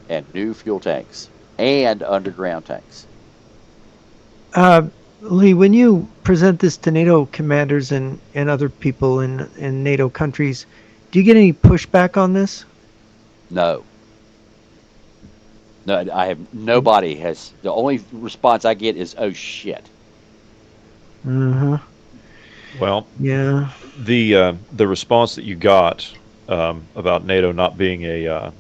and new fuel tanks and underground tanks. Uh, Lee, when you present this to NATO commanders and other people in NATO countries, do you get any pushback on this? No, no, I have nobody has. The only response I get is, "Oh shit." Uh-huh. Well, Yeah. the response that you got about NATO not being an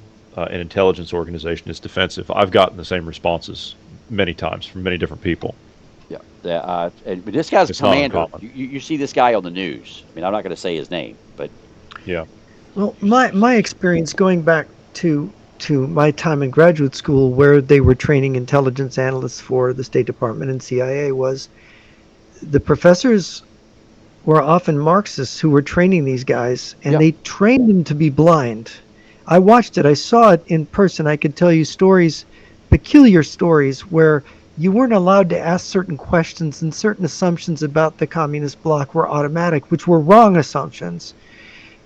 intelligence organization is defensive. I've gotten the same responses many times from many different people. Yeah, but this guy's a It's not commander. uncommon. You see this guy on the news. I mean, I'm not going to say his name, but Yeah. Well, my experience going back to my time in graduate school where they were training intelligence analysts for the State Department and CIA was the professors were often Marxists who were training these guys, and yeah, they trained them to be blind. I watched it. I saw it in person. I could tell you stories, peculiar stories, where you weren't allowed to ask certain questions, and certain assumptions about the communist bloc were automatic, which were wrong assumptions.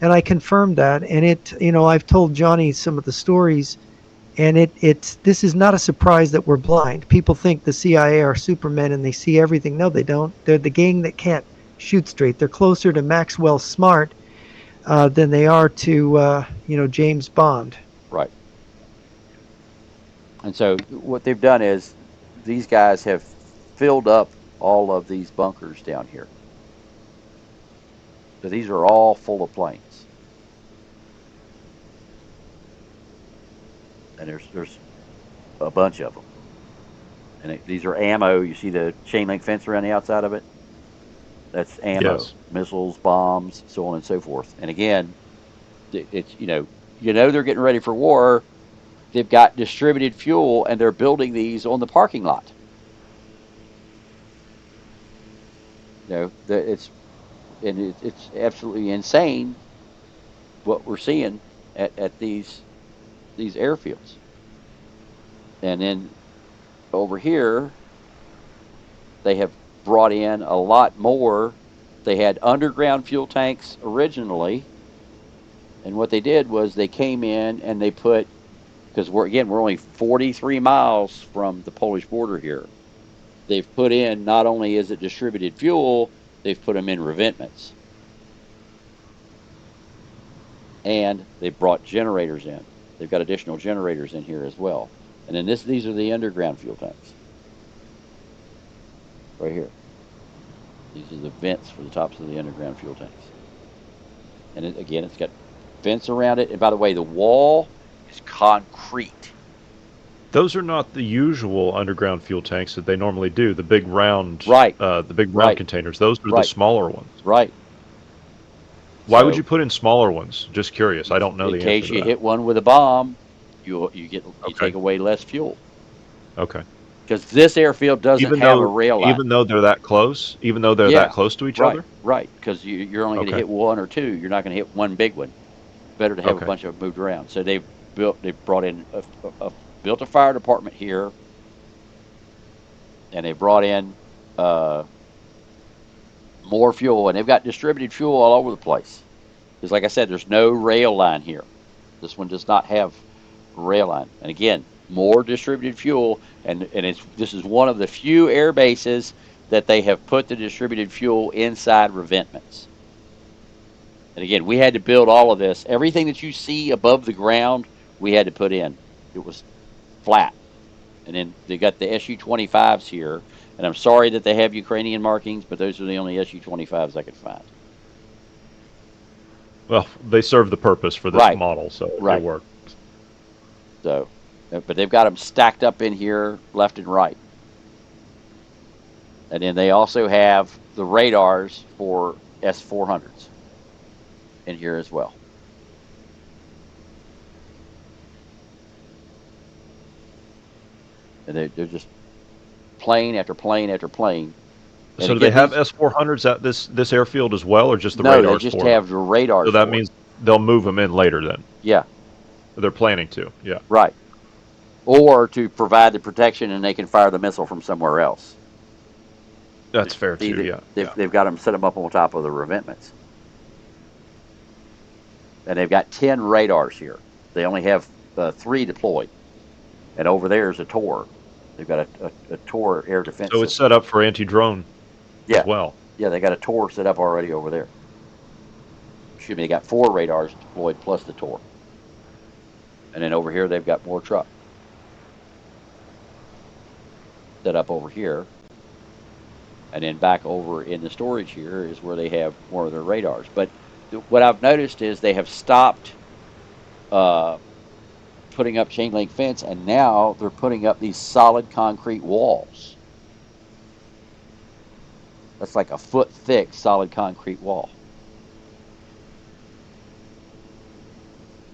And I confirmed that. And I've told Johnny some of the stories, and it's this is not a surprise that we're blind. People think the CIA are supermen and they see everything. No, they don't. They're the gang that can't shoot straight. They're closer to Maxwell Smart than they are to James Bond. Right. And so what they've done is these guys have filled up all of these bunkers down here. So these are all full of planes, and there's a bunch of them. And these are ammo. You see the chain link fence around the outside of it? That's ammo, Yes. missiles, bombs, so on and so forth. And again, it's they're getting ready for war. They've got distributed fuel, and they're building these on the parking lot. It's it's absolutely insane what we're seeing at these airfields. And then over here, they have brought in a lot more. They had underground fuel tanks originally, and what they did was they came in and they put, because we're only 43 miles from the Polish border here. They've put in, not only is it distributed fuel, they've put them in revetments, and they've brought generators in. They've got additional generators in here as well. And then these are the underground fuel tanks right here. These are the vents for the tops of the underground fuel tanks. And again, it's got vents around it. And by the way, the wall is concrete. Those are not the usual underground fuel tanks that they normally do. Right, The big round right, containers. Those are the right, smaller ones. right. Why would you So put in smaller ones? Just curious. I don't know in the answer case to you that. hit one with a bomb, you Okay. take away less fuel, Okay. because this airfield doesn't Even have a though rail line. they're that Yeah, close to each right, other? right. Because you're only going to Okay. hit one or two. You're not going to hit one big one. Better to have a Okay. bunch of them moved around. So they've brought in built a fire department here, and they brought in uh, more fuel, and they've got distributed fuel all over the place. Because, like I said, there's no rail line here. This one does not have a rail line. And again, more distributed fuel, and this is one of the few air bases that they have put the distributed fuel inside revetments. And again, we had to build all of this. Everything that you see above the ground, we had to put in. It was flat. And then they got the Su-25s here. And I'm sorry that they have Ukrainian markings, but those are the only Su-25s I could find. Well, they serve the purpose for this Right, model, so it right. worked. So, but they've got them stacked up in here left and right. And then they also have the radars for S-400s in here as well. And they're just plane after plane after plane. And So do they again, have these S-400s at this airfield as well, or just the no, they radars just for them? have the So radars that for it. means they'll move them in later then. Yeah, They're planning to. Yeah. right. Or to provide the protection, and they can fire the missile from somewhere else. That's fair See, too. Yeah. Yeah. they've got them set them up on top of the revetments, and they've got 10 radars here. They only have 3 deployed, and over there is a Tor. They've got a Tor air defense So it's system. set up for anti-drone as Yeah, well. yeah, they got a Tor set up already over there. Excuse me, they got 4 radars deployed plus the Tor, and then over here they've got more truck set up over here. And then back over in the storage here is where they have more of their radars. But what I've noticed is they have stopped uh, putting up chain link fence, and now they're putting up these solid concrete walls. That's like a foot thick solid concrete wall.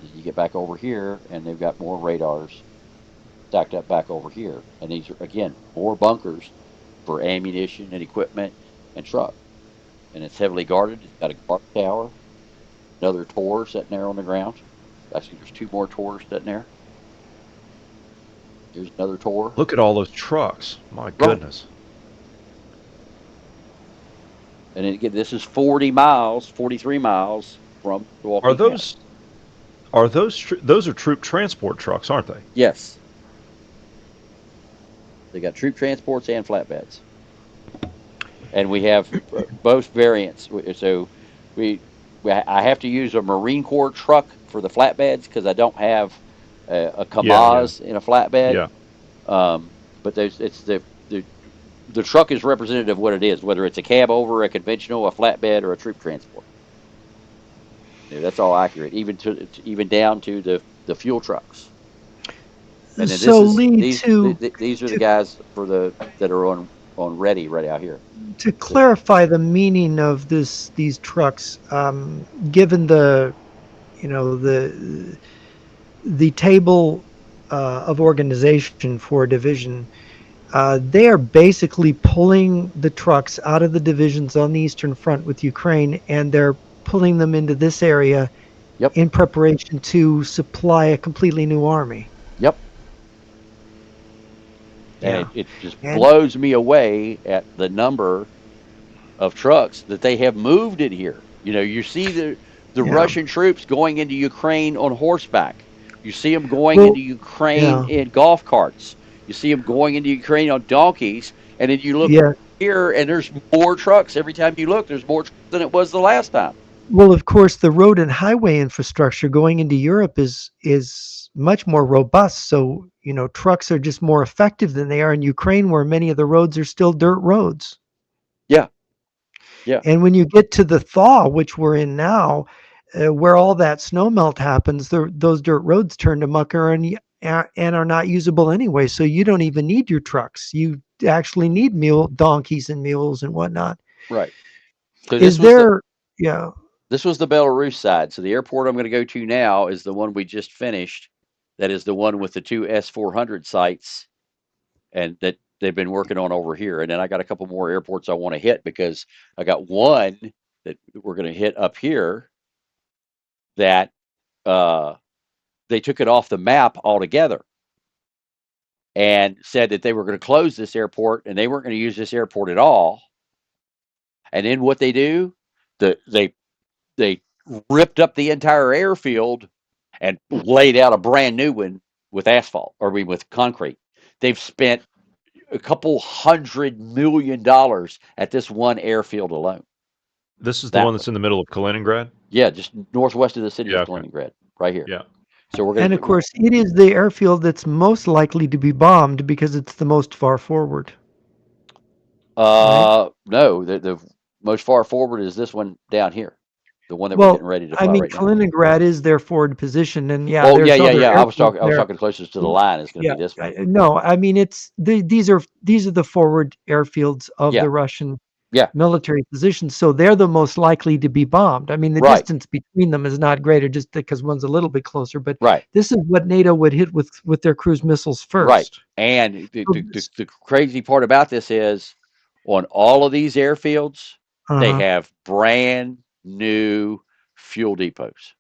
You get back over here, and they've got more radars stacked up back over here. And these are, again, more bunkers for ammunition and equipment and truck. And it's heavily guarded. It's got a guard tower, another Tor sitting there on the ground. Actually, there's 2 more Tors sitting there. Here's another tour. Look at all those trucks. My Right. goodness. And then again, this is 40 miles, 43 miles from Are Milwaukee County. those those are troop transport trucks, aren't they? Yes, they got troop transports and flatbeds, and we have both variants. So we, I have to use a Marine Corps truck for the flatbeds because I don't have a Yeah, yeah, Kamaz in a flatbed. yeah. But there's it's the truck is representative of what it is, whether it's a cab over, a conventional, a flatbed, or a troop transport. That's all accurate, even down to the fuel trucks. And then this So is Lee, these are the to guys for the that are on ready right out here. to The, clarify the meaning of these trucks, given the the table of organization for a division, they are basically pulling the trucks out of the divisions on the Eastern Front with Ukraine, and they're pulling them into this area yep, in preparation to supply a completely new army. yep. And Yeah, it just and blows me away at the number of trucks that they have moved it here. You see the yeah, Russian troops going into Ukraine on horseback. You see them going well, into Ukraine yeah, in golf carts. You see them going into Ukraine on donkeys, and then you look yeah. here, and there's more trucks. Every time you look, there's more trucks than it was the last time. Well, of course, the road and highway infrastructure going into Europe is much more robust. So, trucks are just more effective than they are in Ukraine, where many of the roads are still dirt roads. Yeah, yeah, And when you get to the thaw, which we're in now, where all that snow melt happens, those dirt roads turn to mucker and are not usable anyway. So you don't even need your trucks. You actually need donkeys and mules and whatnot. right. So Is there, yeah, this was the Belarus side. So the airport I'm going to go to now is the one we just finished. That is the one with the two S-400 sites, and that they've been working on over here. And then I got a couple more airports I want to hit because I got one that we're going to hit up here that uh, they took it off the map altogether and said that they were going to close this airport and they weren't going to use this airport at all. And then what they do, they ripped up the entire airfield and laid out a brand new one with asphalt, or I mean with concrete. They've spent a couple $100 million at this one airfield alone. This is the That one one, that's in the middle of Kaliningrad. yeah, just northwest of the city Yeah. of Okay. Kaliningrad, right here. Yeah. So we're and of gonna, course, it is the airfield that's most likely to be bombed because it's the most far forward, right? no, the most far forward is this one down here, the one that we're Well, getting ready to I fly mean, right now. Kaliningrad is their forward position, and yeah, Oh yeah, there's yeah, other yeah. airfields I was there. talking closest to the line is going to Yeah, be this one. no, I mean these are the forward airfields of Yeah, the Russian yeah, military positions, so they're the most likely to be bombed. I mean, the right, distance between them is not greater just because one's a little bit closer, but right. this is what NATO would hit with their cruise missiles Right. first. And So the crazy part about this is on all of these airfields, they uh-huh. have brand new fuel depots.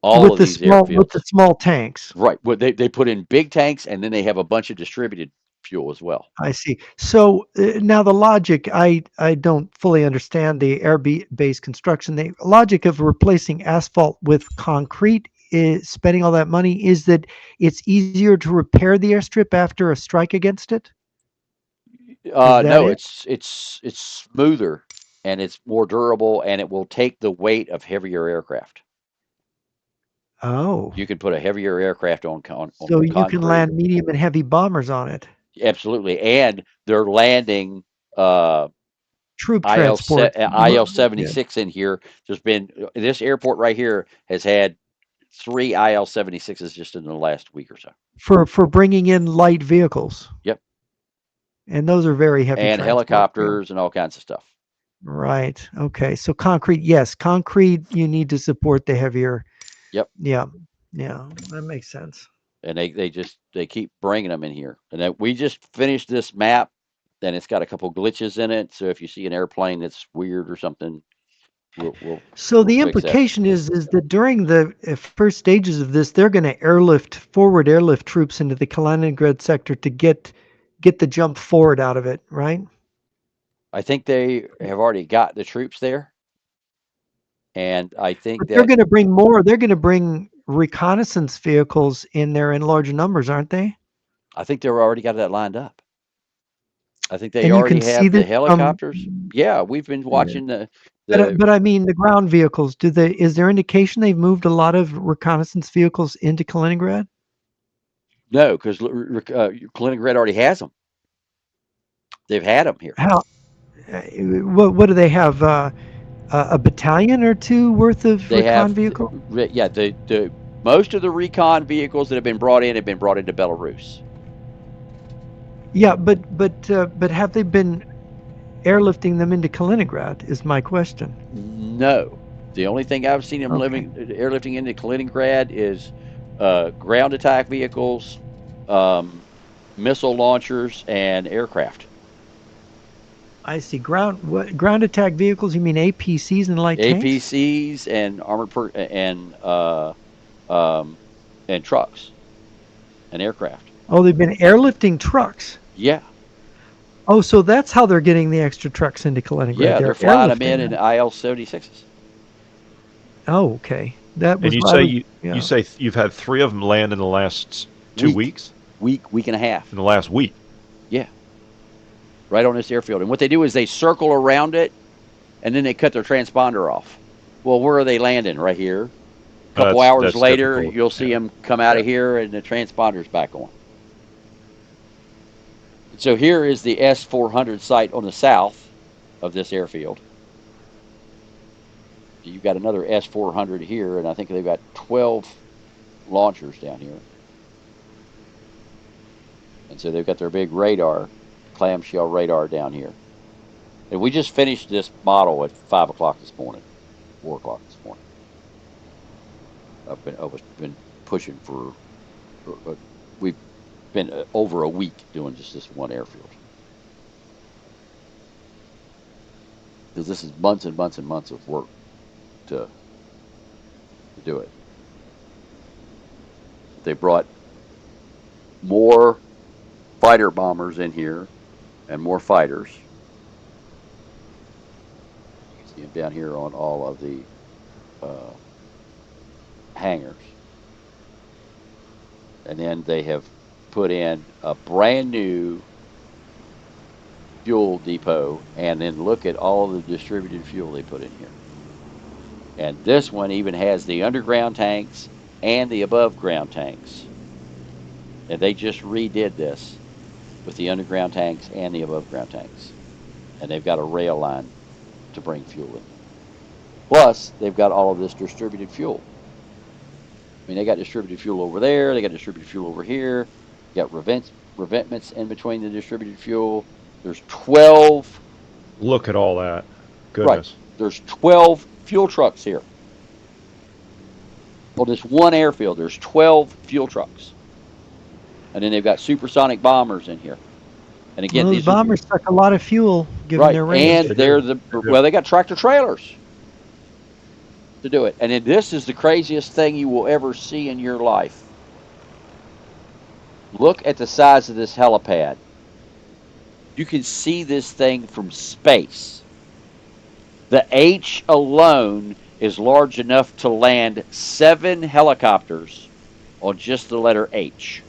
All of these With the airfields. small tanks. Right. Well, they put in big tanks and then they have a bunch of distributed fuel as well. I see. So now the logic, I don't fully understand the base construction. The logic of replacing asphalt with concrete, is spending all that money, is that it's easier to repair the airstrip after a strike against it. Is that No, it? it's smoother and it's more durable and it will take the weight of heavier aircraft. Oh, You can put a heavier aircraft on so you can concrete. land medium and heavy bombers on it. Absolutely, and they're landing uh, Troop transports. IL Yeah. 76 in here. There's been this airport right here has had three IL 76s just in the last week or so. For bringing in light vehicles, Yep, and those are very heavy and transport. Yeah. helicopters and all kinds of stuff. Right. Okay. So concrete, yes, concrete you need to support the heavier. Yep, Yeah. Yeah. That makes sense. and they keep bringing them in here. And then we just finished this map, and it's got a couple glitches in it. So if you see an airplane that's weird or something, So We'll the fix that. implication is that during the first stages of this, they're going to forward airlift troops into the Kaliningrad sector to get the jump forward out of it, right? I think they have already got the troops there, and I think But they're that going to bring more. They're going to bring reconnaissance vehicles in there in large numbers, aren't they? I think they've already got that lined up. I think they And you can already see have the this from. helicopters. Yeah, we've been watching the But I mean the ground vehicles. Do they? Is there indication they've moved a lot of reconnaissance vehicles into Kaliningrad? no, because Kaliningrad already has them. They've had them here. How? What do they have? A battalion or two worth of They recon have, vehicles? yeah, the most of the recon vehicles that have been brought into Belarus. Yeah, but have they been airlifting them into Kaliningrad? Is my question. No, the only thing I've seen them Okay, living airlifting into Kaliningrad is ground attack vehicles, um, missile launchers, and aircraft. I see. Ground attack vehicles? You mean APCs and light tanks? APCs and um, and trucks and aircraft. Oh, they've been airlifting trucks. Yeah, Oh, so that's how they're getting the extra trucks into Kaliningrad. yeah, they're They're flying them in airlifting in them. IL-76s. Oh, okay. That And was I was you yeah. say you've had 3 of them land in the last 2 Week, weeks? week and a half. In the last week? Yeah, right on this airfield. And what they do is they circle around it and then they cut their transponder off. Well, where are they landing? Right here. A couple hours That's later, typical. you'll see Yeah. them come out Yeah. of here and the transponder's back on. So here is the S-400 site on the south of this airfield. You've got another S-400 here, and I think they've got 12 launchers down here. And so they've got their big radar, clamshell radar down here. And we just finished this model at 5 o'clock this morning, 4 o'clock this morning. I've been pushing for. We've been over a week doing just this one airfield because this is months and months and months of work to do it. They brought more fighter bombers in here and more fighters. You can see them down here on all of the uh, hangars. And then they have put in a brand new fuel depot, and then look at all the distributed fuel they put in here. And this one even has the underground tanks and the above ground tanks. And they just redid this with the underground tanks and the above ground tanks. And they've got a rail line to bring fuel in here. Plus, they've got all of this distributed fuel. I mean, they got distributed fuel over there, they got distributed fuel over here, you got revetments in between the distributed fuel. There's 12, Look at all that. right, Goodness. there's 12 fuel trucks here. On this one airfield, there's 12 fuel trucks. And then they've got supersonic bombers in here. And again, Well, those these are bombers suck a lot of fuel given right. their Yes, range. they And do. they're the They do. well, they got tractor trailers to do it. And then this is the craziest thing you will ever see in your life. Look at the size of this helipad. You can see this thing from space. The H alone is large enough to land 7 helicopters on just the letter H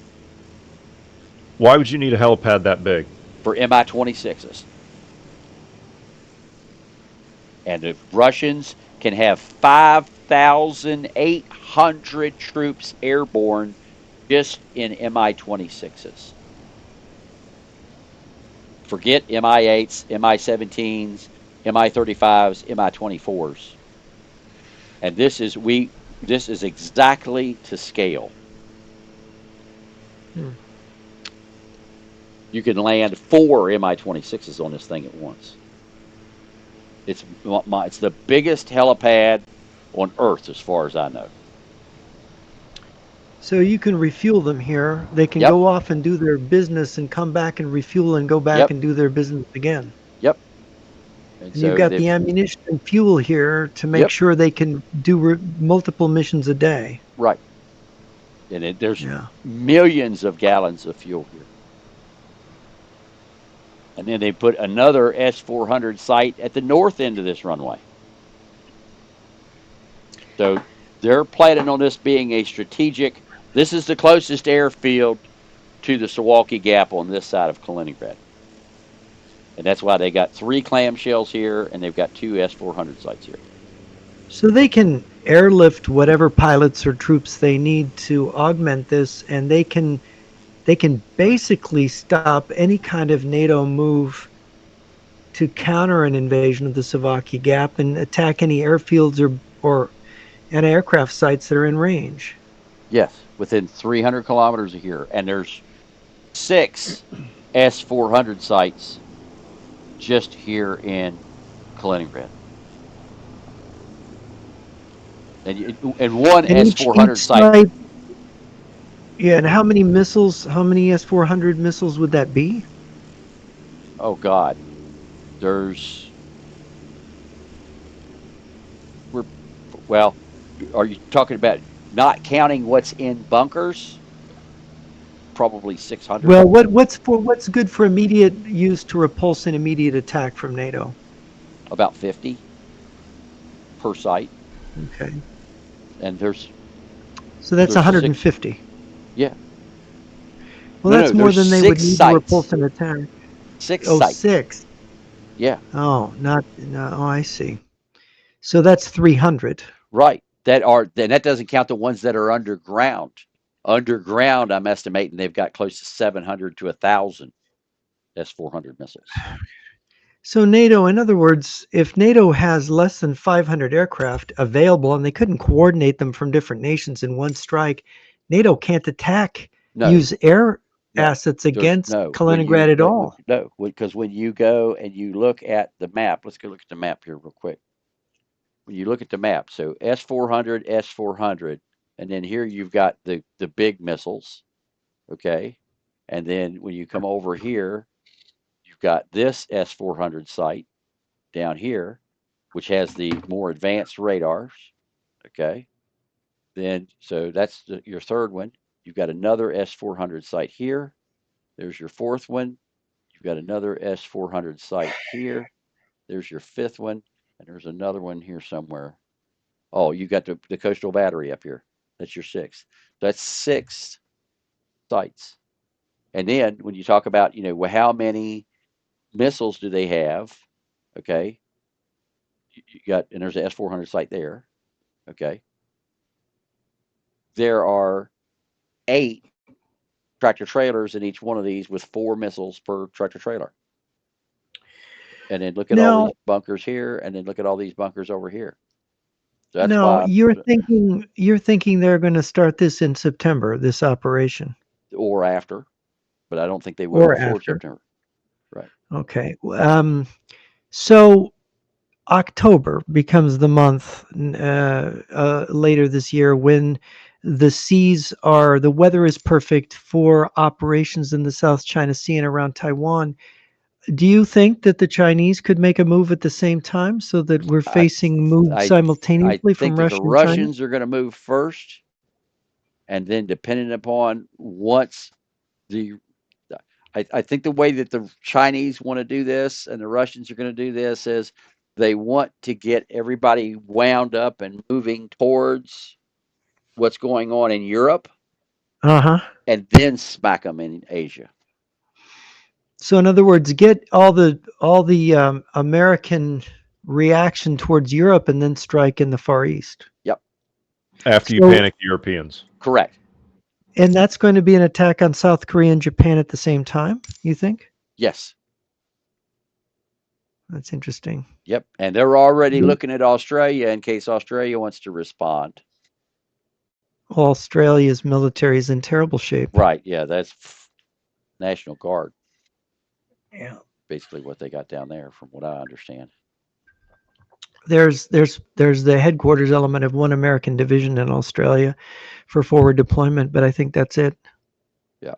Why would you need a helipad that big? for Mi-26s. And the Russians can have 5,800 troops airborne just in Mi-26s. Forget Mi-8s, Mi-17s, Mi-35s, Mi-24s. And this is exactly to scale. Hmm. You can land 4 Mi-26s on this thing at once. It's the biggest helipad on Earth as far as I know. So you can refuel them here. They can Yep, go off and do their business and come back and refuel and go back yep, and do their business again. yep. And And you've so got they've, the ammunition and fuel here to make yep, sure they can do multiple missions a day. right. And there's Yeah. millions of gallons of fuel here. And then they put another S-400 site at the north end of this runway. So they're planning on this being a strategic. This is the closest airfield to the Suwalki Gap on this side of Kaliningrad. And that's why they got three clamshells here and they've got two S-400 sites here. So they can airlift whatever pilots or troops they need to augment this, and they can basically stop any kind of NATO move to counter an invasion of the Savaki Gap and attack any airfields or anti-aircraft sites that are in range. Yes, within 300 kilometers of here. And there's six S-400 sites just here in Kaliningrad. And one And each S-400 site. site, yeah. And how many missiles? How many S-400 missiles would that be? Oh God, there's we're well. Are you talking about not counting what's in bunkers? Probably 600, Well, what's good for immediate use to repulse an immediate attack from NATO? about 50 per site. Okay, And so that's there's six. 150. Yeah, Well, no, no. that's more There's than they would six need to repulse sites. an attack. Six Oh, sites. six. Yeah, Oh, not no. Oh, I see. So that's 300. right. That doesn't count the ones that are underground. Underground, I'm estimating they've got close to 700 to 1,000 S-400 missiles. So NATO, in other words, if NATO has less than 500 aircraft available and they couldn't coordinate them from different nations in one strike, NATO can't No, use air no. assets There's against no when you Kaliningrad at all. no because when you go and you look at the map, let's go look at the map here real quick. When you look at the map, so S-400, S-400, and then here you've got the big missiles, okay, and then when you come over here, you've got this S-400 site down here, which has the more advanced radars, okay. Then so that's your third one. You've got another S-400 site here. There's your fourth one. You've got another S-400 site here. There's your fifth one, and there's another one here somewhere. Oh, you got the coastal battery up here. That's your sixth. That's six sites. And then when you talk about, well, how many missiles do they have? Okay, you got, and there's an S-400 site there. Okay, there are eight tractor trailers in each one of these with four missiles per tractor trailer. And then look at all Now, these bunkers here, and then look at all these bunkers over here. So that's now why, you're thinking they're going to start this in September, this operation, or after, but I don't think they will or before after. September. Right. Okay. So October becomes the month later this year when the weather is perfect for operations in the South China Sea and around Taiwan. Do you think that the Chinese could make a move at the same time so that we're I facing moves I I simultaneously think from that the Russia and China? Russians are going to move first, and then depending upon once the I think the way that the Chinese want to do this and the Russians are going to do this is they want to get everybody wound up and moving towards what's going on in Europe, Uh-huh. and then smack them in Asia. So in other words, get all the American reaction towards Europe and then strike in the Far East. Yep, After you So panic the Europeans. correct. and that's going to be an attack on South Korea and Japan at the same time, you think? Yes. That's interesting. Yep. And they're already looking at Australia in case Australia wants to respond. Australia's military is in terrible shape. Right. Yeah. That's National Guard, Yeah. basically what they got down there, from what I understand. There's the headquarters element of one American division in Australia for forward deployment, but I think that's it. Yeah.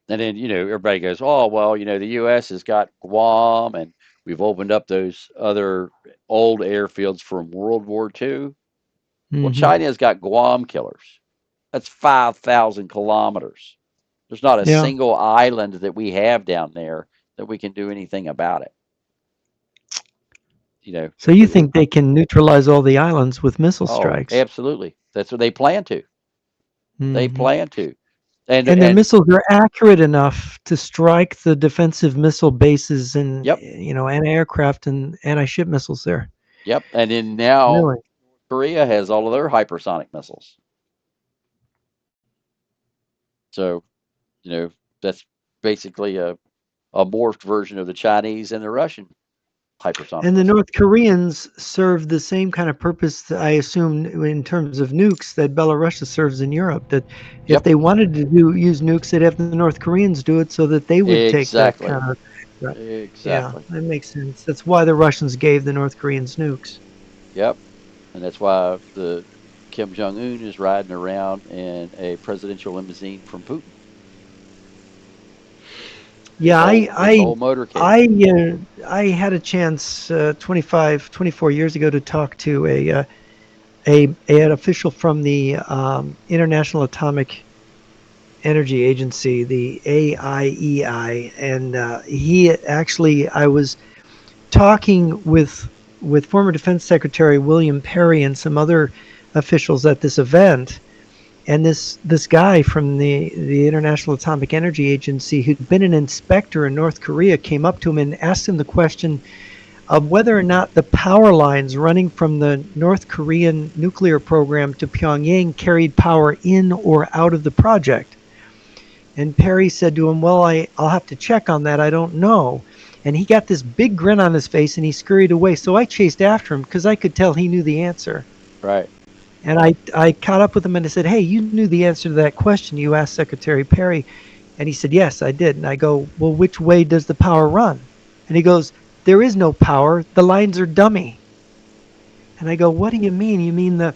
And then, everybody goes, oh, well, the U.S. has got Guam and We've opened up those other old airfields from World War II. Well, Hmm. China's got Guam killers. That's 5,000 kilometers. There's not a Yeah. single island that we have down there that we can do anything about it. You know, So you think they can neutralize all the islands with missile oh, strikes? absolutely. That's what they plan to. They Hmm. plan to. And And their and missiles are accurate enough to strike the defensive missile bases and yep, anti-aircraft and anti-ship missiles there. yep. And then now Really? Korea has all of their hypersonic missiles. So, you know, that's basically a morphed version of the Chinese and the Russian hypersonic And the missile. North Koreans serve the same kind of purpose, I assume, in terms of nukes that Belarus serves in Europe. That if Yep, they wanted to use nukes, they'd have the North Koreans do it so that they would take that exactly. kind of. Right. Yeah, Exactly. that makes sense. That's why the Russians gave the North Koreans nukes. Yep. And that's why the Kim Jong Un is riding around in a presidential limousine from Putin. His Yeah, whole his whole motorcade. I had a chance 25, 24 years ago to talk to an official from the International Atomic Energy Agency, the AIEI, and he actually I was talking with former Defense Secretary William Perry and some other officials at this event, and this guy from the International Atomic Energy Agency who'd been an inspector in North Korea came up to him and asked him the question of whether or not the power lines running from the North Korean nuclear program to Pyongyang carried power in or out of the project. And Perry said to him, "Well, I'll have to check on that. I don't know." And he got this big grin on his face and he scurried away. So I chased after him because I could tell he knew the answer. Right. And I caught up with him and I said, "Hey, you knew the answer to that question you asked Secretary Perry." And he said, "Yes, I did." And I go, "Well, which way does the power run?" And he goes, "There is no power. The lines are dummy." And I go, "What do you mean? You mean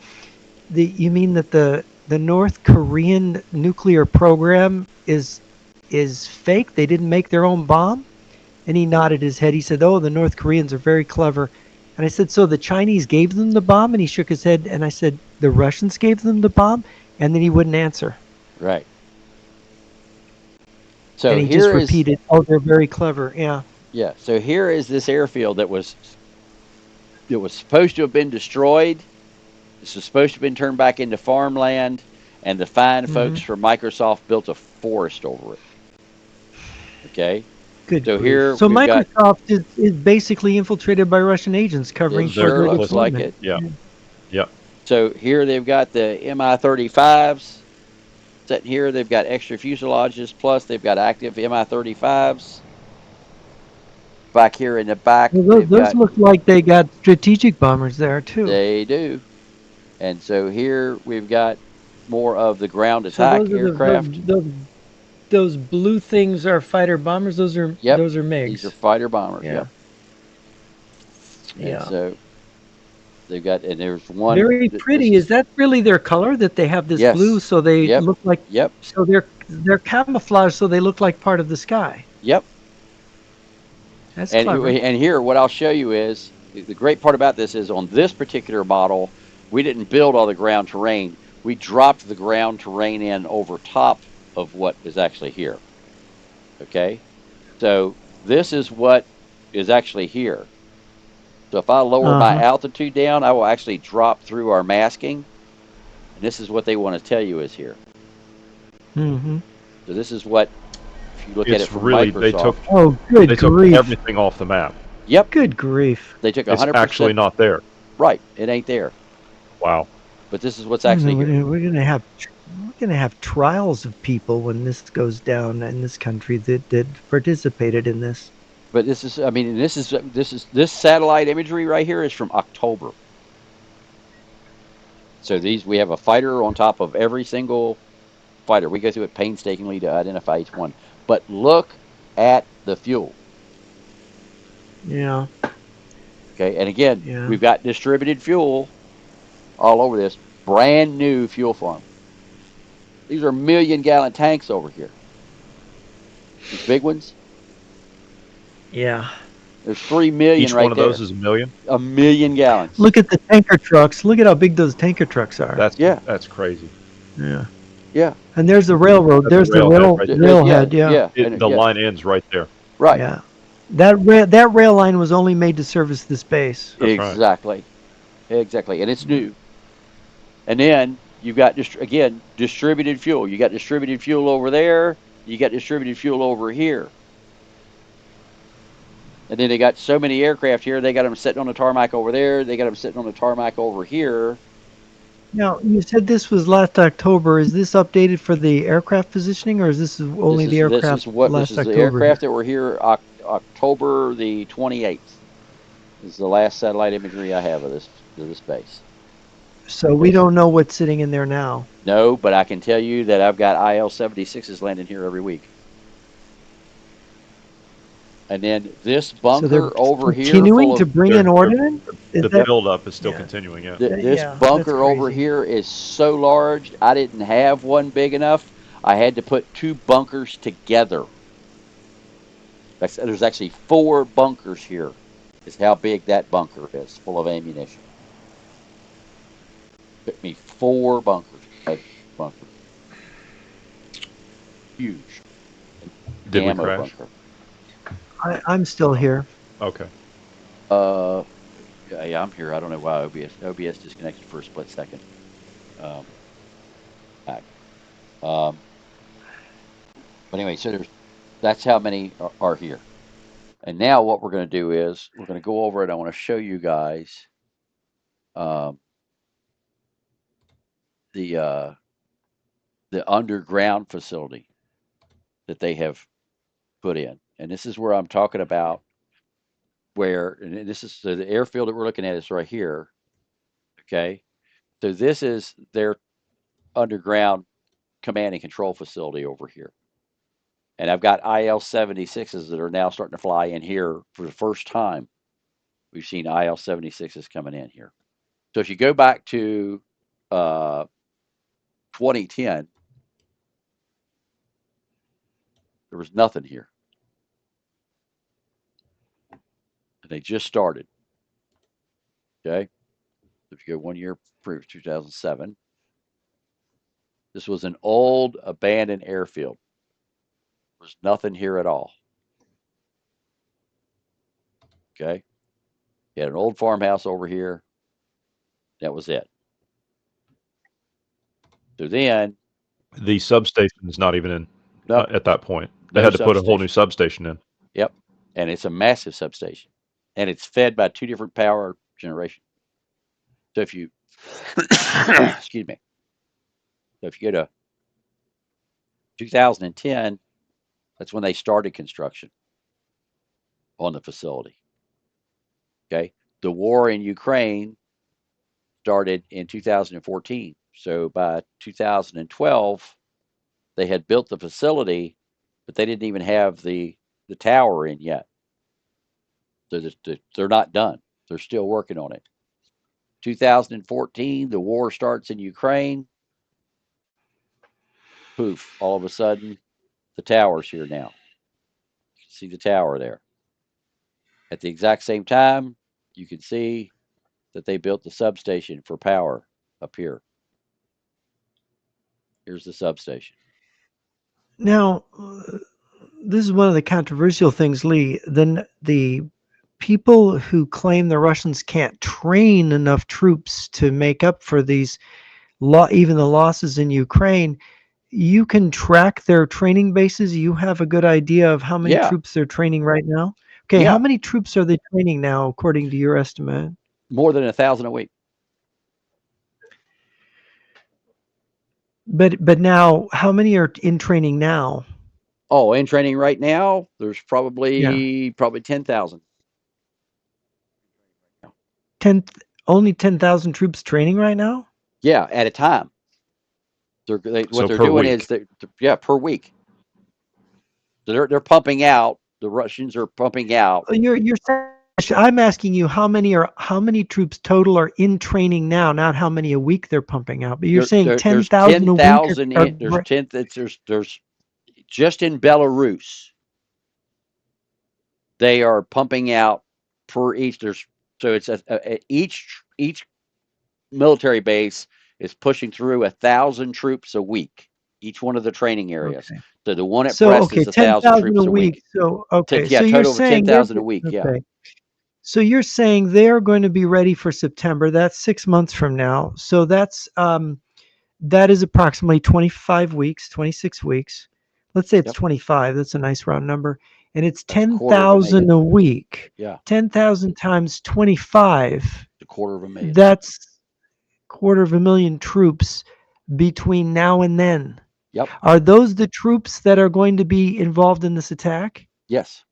you mean that the North Korean nuclear program is fake? They didn't make their own bomb?" And he nodded his head. He said, "Oh, the North Koreans are very clever." And I said, "So the Chinese gave them the bomb?" And he shook his head. And I said, "The Russians gave them the bomb?" And then he wouldn't answer. Right. And So he just here is repeated, "Oh, they're very clever." Yeah. yeah. So here is this airfield that was supposed to have been destroyed. This was supposed to have been turned back into farmland, and the fine folks Hmm. from Microsoft built a forest over it. Okay. Good So grief. here So we've got Microsoft is basically infiltrated by Russian agents it covering for Very their sure looks closely. like deployment. it. Yeah. Yeah. Yeah. So here they've got the Mi-35s sitting here. They've got extra fuselages, plus they've got active Mi-35s. Back here in the back, Well, they've those got look like they got strategic bombers there too. they do. And so here we've got more of the ground So attack those are aircraft. those blue things are fighter bombers. Yep, Those are these are MiGs. fighter bombers. Yeah. Yep. And Yeah. so they've got, and there's one. Very This pretty. Is is that really their color that they have this blue yes. so they Yep. look like Yep. so they're camouflaged so they look like part of the sky. Yep. That's clever. And here, what I'll show you is the great part about this is on this particular model, we didn't build all the ground terrain. We dropped the ground terrain in over top of what is actually here. Okay. So this is what is actually here. So if I lower my Uh-huh. altitude down, I will actually drop through our masking. And this is what they want to tell you is here. Mhm. So this is what, if you look at it It's from really Microsoft, Oh, good they took grief. everything off the map. yep, Good grief. they took It's actually 100%. not there. Right, it ain't there. Wow. But this is what's You know, actually here. we're gonna have trials of people when this goes down in this country that participated in this. But this is, I mean, this satellite imagery right here is from October. So these, we have a fighter on top of every single fighter. We go through it painstakingly to identify each one. But look at the fuel. Yeah. Okay, and again, Yeah. we've got distributed fuel all over this brand new fuel farm. These are million-gallon tanks over here. These big ones. Yeah. There's 3 million Each one right of those there. is a million. 1 million gallons. Look at the tanker trucks. Look at how big those tanker trucks are. Yeah, That's crazy. Yeah. yeah, And there's the railroad. That's a There's the railhead right there. yeah, railhead. Yeah. yeah, and The yeah, line ends right there. right. Yeah. That rail line was only made to service this base. That's right. Exactly, exactly, and it's new. And then you've got again distributed fuel. You got distributed fuel over there. You got distributed fuel over here. And then they got so many aircraft here. They got them sitting on the tarmac over there. They got them sitting on the tarmac over here. Now, you said this was last October. Is this updated for the aircraft positioning, or is this only the aircraft This last is the October here? aircraft that were here October the 28th. This is the last satellite imagery I have of this base. So we Yes. don't know what's sitting in there now. No, but I can tell you that I've got IL-76s landing here every week. And then this So they're bunker over here full continuing to of bring They're, in they're, ordnance? Is the that? buildup is still Yeah. continuing. Yeah. this Yeah, that's bunker over crazy. here is so large. I didn't have one big enough. I had to put two bunkers together. There's actually four bunkers here. Is how big that bunker is, full of ammunition. Took me four bunkers. That bunker, huge, an Did we ammo crash? bunker. I'm still here. Okay. Uh, yeah, I'm here. I don't know why OBS disconnected for a split second. Um, back. Um, but anyway, so that's how many are here. And now what we're going to do is we're going to go over it. I want to show you guys um, the uh, the underground facility that they have put in, and this is where I'm talking about. Where and this is the airfield that we're looking at is right here. Okay, so this is their underground command and control facility over here. And I've got IL-76s that are now starting to fly in here for the first time. We've seen IL-76s coming in here. So if you go back to uh, 2010, there was nothing here. And they just started. Okay. If you go 1 year through 2007, this was an old abandoned airfield. There was nothing here at all. Okay. You had an old farmhouse over here. That was it. So then, The substation is not even in no, at that point. They no had to put a whole new substation. substation in. Yep. And it's a massive substation. And it's fed by two different power generations. So if you, excuse me, so if you go to 2010, that's when they started construction on the facility. Okay. The war in Ukraine started in 2014. So by 2012, they had built the facility, but they didn't even have the tower in yet. So they're not done. They're still working on it. 2014, the war starts in Ukraine. Poof, all of a sudden, the tower's here now. You can see the tower there. At the exact same time, you can see that they built the substation for power up here. Here's the substation. Now, this is one of the controversial things, Lee. Then the people who claim the Russians can't train enough troops to make up for these even the losses in Ukraine, you can track their training bases. You have a good idea of how many Yeah, troops they're training right now. Okay, how yeah, many troops are they training now, according to your estimate? more than 1,000 a week. But now, how many are in training now? Oh, in training right now, there's Yeah, probably 10,000. 10, only 10,000 troops training right now. Yeah, at a time. What So they're per doing is week. yeah, per week. So they're pumping out. The Russians are pumping out. You're saying, I'm asking you how many troops total are in training now, not how many a week they're pumping out. But you're saying There's 10,000 a week 10,000 are in there's 10 there's just in Belarus. They are pumping out per each. There's so it's each military base is pushing through 1,000 troops a week. Each one of the training areas. Okay. So the one at So Brest okay, is 1,000 10,000 a troops a week. week. So okay, Yeah, so you're total of saying 10,000 a week. Yeah. okay. So you're saying they're going to be ready for September. That's 6 months from now. So that is approximately 25 weeks, 26 weeks. Let's say it's Yep. 25. That's a nice round number. And it's That's a quarter of a 10,000 million. a week. Yeah, 10,000 times 25. a quarter of a million. That's quarter of a million troops between now and then. Yep. Are those the troops that are going to be involved in this attack? Yes.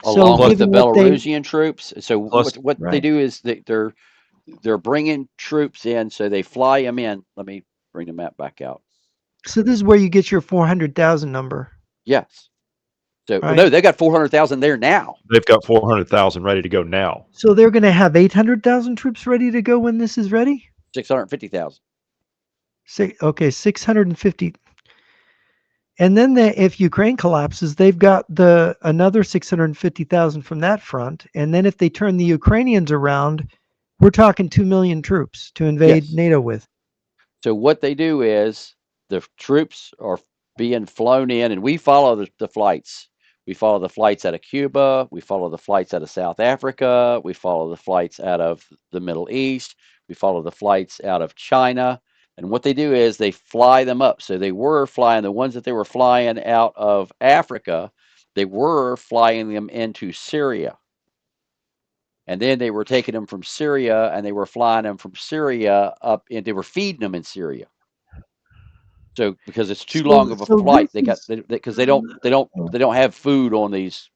So Along Plus, with the given what they Belarusian troops. So plus, what they right. do is they're bringing troops in. So they fly them in. Let me bring the map back out. So this is where you get your 400,000 number, Yes. So well, right? no, they got 400,000 there now. they've got 400,000 ready to go now. So they're going to have 800,000 troops ready to go when this is ready? 650,000. Say okay, 650. And then if Ukraine collapses, they've got the another 650,000 from that front. And then if they turn the Ukrainians around, we're talking 2 million troops to invade Yes. NATO with. So what they do is the troops are being flown in, and we follow the flights. We follow the flights out of Cuba. We follow the flights out of South Africa. We follow the flights out of the Middle East. We follow the flights out of China. And what they do is they fly them up. So they were flying the ones that they were flying out of Africa. They were flying them into Syria, and then they were taking them from Syria, and they were flying them from Syria up, and they were feeding them in Syria. So because it's too long So of a so this flight, they got is because they don't have food on these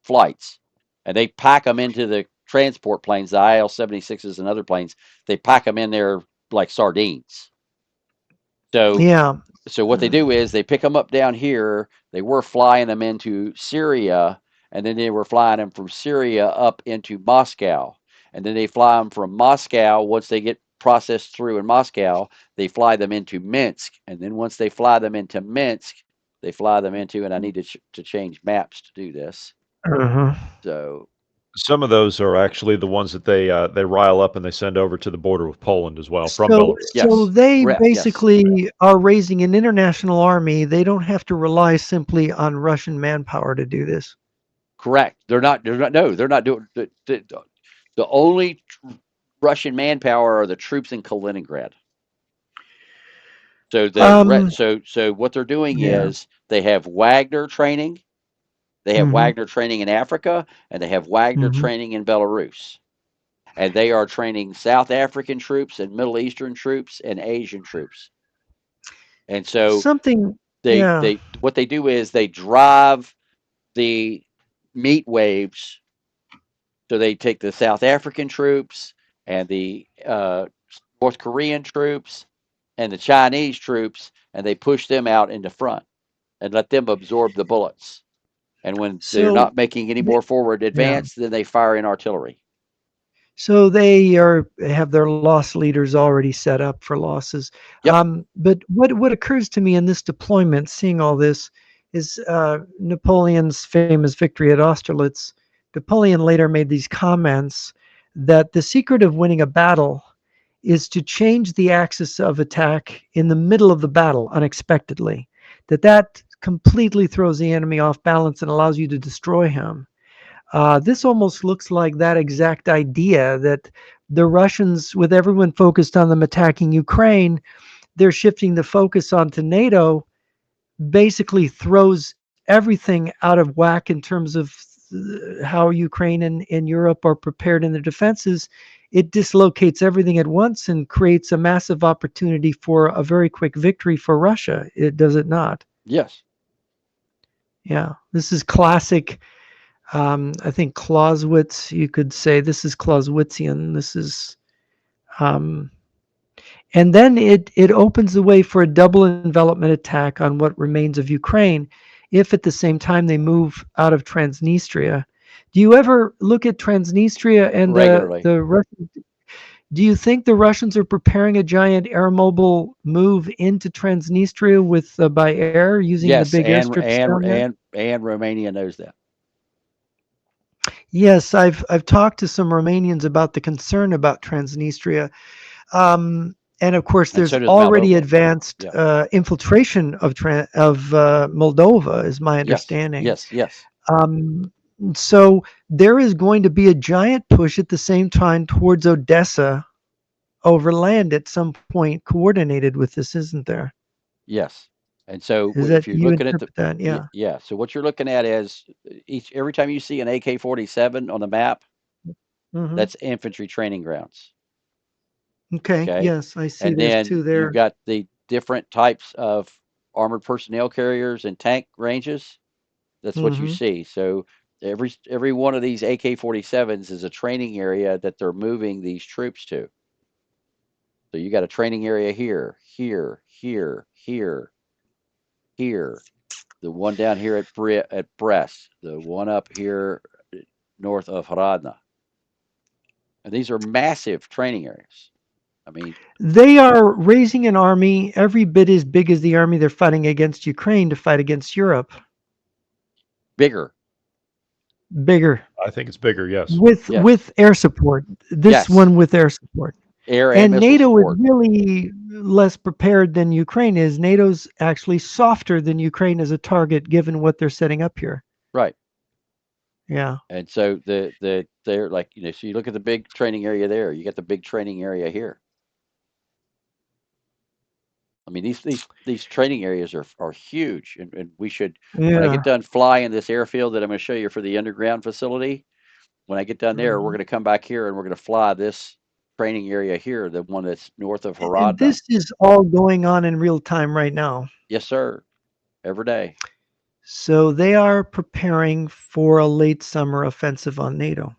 flights, and they pack them into the transport planes, the IL-76s and other planes. They pack them in there like sardines. So yeah. so what they do is they pick them up down here. They were flying them into Syria, and then they were flying them from Syria up into Moscow, and then they fly them from Moscow. Once they get processed through in Moscow, they fly them into Minsk, and then once they fly them into Minsk, they fly them into. And I need to change maps to do this. Uh-huh. So Some of those are actually the ones that they rile up and they send over to the border with Poland as well from Belarus. So yes, they yes, basically are raising an international army. They don't have to rely simply on Russian manpower to do this. correct. They're not. They're not. No, they're not doing the only Russian manpower are the troops in Kaliningrad. Um, So what they're doing yeah. is they have Wagner training. They have Mhm. Wagner training in Africa, and they have Wagner Mhm. training in Belarus. And they are training South African troops and Middle Eastern troops and Asian troops. And so Something yeah. they what they do is they drive the meat waves. So they take the South African troops and the North Korean troops and the Chinese troops, and they push them out into front and let them absorb the bullets. And when they're So not making any th- more forward yeah. advance, then they fire in artillery. So they have their loss leaders already set up for losses. Yep. But what occurs to me in this deployment, seeing all this, is Napoleon's famous victory at Austerlitz. Napoleon later made these comments that the secret of winning a battle is to change the axis of attack in the middle of the battle unexpectedly. That completely throws the enemy off balance and allows you to destroy him. This almost looks like that exact idea that the Russians, with everyone focused on them attacking Ukraine, they're shifting the focus onto NATO, basically throws everything out of whack in terms of how Ukraine and Europe are prepared in their defenses. It dislocates everything at once and creates a massive opportunity for a very quick victory for Russia. It does it not? Yes. Yeah, this is classic. I think Clausewitz, you could say this is Clausewitzian. This is, um, and then it opens the way for a double envelopment attack on what remains of Ukraine, if at the same time they move out of Transnistria. Do you ever look at Transnistria and the Regularly. Russian? Do you think the Russians are preparing a giant air mobile move into Transnistria with by air using the big Yes, airstrips down there? and Romania knows that, Yes, I've talked to some Romanians about the concern about Transnistria. And of course, and there's so does already Moldova. advanced Yeah. infiltration of Moldova, is my Yes. understanding. Yes. Yes. Um, so there is going to be a giant push at the same time towards Odessa over land at some point, coordinated with this, isn't there? Yes. And so Is that if you're you looking at the interpret that? Yeah. yeah, so what you're looking at is each every time you see an AK-47 on the map, Hmm. that's infantry training grounds. Okay. Okay. Yes, I see. And There's then two you've there. got the different types of armored personnel carriers and tank ranges. That's what you Hmm. see. So every one of these AK-47s is a training area that they're moving these troops to. So you got a training area here, here, here, here, here. The one down here at Brest, the one up here north of Hradna. And these are massive training areas. I mean, They are raising an army every bit as big as the army they're fighting against Ukraine to fight against Europe. bigger. Bigger. I think it's bigger, yes. Yes. With air support. This Yes. one with air support. Air and And missile NATO is support. really less prepared than Ukraine is. NATO's actually softer than Ukraine as a target given what they're setting up here. Right. Yeah. And so they're like, so you look at the big training area there, you got the big training area here. I mean, these training areas are huge, and we should. When I get Yeah. done flying this airfield that I'm going to show you for the underground facility, when I get done there, we're Mhm. going to come back here and we're going to fly this training area here, the one that's north of And Haradna. this is all going on in real time right now. Yes, sir. Every day. So they are preparing for a late summer offensive on NATO.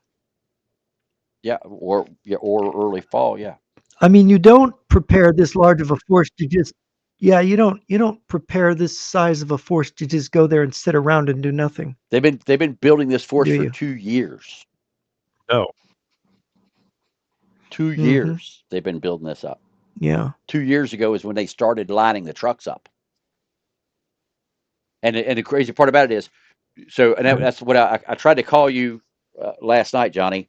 Or early fall. Yeah, I mean, you don't prepare this large of a force to just yeah, you don't prepare this size of a force to just go there and sit around and do nothing, they've been building this force do for you? 2 years. No, Mhm.2 years they've been building this up. Yeah. 2 years ago is when they started lining the trucks up. And the crazy part about it is, so and Right. that's what I tried to call you last night, Johnny.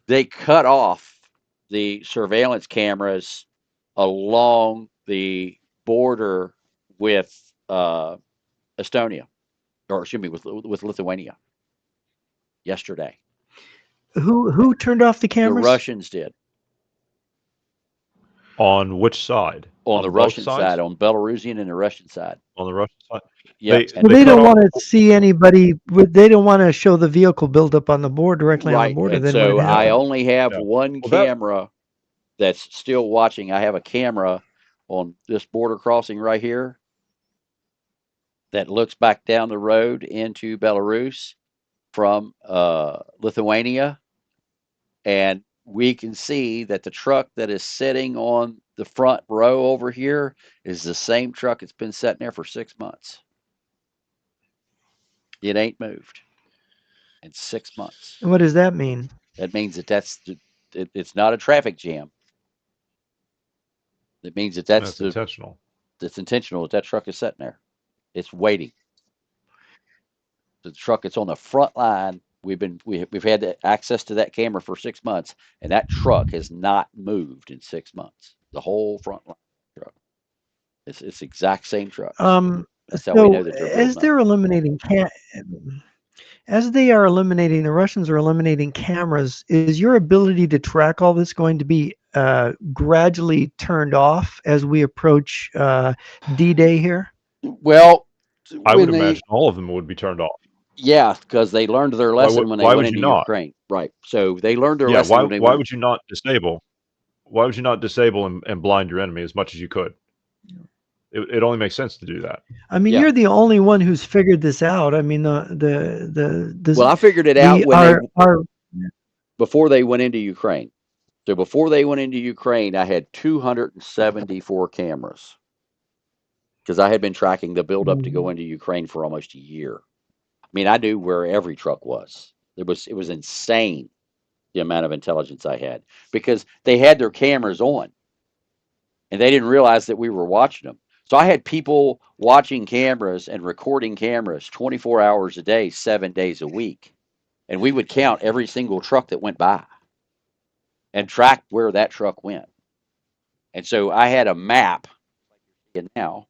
They cut off the surveillance cameras along the border with Estonia, or excuse me, with Lithuania yesterday. Who turned off the The cameras? Russians did on which side? on On the both Russian side, sides? on Belarusian and the Russian side. On the Russian side? Yep, So and They they cut don't off want to see anybody. They don't want to show the vehicle buildup on the board directly on the right. border. And Then when it so I happened, only have yeah. one Well, that camera that's still watching. I have a camera on this border crossing right here that looks back down the road into Belarus from Lithuania, and we can see that the truck that is sitting on the front row over here is the same truck that's been sitting there for 6 months. It ain't moved in 6 months. what does that mean? That means it's not a traffic jam. It means that's intentional. that's intentional that that truck is sitting there. It's waiting. The truck that's on the front line. We've had access to that camera for 6 months, and that truck has not moved in 6 months. The whole front line truck. It's exact same trucks. Um, That's how we know so that they're building up. as they are eliminating, the Russians are eliminating cameras. Is your ability to track all this going to be gradually turned off as we approach D-Day here? Well, I would when they imagine all of them would be turned off. yeah, because they learned their lesson when they Why went would you into not? Ukraine. Right. So they learned their Yeah, lesson when they why went. would you not disable? Why would you not disable and blind your enemy as much as you could? It only makes sense to do that. I mean, Yeah. you're the only one who's figured this out. I mean, the Well, I figured it out the when they our before they went into Ukraine. So before they went into Ukraine, I had 274 cameras because I had been tracking the buildup to go Mhm. into Ukraine for almost a year. I mean, I knew where every truck was. It was insane. the amount of intelligence I had because they had their cameras on and they didn't realize that we were watching them. So I had people watching cameras and recording cameras 24 hours a day, 7 days a week. And we would count every single truck that went by and track where that truck went. And so I had a map now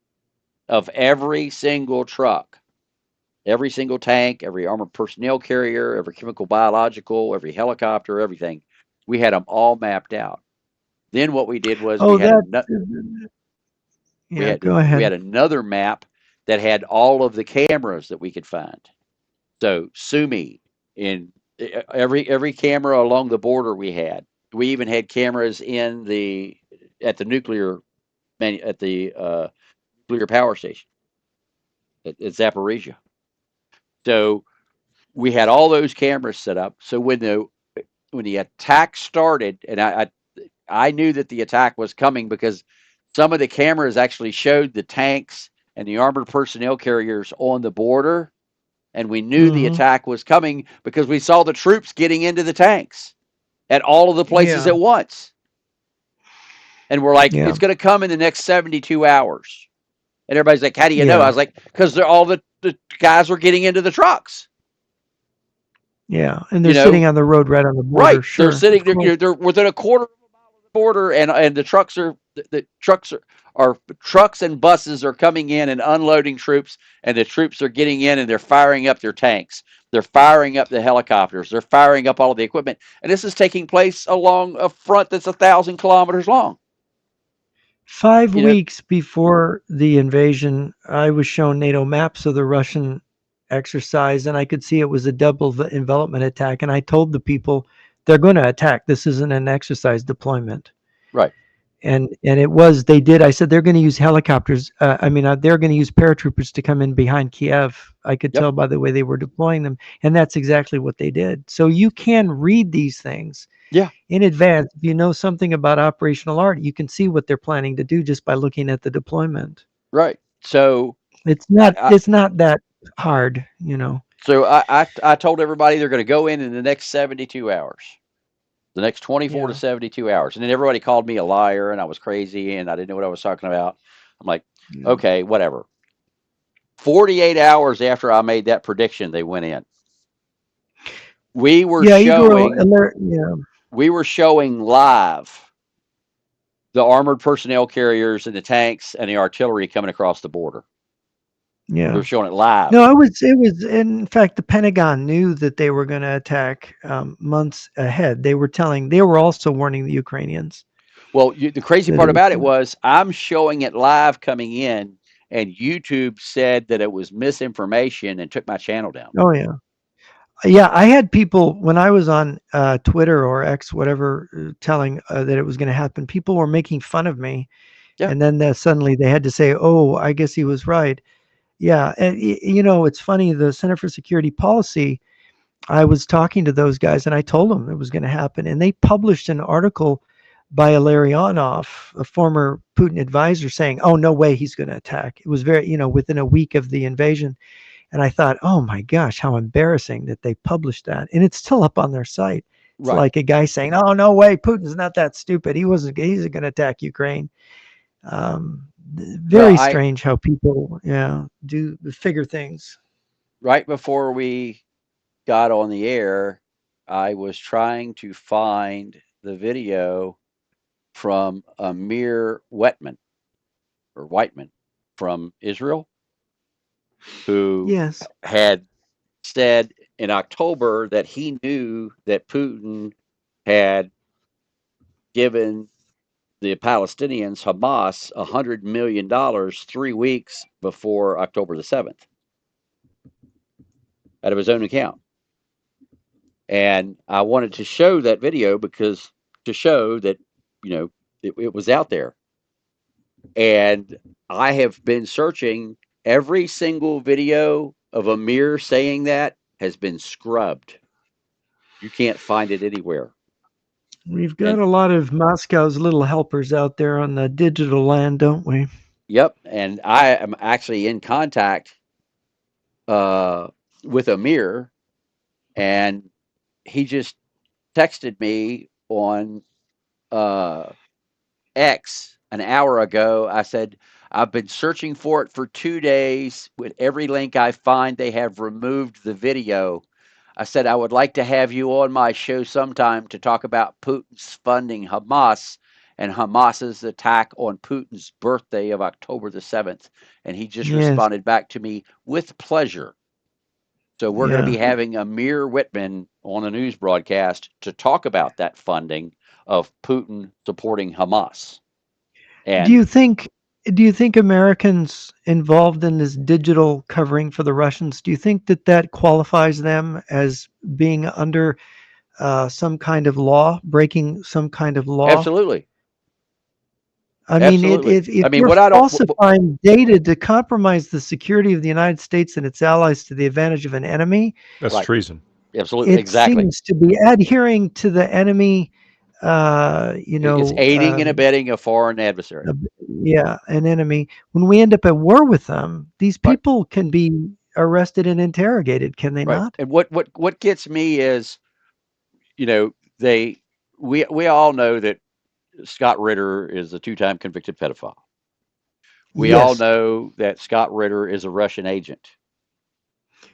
of every single truck, every single tank, every armored personnel carrier, every chemical biological, every helicopter, everything. We had them all mapped out. Then what we did was Oh, that. we Yeah, had go we ahead. had another map that had all of the cameras that we could find. So sue me in every camera along the border we had. We even had cameras in the at the nuclear at the nuclear power station at Zaporizhia. So we had all those cameras set up. So when the attack started, and I knew that the attack was coming because some of the cameras actually showed the tanks and the armored personnel carriers on the border, and we knew the Hmm. attack was coming because we saw the troops getting into the tanks at all of the places Yeah, at once. And we're like, yeah, it's going to come in the next 72 hours. And everybody's like, how do you know? I yeah, was like, because all the guys were getting into the trucks. yeah. And they're You sitting know, on the road right on the border. right? They're Sure, sitting, of course. they're within a quarter of a mile of the border, and the trucks are the trucks are trucks and buses are coming in and unloading troops, and the troops are getting in and they're firing up their tanks. They're firing up the helicopters. They're firing up all of the equipment, and this is taking place along a front that's 1,000 kilometers long. Five You know, weeks before the invasion, I was shown NATO maps of the Russian exercise, and I could see it was a double envelopment attack. And I told the people, they're going to attack. This isn't an exercise deployment. right? And it was, they did. I said they're going to use helicopters. They're going to use paratroopers to come in behind Kiev. I could Yep. tell by the way they were deploying them, and that's exactly what they did. So you can read these things Yeah. in advance. If you know something about operational art, you can see what they're planning to do just by looking at the deployment. Right. So It's I, not I it's not that hard. I told everybody they're going to go in the next 72 hours. The next 24 to Yeah. 72 hours. And then everybody called me a liar and I was crazy and I didn't know what I was talking about. I'm like, Yeah. okay, whatever. 48 hours after I made that prediction, they went in. We were Yeah, Igor showing alert. Yeah. we were showing live the armored personnel carriers and the tanks and the artillery coming across the border. We were Yeah. showing it live. No, it was in fact the Pentagon knew that they were going to attack months ahead. They were also warning the Ukrainians Well, the crazy that it part was about it gonna, was I'm showing it live coming in, and YouTube said that it was misinformation and took my channel down. Oh yeah. Yeah, I had people when I was on Twitter or X, whatever, telling that it was going to happen. People were making fun of me, Yeah, and then suddenly they had to say, "Oh, I guess he was right." Yeah, and it's funny. The Center for Security Policy. I was talking to those guys, and I told them it was going to happen, and they published an article by Larionov, a former Putin advisor, saying, "Oh, no way, he's going to attack." It was within a week of the invasion. And I thought, oh my gosh, how embarrassing that they published that. And it's still up on their site. It's right. like a guy saying, oh, no way, Putin's not that stupid. He's going to attack Ukraine. Well, Very strange how people, do figure things. right before we got on the air, I was trying to find the video from Amir Whiteman from Israel, who Yes. had said in October that he knew that Putin had given the Palestinians, Hamas, $100 million 3 weeks before October the 7th out of his own account. And I wanted to show that video because to show that, it was out there. And I have been searching every single video of Amir saying that has been scrubbed. You can't find it anywhere. We've got And a lot of Moscow's little helpers out there on the digital land, don't we? yep, and I am actually in contact uh, with Amir, and he just texted me on uh, X an hour ago. I said, I've been searching for it for 2 days. With every link I find, they have removed the video. I said, I would like to have you on my show sometime to talk about Putin's funding Hamas and Hamas's attack on Putin's birthday of October the 7th. And he just Yes. responded back to me with pleasure. So we're going to Yeah. be having Amir Whitman on a news broadcast to talk about that funding of Putin supporting Hamas. Do And you think do you think Americans involved in this digital covering for the Russians, do you think that that qualifies them as being under some kind of law, breaking some kind of law? absolutely, I mean, absolutely. if I mean, you're what I don't, falsifying data to compromise the security of the United States and its allies to the advantage of an enemy, That's right, treason. absolutely, it exactly. seems to be adhering to the enemy, It's aiding and abetting a foreign adversary. a yeah, an enemy. When we end up at war with them, these Right, people can be arrested and interrogated, can they right. not? And what gets me is, you know, they we all know that Scott Ritter is a two-time convicted pedophile. We all Yes. know that Scott Ritter is a Russian agent.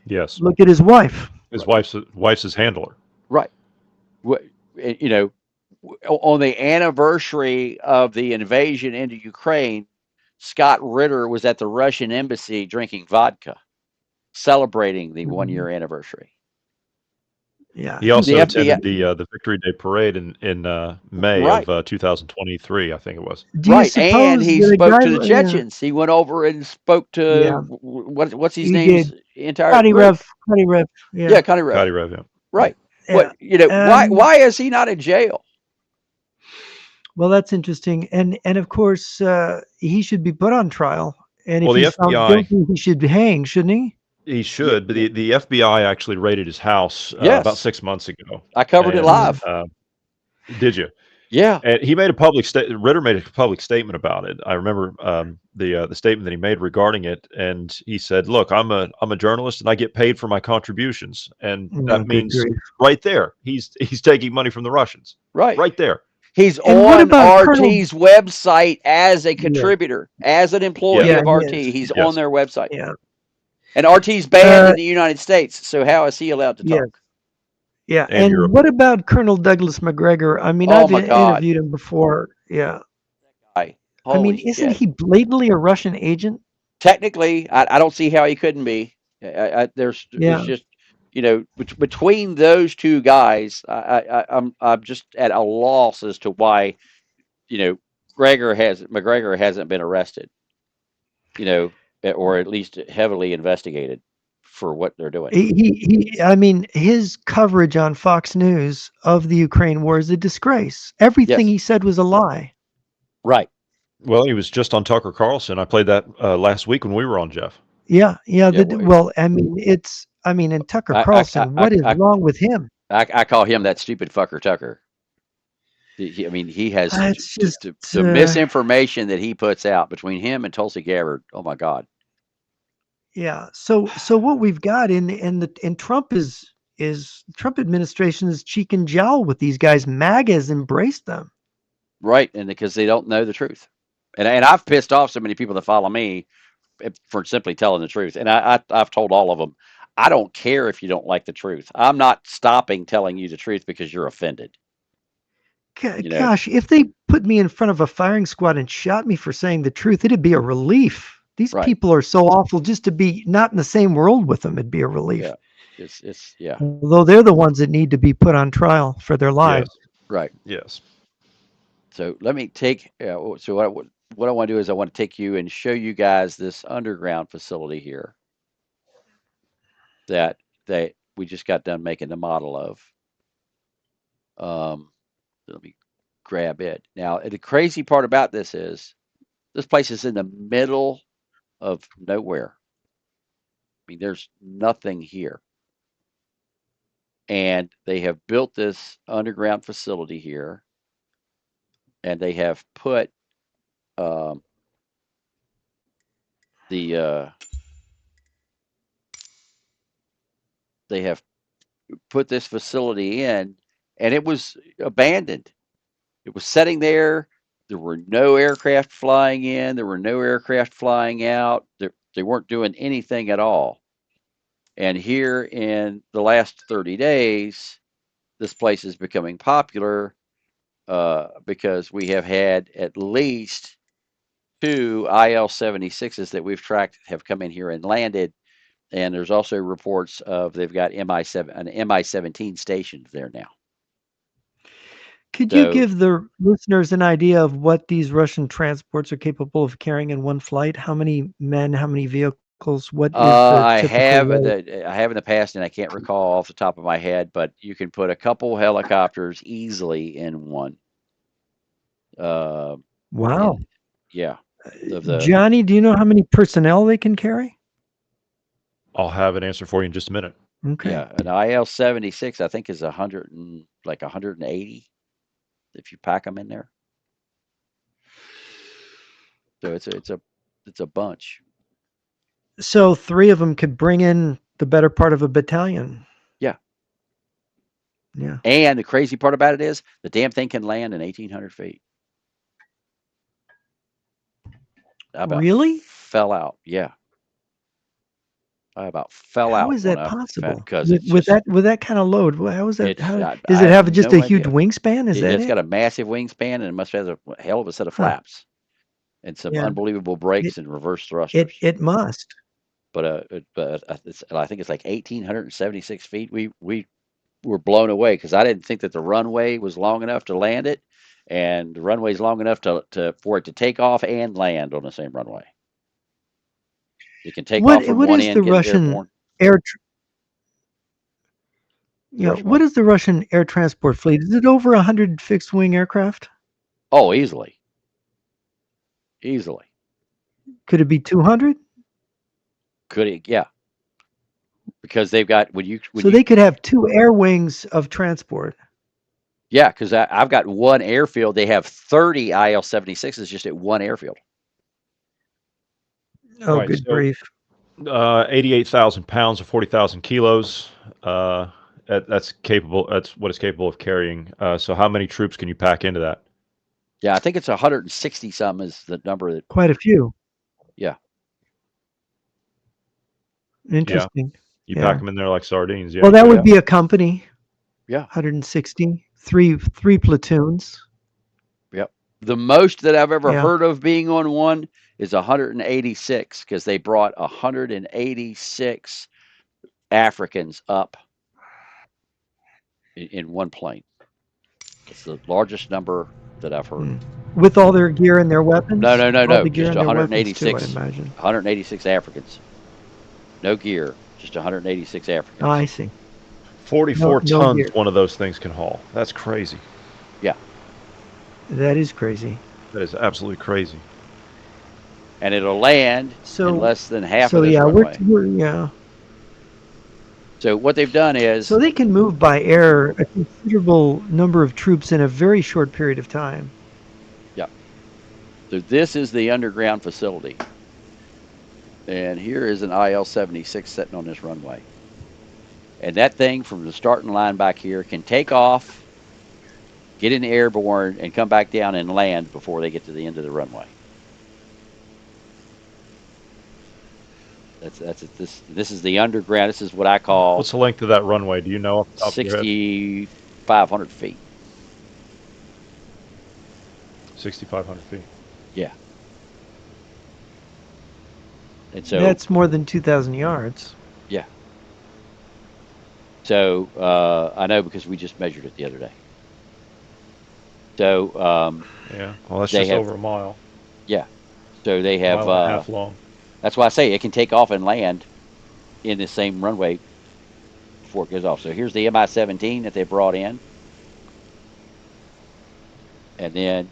Yes. Look at his wife. His Right, wife's his handler. right. You know, on the anniversary of the invasion into Ukraine, Scott Ritter was at the Russian embassy drinking vodka, celebrating the 1 year Mhm. anniversary. Yeah, He he's The also FBI, attended the Victory Day parade in May of right, 2023, I think it was. do you right, and suppose he that a spoke guy to the yeah, Chechens. He went over and spoke yeah, to what's his he name's did. entire group. Connie Rev, yeah, Yeah, Connie Rev. Kadyrov, yeah. Right. What yeah. why Um, why is he not in jail? well, that's interesting, and of course, he should be put on trial, and if Well, the he's found FBI, guilty, he should be hanged, shouldn't he? he Yeah, should, but the FBI actually raided his house about yes, 6 months ago, I covered it and Mm, live. did you? Yeah, And he made a public statement. Ritter made a public statement about it. I remember the statement that he made regarding it, and he said, "Look, I'm a journalist, and I get paid for my contributions, and oh, that good means grief. right there, he's taking money from the Russians, right. right there." He's And what on about Colonel RT's website as a Yeah, contributor, as an employee Yes, yeah, of he RT. is. He's on yes. their website. Yeah. And RT's banned Uh, in the United States, so how is he allowed to yes. talk? Yeah, And and Europe. what about Colonel Douglas McGregor? I mean, Oh I've my God. interviewed him before. Yeah. Guy. I mean, Holy isn't shit. he blatantly a Russian agent? Technically, I don't see how he couldn't be. It's Yeah. just, between those two guys, I'm just at a loss as to why, you know, McGregor hasn't been arrested, you know, or at least heavily investigated for what they're doing. I mean, his coverage on Fox News of the Ukraine war is a disgrace. Everything Yes. he said was a lie. Right. Well, he was just on Tucker Carlson. I played that last week when we were on, Jeff. Yeah, yeah. Yeah. Well, I mean, I mean, and Tucker I, I, I, Carlson, I, what is I, wrong with him? I call him that stupid fucker Tucker. I mean, he has It's just, the misinformation that he puts out between him and Tulsi Gabbard. Oh my God. yeah. So what we've got in Trump is Trump administration is cheek and jowl with these guys. MAGA has embraced them. Right. And because they don't know the truth. And I've pissed off so many people that follow me for simply telling the truth. And I've told all of them, I don't care if you don't like the truth. I'm not stopping telling you the truth because you're offended. You know, Gosh, if they put me in front of a firing squad and shot me for saying the truth, it'd be a relief. These right. people are so awful. Just to be not in the same world with them, it'd be a relief. Yeah. Yeah. Although they're the ones that need to be put on trial for their Yes, lives. Right. yes. So let me take, so what I want to do is I want to take you and show you guys this underground facility here that we just got done making the model of. Um, let me grab it. Now, the crazy part about this place is in the middle of nowhere. I mean, there's nothing here. And they have built this underground facility here, and they have put um, the they have put this facility in, and it was abandoned. It was sitting there. There were no aircraft flying in. There were no aircraft flying out. They weren't doing anything at all. And here in the last 30 days, this place is becoming popular because we have had at least two IL-76s that we've tracked have come in here and landed. And there's also reports of they've got an Mi-17 stationed there now. Could you So give the listeners an idea of what these Russian transports are capable of carrying in one flight? How many men, how many vehicles? What is the typical load? I have in the past, and I can't recall off the top of my head, but you can put a couple helicopters easily in one. Uh, Wow. and yeah, the Johnny, do you know how many personnel they can carry? I'll have an answer for you in just a minute. Okay. yeah, an IL-76 I think is 180 if you pack them in there. So it's a bunch. So 3 of them could bring in the better part of a battalion. Yeah. Yeah. And the crazy part about it is the damn thing can land in 1,800 feet. I about Really? fell out. Yeah. I about fell How out is when that I found possible? because it's just With that kind of load? How is that? it's How I does it have have just no a huge idea. wingspan? Is that It's it? got a massive wingspan and it must have a hell of a set of Huh. flaps and some Yeah. unbelievable brakes and reverse It thrusters. it must. But I think it's like 1,876 feet. We were blown away because I didn't think that the runway was long enough to land it, and the runway's long enough to for it to take off and land on the same runway. It can take off from What one is the end, get Russian airborne. air? The Yeah. Russian What what? is the Russian air transport fleet? Is it over 100 fixed wing aircraft? Oh, easily, easily. Could it be 200? Could it? Yeah, because they've got when So you they could have 2 air wings of transport. yeah, because I've got one airfield. They have 30 IL-76s just at one airfield. Oh, Right. good So, grief. 88,000 pounds or 40,000 kilos. That's capable. That's what it's capable of carrying. So, how many troops can you pack into that? Yeah, I think it's 160 something is the number that. Quite a few. Yeah, Yeah, Interesting. you pack Yeah. them in there like sardines. Well, Yeah. that would yeah, be a company. yeah, 160. Three platoons. yep. The most that I've ever Yeah. heard of being on one is 186 because they brought 186 Africans up in one plane. That's the largest number that I've heard. Hmm. With all their gear and their No, weapons? no, no, All no. the gear Just and their weapons too, I 186, imagine. 186 Africans. No gear, just 186 Oh, I Africans. see. 44 No tons gear. one of those things can haul. That's crazy. Yeah, That is crazy. That is absolutely crazy. and it'll land in So less than half of so this yeah, runway. yeah. So what they've done So is, they can move by air a considerable number of troops in a very short period of time. yeah. So this is the underground facility, and here is an IL-76 sitting on this runway. And that thing from the starting line back here can take off, get in the airborne, and come back down and land before they get to the end of the runway. That's it. This is the underground. This is what I call What's the length of that runway? Do you know off the top of your head? 6,500 feet. 6,500 feet. Yeah. And so, That's more than 2,000 yards. yeah. So I know because we just measured it the other day. So Yeah. Well, that's they just have, over a mile, yeah. So they have. mile and a half long. That's why I say it can take off and land in the same runway before it goes off. So here's the Mi-17 that they brought in, and then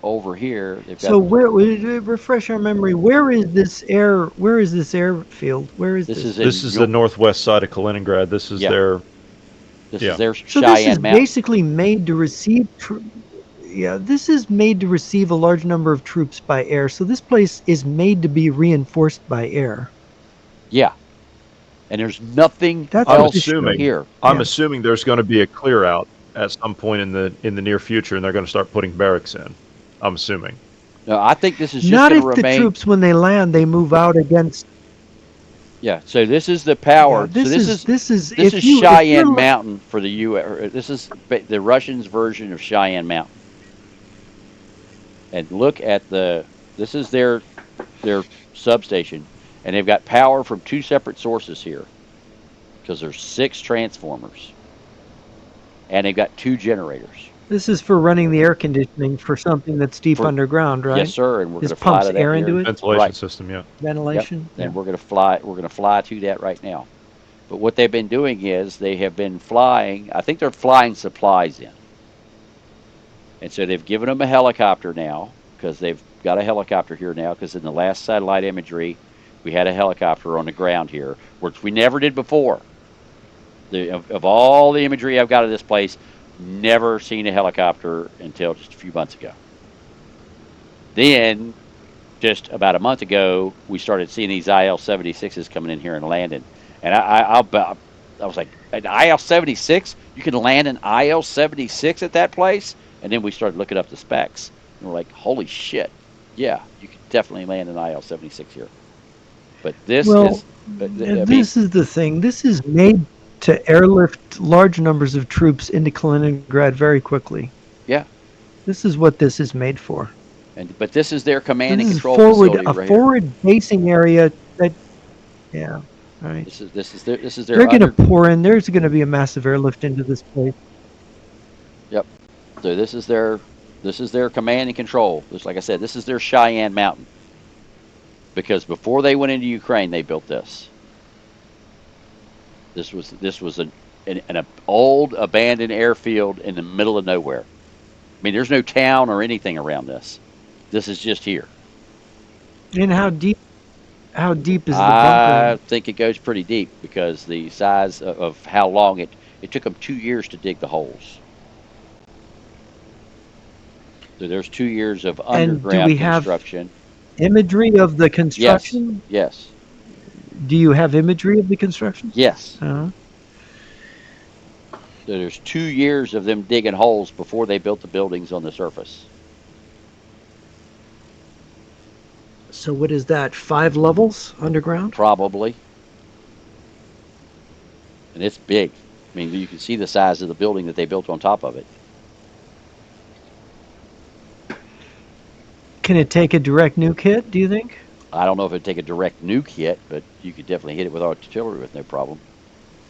over here they've got. So where refresh our memory? Where is this airfield? Where is This is this? This in is the northwest side of Kaliningrad. This is yeah. their, This is yeah. their So this is Cheyenne Mountain. basically made to receive yeah, this is made to receive a large number of troops by air. So this place is made to be reinforced by air. Yeah, and there's nothing That's I'm what this else shows. assuming here. I'm Yeah. assuming there's going to be a clear out at some point in the near future, and they're going to start putting barracks in. I'm assuming. No, I think this is just Not going to if the remain. troops, when they land, they move out against. Yeah. So this is the Yeah, power. So this is this is if you're Cheyenne Mountain for the U.S. This is the Russians' version of Cheyenne Mountain. And look at the. This is their substation, and they've got power from two separate sources here because there's 6 transformers, and they've got 2 generators this is for running the air conditioning for something that's deep for. underground, Yes, right? sir. And we're going This to fly pumps to that air here. into it, Ventilation Right. system, yeah. Yep. ventilation. And Yeah. we're going to fly. We're going to fly to that right now. But what they've been doing is they have been flying. I think they're flying supplies in, and so they've given them a helicopter now because they've got a helicopter here now. Because in the last satellite imagery, we had a helicopter on the ground here, which we never did before. Of all the imagery I've got of this place, never seen a helicopter until just a few months ago. Then, just about a month ago, we started seeing these IL-76s coming in here and landing. And I was like, an IL-76? You can land an IL-76 at that place? And then we started looking up the specs, and we're like, holy shit, yeah, you could definitely land an IL-76 here. But this Well, is, I mean, this is the thing. This is made to airlift large numbers of troops into Kaliningrad very quickly. yeah. This is what this is made for. But this is their So command and this is control facility a right here. forward basing area that, yeah, right. This is They're their going to under. pour in. There's going to be a massive airlift into this place. Yep. So this is their command and control. Just like I said, this is their Cheyenne Mountain. Because before they went into Ukraine, they built this. This was an old abandoned airfield in the middle of nowhere. I mean, there's no town or anything around this. This is just here. And how deep is the bunker? I think it goes pretty deep because the size of how long it took them 2 years to dig the holes. So there's 2 years of And do we underground have construction. imagery of the Yes, construction? yes, Do you have imagery of the construction? yes. Uh, So there's 2 years of them digging holes before they built the buildings on the surface. so what is that? 5 levels underground? Probably. And it's big. I mean, you can see the size of the building that they built on top of it. Can it take a direct nuke hit, do you think? I don't know if it'd take a direct nuke hit, but you could definitely hit it with artillery with no problem.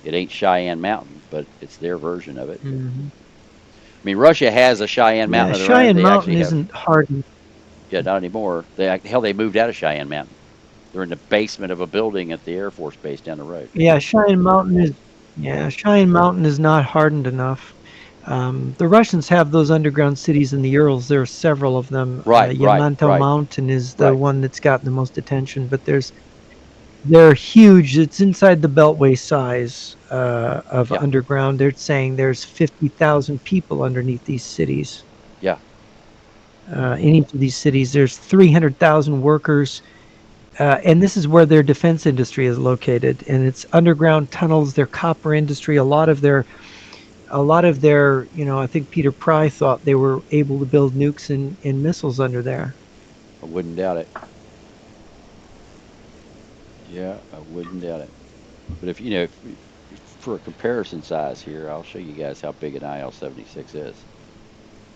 It ain't Cheyenne Mountain, but it's their version of it. Mm-hmm. I mean, Russia has a Cheyenne Yeah, Mountain of their own. Cheyenne They Mountain actually have. isn't hardened. Yeah, not anymore. They moved out of Cheyenne Mountain. They're in the basement of a building at the Air Force Base down the road. Yeah, Cheyenne Mountain is not hardened enough. The Russians have those underground cities in the Urals. There are several of them. Right, Yamanto right. Mountain is the Right. one that's gotten the most attention, but they're huge. It's inside the beltway size of Yeah. underground. They're saying there's 50,000 people underneath these cities. Yeah. In each of these cities, there's 300,000 workers. And this is where their defense industry is located, and it's underground tunnels. Their copper industry, a lot of their, I think Peter Pry thought they were able to build nukes and missiles under there. I wouldn't doubt it. Yeah, I wouldn't doubt it. But if for a comparison size here, I'll show you guys how big an IL-76 is,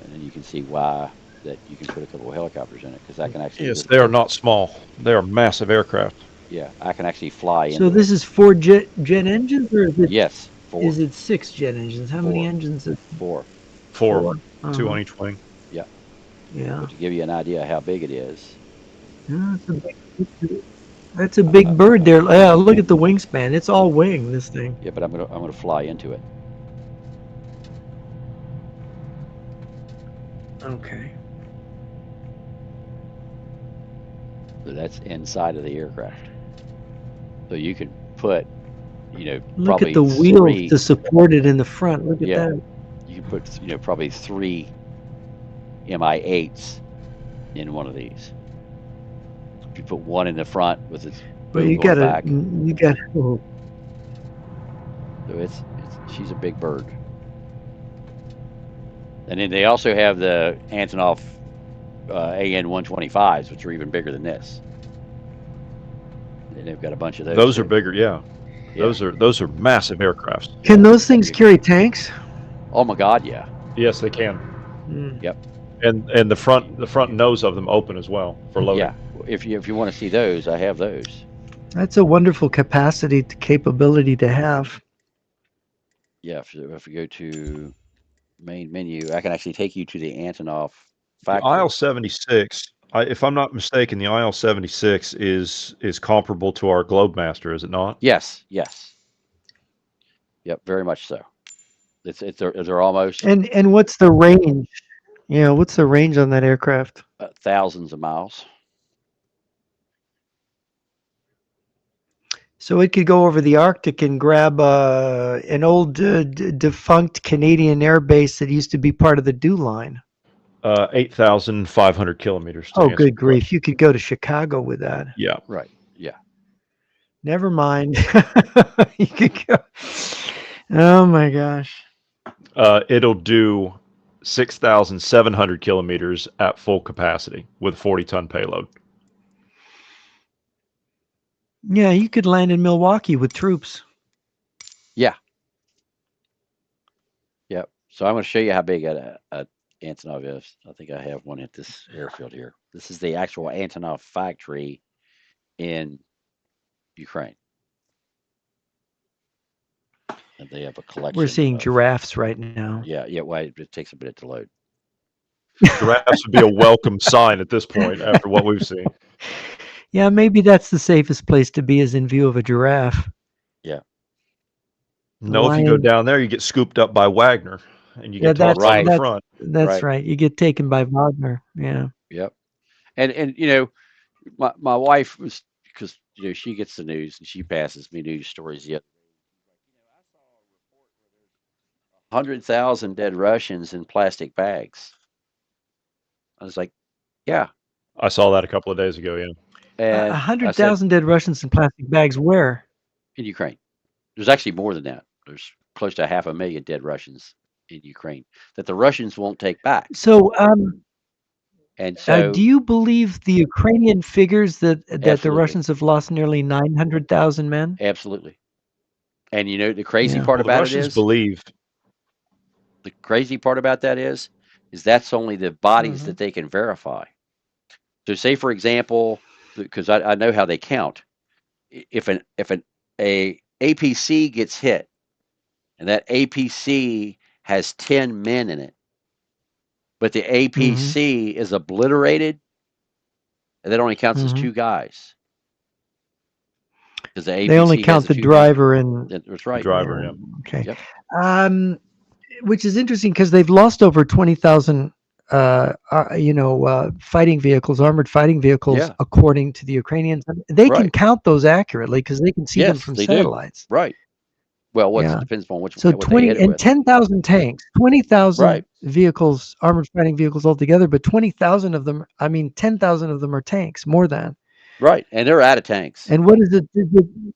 and then you can see why that you can put a couple of helicopters in it because I can actually. Yes, they are not small. They are massive aircraft. Yeah, I can actually fly into So this it. is 4 jet engines, or Yes, four, is it 6 jet engines? How many Four. engines? Is four. Four, four? two Uh-huh. on each wing. Yeah, Yeah. but to give you an idea of how big it is, Yeah, that's a big bird there. Yeah, look at the wingspan. It's all wing, this thing. yeah. But I'm gonna fly into it. Okay. So that's inside of the aircraft. So you can put, Look probably at the wheels three. to support it in the front. Look at Yeah. that. You can put, probably 3 Mi-8s in one of these. If you put one in the front with its But boom you going gotta, back. you got. Oh, So it's she's a big bird. And then they also have the Antonov AN 125s, which are even bigger than this. And they've got a bunch of those Those are too. bigger, yeah. Yeah, Those are massive aircrafts. Can yeah. those things You, carry tanks? oh my God, yeah. Yes, they can. Mm. Yep. And the front nose of them open as well for loading. Yeah. If you want to see those, I have those. That's a wonderful capacity, capability to have. Yeah. If you go to main menu, I can actually take you to the Antonov The factory. IL-76, if I'm not mistaken, the IL-76 is comparable to our Globemaster, is it not? Yes. Yes. Yep. Very much so. They're almost And what's the range? Yeah, what's the range on that aircraft? thousands of miles. So it could go over the Arctic and grab an old defunct Canadian air base that used to be part of the DEW line. 8,500 kilometers to Oh, answer good the question. grief. You could go to Chicago with that. Yeah. Right. Yeah. Never mind. You could go. Oh my gosh. It'll do 6,700 kilometers at full capacity with 40-ton payload. Yeah, you could land in Milwaukee with troops. Yeah. Yep. So I'm going to show you how big a Antonov is. I think I have one at this airfield here. This is the actual Antonov factory in Ukraine, and they have a We're collection seeing of. giraffes right now. Yeah, yeah. Well, it takes a bit to load. Giraffes would be a welcome sign at this point after what we've seen. Yeah, maybe that's the safest place to be is in view of a giraffe. Yeah. The No, if you go lion. down there, you get scooped up by Wagner and you Yeah, get tossed out of the Right. front. that's Right. right. You get taken by Wagner. Yeah. Yep. And you know, my wife was because she gets the news and she passes me news stories. Yet 100,000 dead Russians in plastic bags. I was like, yeah. I saw that a couple of days ago, yeah. A And I hundred said, thousand dead Russians in plastic bags. Where? in Ukraine. There's actually more than that. There's close to 500,000 dead Russians in Ukraine that the Russians won't take back. So, And so, do you believe the Ukrainian figures that the absolutely, Russians have lost nearly 900,000 men? absolutely. And the crazy Yeah. part Well, the about it Russians is, believe the crazy part about that is that's only the bodies Hmm. that they can verify. So, say for example, because I know how they count. If an a APC gets hit and that APC has 10 men in it, but the Hmm. APC is obliterated, and that only counts as Hmm. two guys because the They only APC has count the the two men. driver and That's the right. driver, yeah. yeah. Okay. Yep. Um, which is interesting because they've lost over 20,000 fighting vehicles, armored fighting vehicles, Yeah. according to the Ukrainians. And they can Right. count those accurately because they can see them Yes, from they do. satellites. Right. Well, Yeah. depends upon So what they 20 hit it and with. 10,000 tanks, 20,000 Right. vehicles, armored fighting vehicles altogether, but 20,000 of them, I mean, 10,000 of them are tanks, more than. Right. And they're out of tanks. And what is it?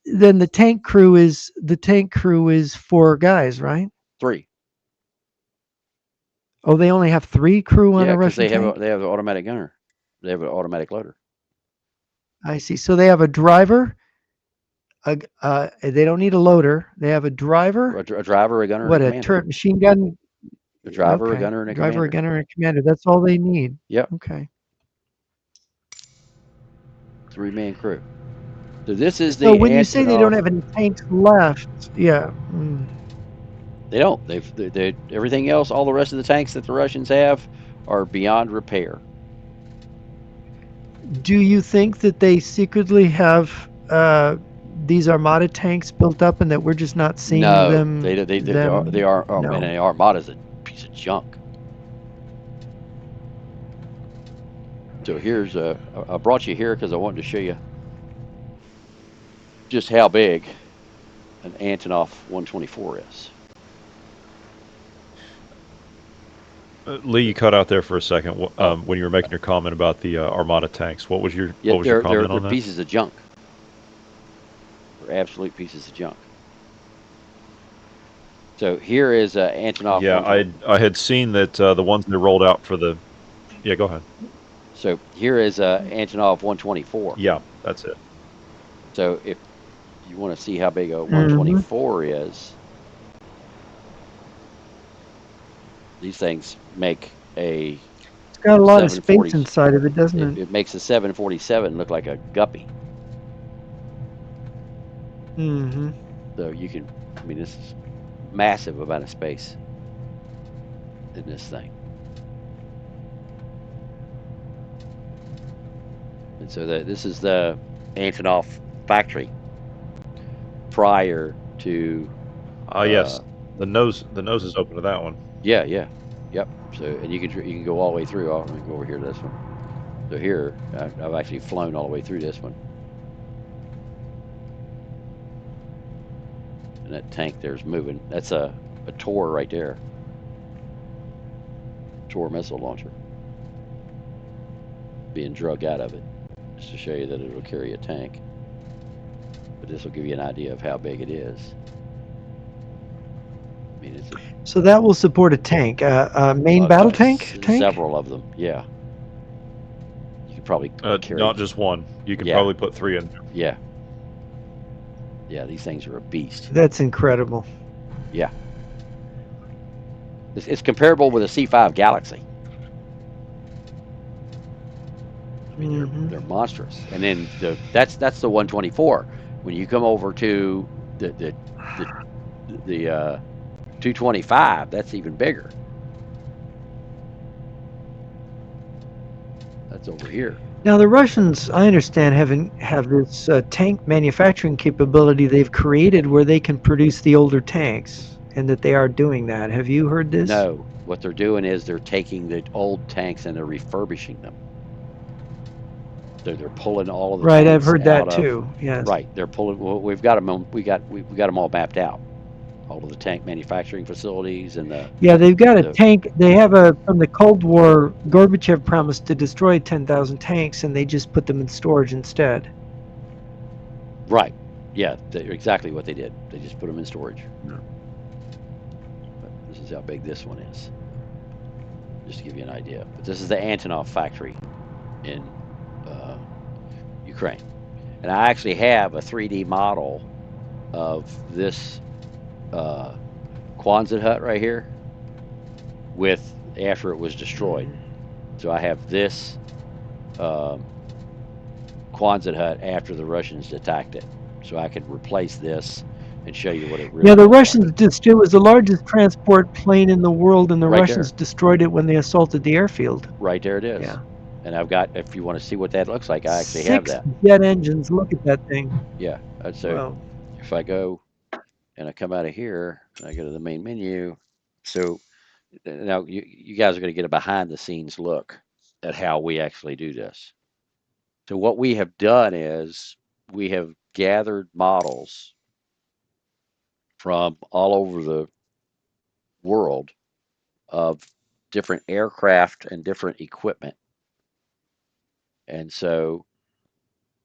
Then the tank crew is 4 guys, right? Three. Oh, they only have 3 crew on Yeah, a because Russian tank? they have an automatic gunner. They have an automatic loader. I see. So they have a driver. They don't need a loader. They have a driver. A driver, a gunner, and a What a commander. machine gun. A driver, a Okay, gunner, and a driver, a commander. gunner, and a commander. That's all they need. Yep. Okay. 3-man crew. So this is So the when you say they don't Antonov. have any tanks left, yeah. They don't. Everything else, all the rest of the tanks that the Russians have are beyond repair. Do you think that they secretly have these Armada tanks built up, and that we're just not seeing No, them? they are and No. an Armada's a piece of junk. So here's I brought you here because I wanted to show you just how big an Antonov 124 is. Lee, you cut out there for a second Oh, when you were making your comment about the Armada tanks. yeah, What was your comment they're on that? pieces of junk. They're absolute pieces of junk. So here is Antonov Yeah, 120. I had seen that the ones they rolled out for the. Yeah, go ahead. So here is Antonov 124. Yeah, that's it. So if you want to see how big a Hmm. 124 is, these things make a It's got a lot of space 740. inside of it, doesn't it? It makes a 747 look like a guppy. Hmm. So you can, I mean, this is massive amount of space in this thing. And so this is the Antonov factory prior to, Ah, yes, the nose is open to that one. yeah, yeah, yep. So and you can go all the way through. Let me go over here to this one. So here I've actually flown all the way through this one, and that tank there's moving. That's a Tor right there, Tor missile launcher being drug out of it, just to show you that it'll carry a tank. But this will give you an idea of how big it is. I mean, it's a So that will support a tank, a main battle tank. Tank. several of them. Yeah, you could probably carry. Not just one. You can Yeah, probably put three in. yeah, yeah. These things are a beast. That's incredible. Yeah, it's comparable with a C5 Galaxy. I mean, Hmm. they're monstrous. And then that's the 124. When you come over to the the 225, that's even bigger. That's over here. Now the Russians, I understand, have this tank manufacturing capability they've created where they can produce the older tanks, and that they are doing that. Have you heard this? No, what they're doing is they're taking the old tanks and they're refurbishing them. So they're pulling all of the Right, I've tanks heard out that of. too. Yes. Right, they're pulling. Well, we've got them. We got them all mapped out. All of the tank manufacturing facilities and Yeah, they've got a the tank. They have a from the Cold War. Gorbachev promised to destroy 10,000 tanks, and they just put them in storage instead. right. Yeah, exactly what they did. They just put them in storage. But this is how big this one is, just to give you an idea. But this is the Antonov factory in uh, Ukraine, and I actually have a 3D model of this uh, Quonset hut right here with after it was destroyed. Hmm. So I have this um, Quonset hut after the Russians attacked it, so I could replace this and show you what it Yeah, really the looks like. Russians just it was the largest transport plane in the world, and the Right Russians there, destroyed it when they assaulted the airfield. right there it is. Yeah. And I've got, if you want to see what that looks like, I actually have Six that. jet engines. Look at that thing. Yeah. So Wow. if I go and I come out of here and I go to the main menu, so now you guys are going to get a behind the scenes look at how we actually do this. So what we have done is we have gathered models from all over the world of different aircraft and different equipment. And so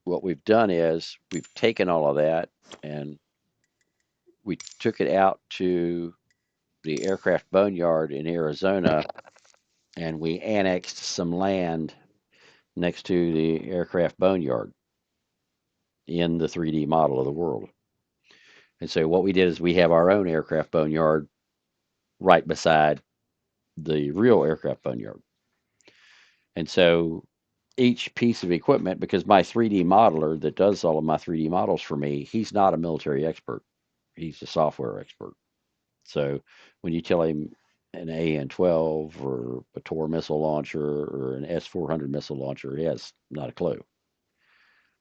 what we've done is we've taken all of that and we took it out to the aircraft boneyard in Arizona and we annexed some land next to the aircraft boneyard in the 3D model of the world. And so what we did is we have our own aircraft boneyard right beside the real aircraft boneyard. And so each piece of equipment, because my 3D modeler that does all of my 3D models for me, he's not a military expert. He's a software expert. So when you tell him an AN-12 or a Tor missile launcher or an S-400 missile launcher, he has not a clue.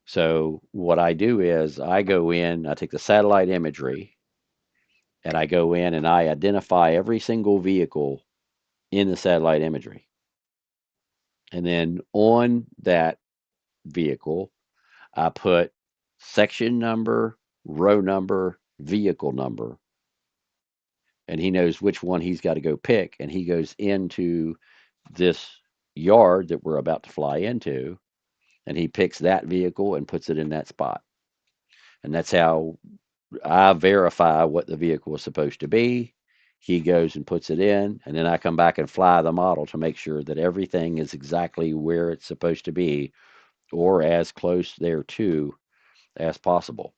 So what I do is I go in, I take the satellite imagery, and I go in and I identify every single vehicle in the satellite imagery. And then on that vehicle, I put section number, row number, vehicle number, and he knows which one he's got to go pick. And he goes into this yard that we're about to fly into, and he picks that vehicle and puts it in that spot. And that's how I verify what the vehicle is supposed to be. He goes and puts it in, and then I come back and fly the model to make sure that everything is exactly where it's supposed to be or as close there to as possible.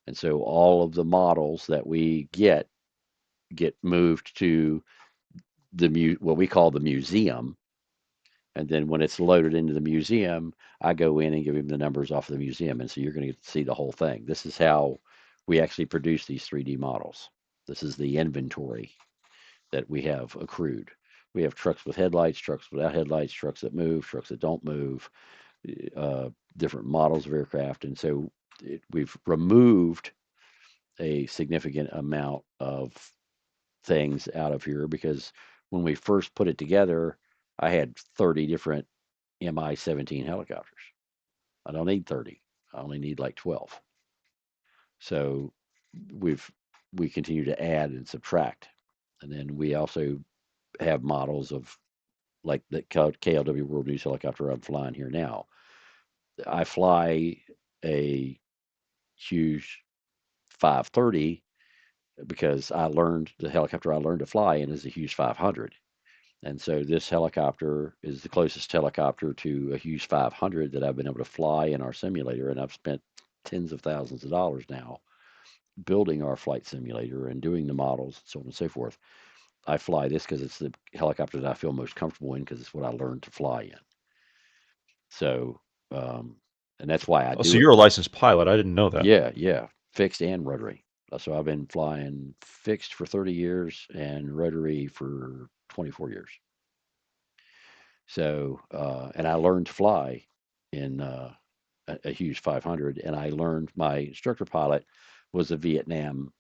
And so all of the models that we get moved to what we call the museum. And then when it's loaded into the museum, I go in and give him the numbers off of the museum. And so you're going to get to see the whole thing. This is how we actually produce these 3D models. This is the inventory that we have accrued. We have trucks with headlights, trucks without headlights, trucks that move, trucks that don't move, uh, different models of aircraft. And so we've removed a significant amount of things out of here because when we first put it together, I had 30 different Mi-17 helicopters. I don't need 30. I only need like 12. So we've we continue to add and subtract. And then we also have models of like the KLW World News helicopter I'm flying here now. I fly a huge 530 because I learned the helicopter I learned to fly in is a Hughes 500. And so this helicopter is the closest helicopter to a Hughes 500 that I've been able to fly in our simulator. And I've spent tens of thousands of dollars now building our flight simulator and doing the models and so on and so forth. I fly this because it's the helicopter that I feel most comfortable in because it's what I learned to fly in. So, um, and that's why I Oh, do so it. you're a licensed pilot. I didn't know that. Yeah, yeah, fixed and rotary. So I've been flying fixed for 30 years and rotary for 24 years. So, and I learned to fly in a Hughes 500, and I learned my instructor pilot was a Vietnam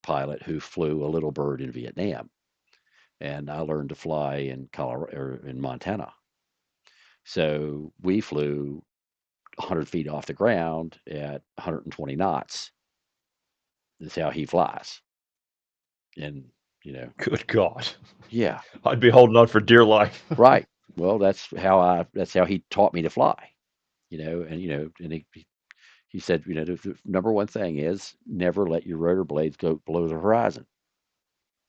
pilot who flew a little bird in Vietnam, and I learned to fly in Colorado or in Montana. So we flew 100 feet off the ground at 120 knots. That's how he flies, and you know, Good God. yeah, I'd be holding on for dear life. right. Well, that's how he taught me to fly. And and he said, the number one thing is never let your rotor blades go below the horizon.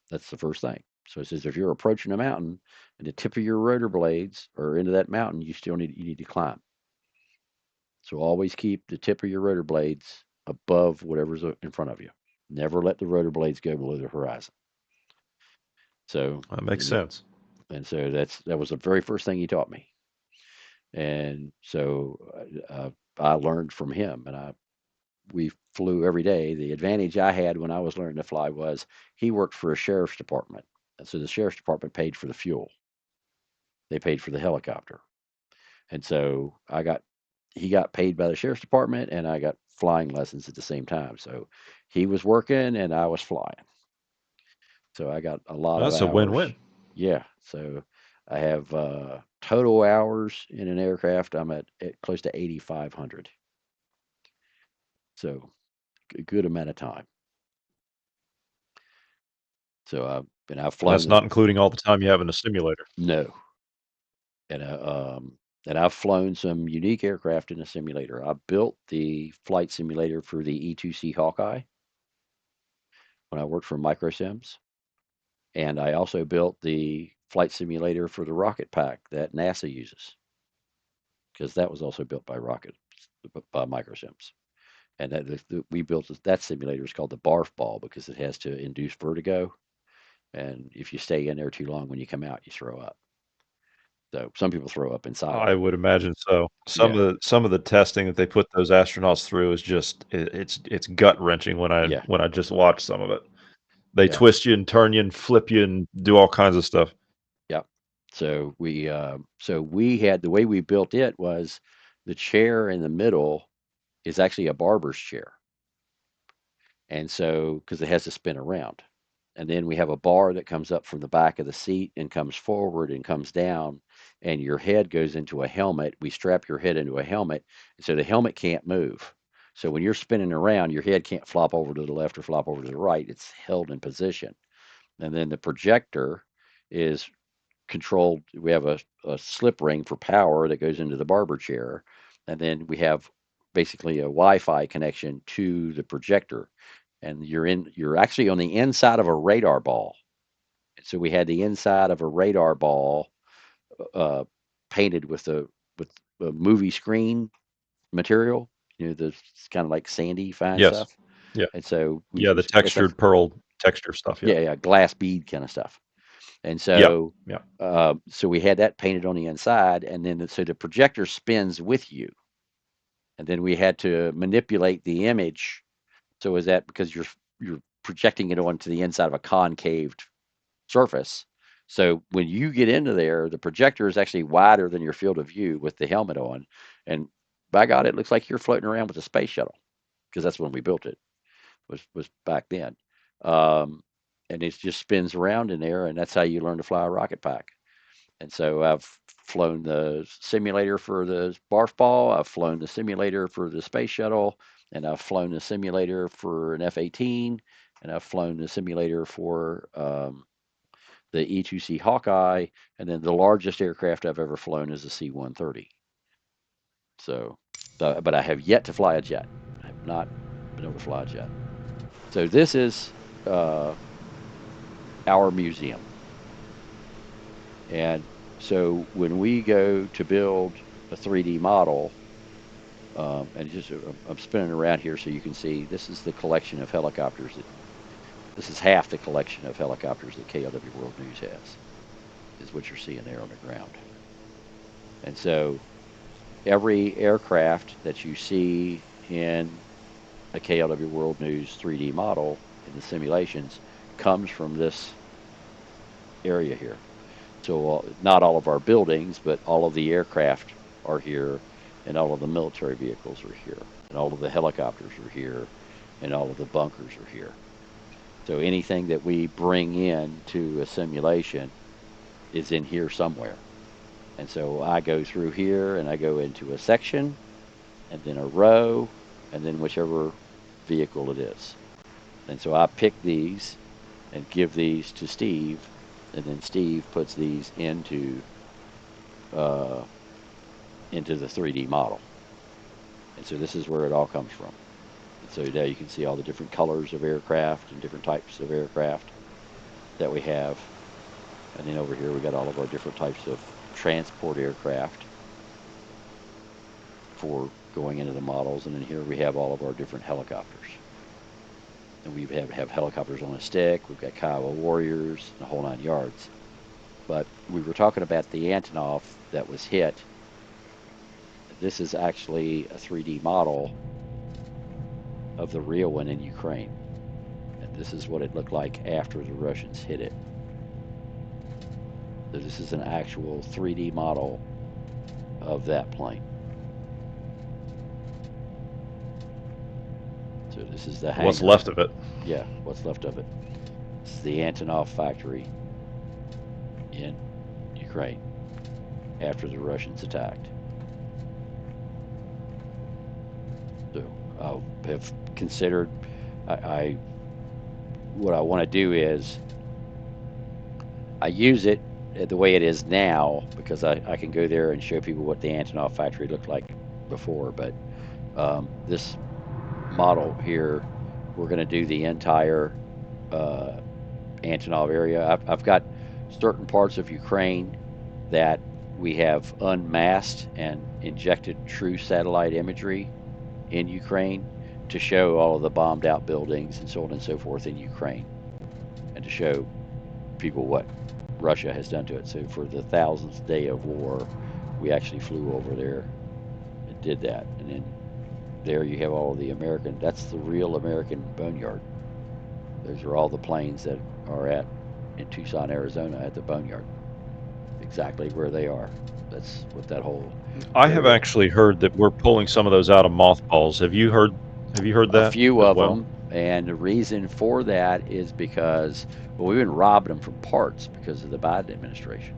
That's the first thing. So it says if you're approaching a mountain and the tip of your rotor blades are into that mountain, you need to climb. So always keep the tip of your rotor blades above whatever's in front of you. Never let the rotor blades go below the horizon. So That makes sense. and so that was the very first thing he taught me. And so I learned from him, and we flew every day. The advantage I had when I was learning to fly was he worked for a sheriff's department. And so the sheriff's department paid for the fuel. They paid for the helicopter. And so he got paid by the sheriff's department and I got flying lessons at the same time. So he was working and I was flying. So I got a lot of That's a hours. win-win. Yeah. So I have total hours in an aircraft. I'm at close to 8,500. So a good amount of time. So I've And flown that's the not including all the time you have in the simulator. no, and I've flown some unique aircraft in a simulator. I built the flight simulator for the E2C Hawkeye when I worked for Microsims, and I also built the flight simulator for the rocket pack that NASA uses because that was also built by Microsims. And we built that simulator is called the barf ball because it has to induce vertigo, and if you stay in there too long, when you come out, you throw up. So some people throw up inside of I it. would imagine so. Yeah, Some of the testing that they put those astronauts through is just it's gut wrenching yeah, when I just watch some of it. They yeah. twist you and turn you and flip you and do all kinds of stuff. Yep. So we had the way we built it was the chair in the middle is actually a barber's chair, and so because it has to spin around, and then we have a bar that comes up from the back of the seat and comes forward and comes down, and your head goes into a helmet. We strap your head into a helmet, so the helmet can't move. So when you're spinning around, your head can't flop over to the left or flop over to the right. It's held in position, and then the projector is controlled. We have a slip ring for power that goes into the barber chair, and then we have basically a Wi-Fi connection to the projector. And you're actually on the inside of a radar ball. So we had the inside of a radar ball uh, painted with a movie screen material. The it's kind of like sandy, fine Yes. stuff. Yeah. And so Yeah, the it's like, textured pearl texture stuff, yeah. yeah, yeah, glass bead kind of stuff. And Yeah, so yeah. so we had that painted on the inside, and then so the projector spins with you, and then we had to manipulate the image. So is that because you're projecting it onto the inside of a concaved surface? So when you get into there, the projector is actually wider than your field of view with the helmet on, and by God, it looks like you're floating around with a space shuttle because that's when we built it. Was back then, um, and it just spins around in there, and that's how you learn to fly a rocket pack. And so I've flown the simulator for the barf ball. I've flown the simulator for the space shuttle, and I've flown the simulator for an F-18, and I've flown the simulator for the E-2C Hawkeye, and then the largest aircraft I've ever flown is a C-130. So, but I have yet to fly a jet. I have not been able to fly a jet. So this is uh, our museum, and so when we go to build a 3D model, and just I'm spinning around here so you can see this is the collection of helicopters that this is half the collection of helicopters that KLW World News has, is what you're seeing there on the ground. And so every aircraft that you see in a KLW World News 3D model in the simulations comes from this area here. So not all of our buildings, but all of the aircraft are here, and all of the military vehicles are here, and all of the helicopters are here, and all of the bunkers are here. So anything that we bring in to a simulation is in here somewhere. And so I go through here and I go into a section and then a row and then whichever vehicle it is. And so I pick these and give these to Steve, and then Steve puts these uh, into the 3D model. And so this is where it all comes from. And so now you can see all the different colors of aircraft and different types of aircraft that we have. And then over here we got all of our different types of transport aircraft for going into the models. And then here we have all of our different helicopters. And we have helicopters on a stick. We've got Kiowa Warriors, the whole 9 yards. But we were talking about the Antonov that was hit. This is actually a 3D model of the real one in Ukraine. And this is what it looked like after the Russians hit it. So this is an actual 3D model of that plane. So this is the What's hangar. left of it. Yeah, what's left of it. This is the Antonov factory in Ukraine after the Russians attacked. So I have considered, I what I want to do is I use it the way it is now because I can go there and show people what the Antonov factory looked like before. But this model here, we're going to do the entire uh, Antonov area. I've got certain parts of Ukraine that we have unmasked and injected true satellite imagery in Ukraine to show all of the bombed out buildings and so on and so forth in Ukraine, and to show people what Russia has done to it. So for the thousandth day of war, we actually flew over there and did that. And then there you have all of the American, that's the real American boneyard. Those are all the planes that are at in Tucson, Arizona at the boneyard, exactly where they are. That's what that whole I have area. actually heard that we're pulling some of those out of mothballs. Have you heard A that few as of well? them, and the reason for that is because, well, we've been robbing them from parts because of the Biden administration.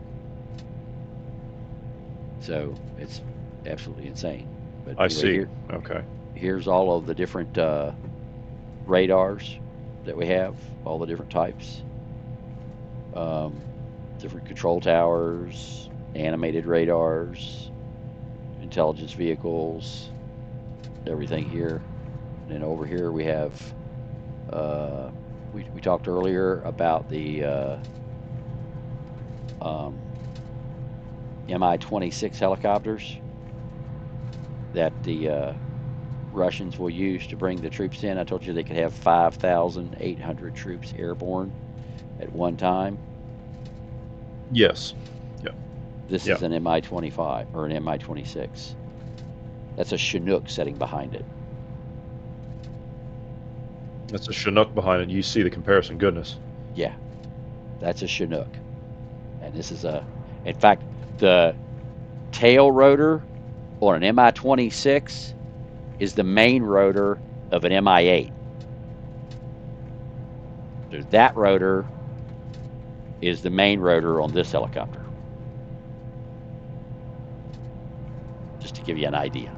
So it's absolutely insane. But I anyway, see. Okay. here's all of the different radars that we have, all the different types, um, different control towers, animated radars, intelligence vehicles, everything here. And then over here we have, we talked earlier about the um, Mi-26 helicopters that the Russians will use to bring the troops in. I told you they could have 5,800 troops airborne at one time. Yes. Yeah. This Yeah. is an Mi-25 or an Mi-26. That's a Chinook sitting behind it. That's a Chinook behind it. You see the comparison. Goodness. Yeah, that's a Chinook. And this is a, in fact, the tail rotor on an Mi-26 is the main rotor of an Mi-8. So that rotor is the main rotor on this helicopter, just to give you an idea.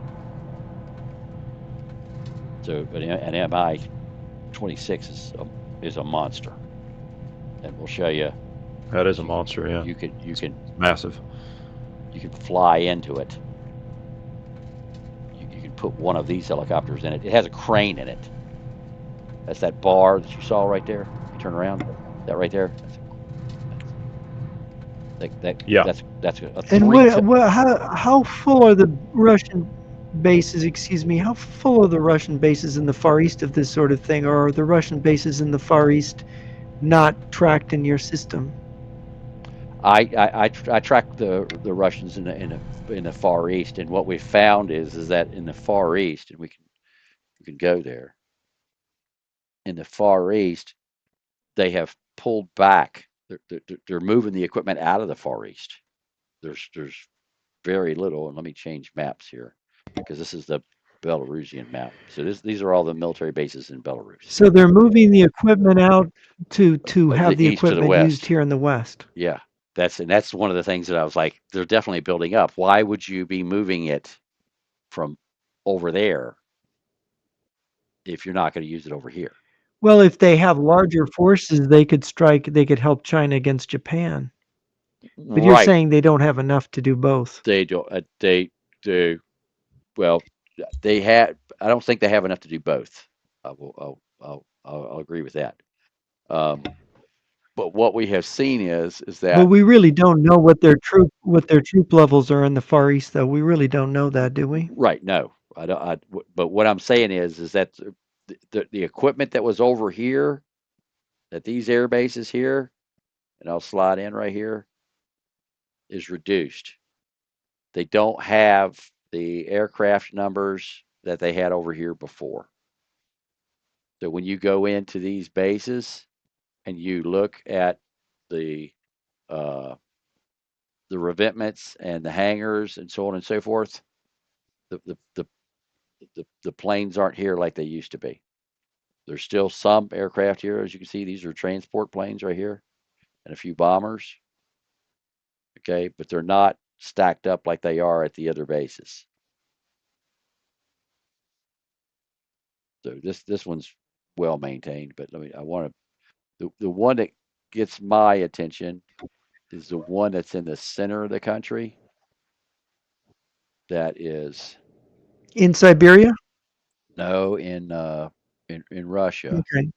So, but an Mi-26 is a monster, and we'll show you. That is a You monster. Yeah. you can you It's can massive. you can fly into it. You can put one of these helicopters in it. It has a crane in it. That's that bar that you saw right there. Let me turn around. That right there. That's Yeah. that's a And three. how full are the Russian bases? Excuse me. How full are the Russian bases in the Far East of this sort of thing, or are the Russian bases in the Far East not tracked in your system? I track the Russians in the Far East, and what we found is that in the Far East, and we can go there. In the Far East, they have pulled back. They're moving the equipment out of the Far East. There's very little, and let me change maps here because this is the Belarusian map. So these are all the military bases in Belarus, So they're moving the equipment out to have the the east to the equipment used west. here in the West. Yeah, that's one of the things that I was like, they're definitely building up. Why would you be moving it from over there if you're not going to use it over here? Well, if they have larger forces, they could strike. They could help China against Japan. But you're Right. saying they don't have enough to do both. They don't. They do. Well, they had. I don't think they have enough to do both. I will. I'll agree with that. Um, but what we have seen is But that we really don't know what their troop levels are in the Far East, though. We really don't know that, do we? right. No, I don't. But what I'm saying is that the equipment that was over here at these air bases here, and I'll slide in right here, is reduced. They don't have the aircraft numbers that they had over here before. So when you go into these bases and you look at the uh, the revetments and the hangars and so on and so forth, the the, the the planes aren't here like they used to be. There's still some aircraft here, as you can see. These are transport planes right here, and a few bombers. Okay, but they're not stacked up like they are at the other bases. So this one's well maintained. But let me. I want to the one that gets my attention is the one that's in the center of the country. That is In Siberia? no in Russia. Okay.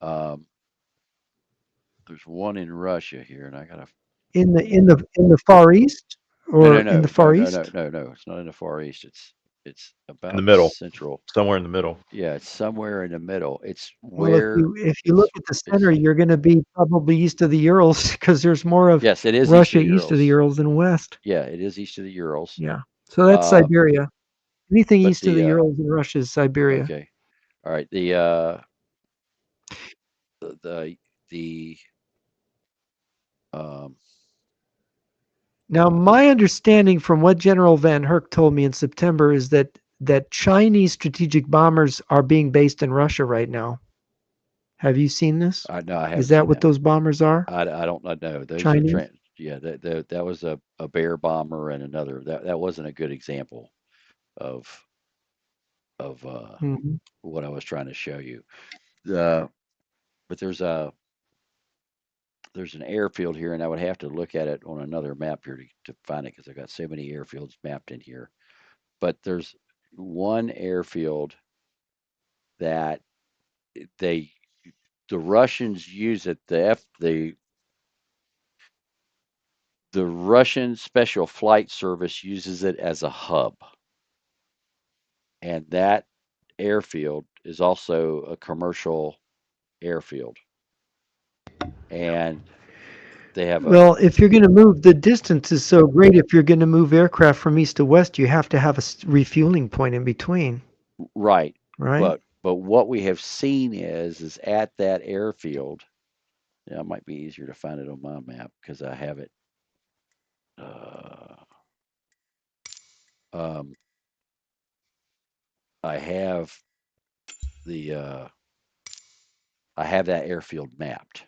Um, there's one in Russia here, and I gotta. In the Far East No, no, or in the no, no, Far no, no, East? no, no. It's not in the Far East. It's In the about middle. central. Somewhere in the middle. Yeah, it's somewhere in the middle. It's Well, if where you look at the center, you're going to be probably east of the Urals because there's more of yes, it is east of Russia the east of the Urals. Urals than west. Yeah, it is east of the Urals. Yeah. So that's Uh, Siberia. Anything but east of the Urals in Russia is Siberia. okay, all right. The the um, Now, my understanding from what General Van Herk told me in September is that Chinese strategic bombers are being based in Russia right now. Have you seen this? I no, I Is haven't that seen what that. those bombers are? I don't know. Those are Chinese? yeah. That was a bear bomber and another. That wasn't a good example of of Hmm. what I was trying to show you. The but there's an airfield here, and I would have to look at it on another map here to find it because I've got so many airfields mapped in here. But there's one airfield that they the Russians use it. The The Russian Special Flight Service uses it as a hub, and that airfield is also a commercial airfield. And they have a Well, if you're going to move, the distance is so great. If you're going to move aircraft from east to west, you have to have a refueling point in between, right, right? but what we have seen is at that airfield. Yeah, it might be easier to find it on my map because I have it. Uh, um, I have the I have that airfield mapped,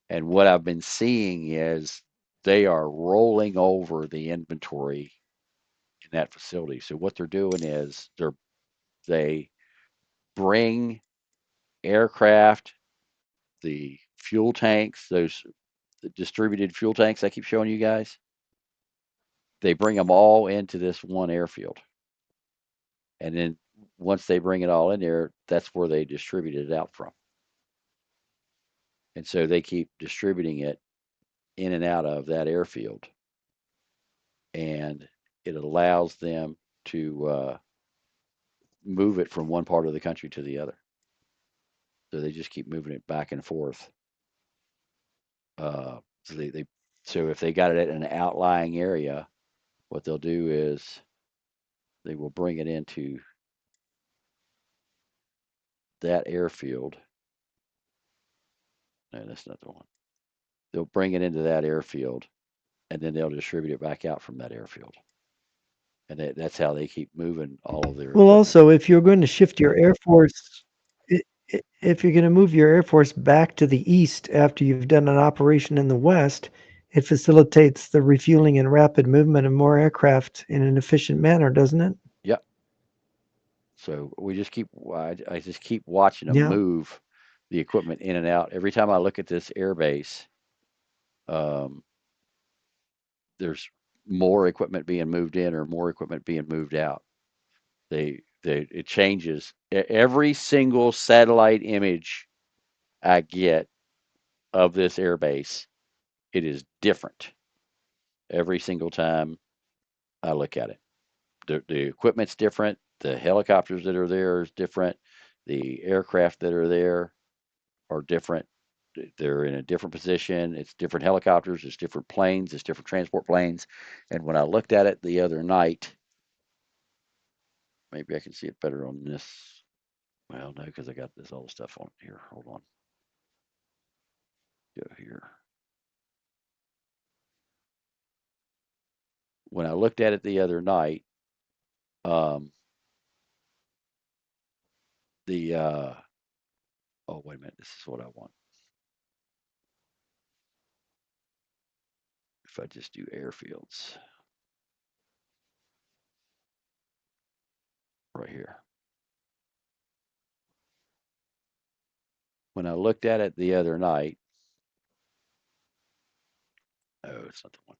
and what I've been seeing is they are rolling over the inventory in that facility. So what they're doing is they bring aircraft, the fuel tanks, those the distributed fuel tanks I keep showing you guys. They bring them all into this one airfield, and then once they bring it all in there, that's where they distribute it out from. And so they keep distributing it in and out of that airfield, and it allows them to move it from one part of the country to the other. So they just keep moving it back and forth. So so if they got it in an outlying area, what they'll do is they will bring it into that airfield. No, that's not the one. They'll bring it into that airfield, and then they'll distribute it back out from that airfield. And that's how they keep moving all of their Well, equipment. also, if you're going to shift your Air Force, if you're going to move your Air Force back to the east after you've done an operation in the west, it facilitates the refueling and rapid movement of more aircraft in an efficient manner, doesn't it? Yep. So we just keep, I just keep watching them Yeah. move the equipment in and out. Every time I look at this air base, um, there's more equipment being moved in or more equipment being moved out. It changes. Every single satellite image I get of this air base, it is different every single time I look at it. The equipment's different. The helicopters that are there is different. The aircraft that are there are different. They're in a different position. It's different helicopters. It's different planes. It's different transport planes. And when I looked at it the other night, maybe I can see it better on this. Well, no, because I got this all the stuff on here. Hold on. Go here. When I looked at it the other night, um, the oh wait a minute, this is what I want. If I just do airfields right here. When I looked at it the other night, oh, it's not the one.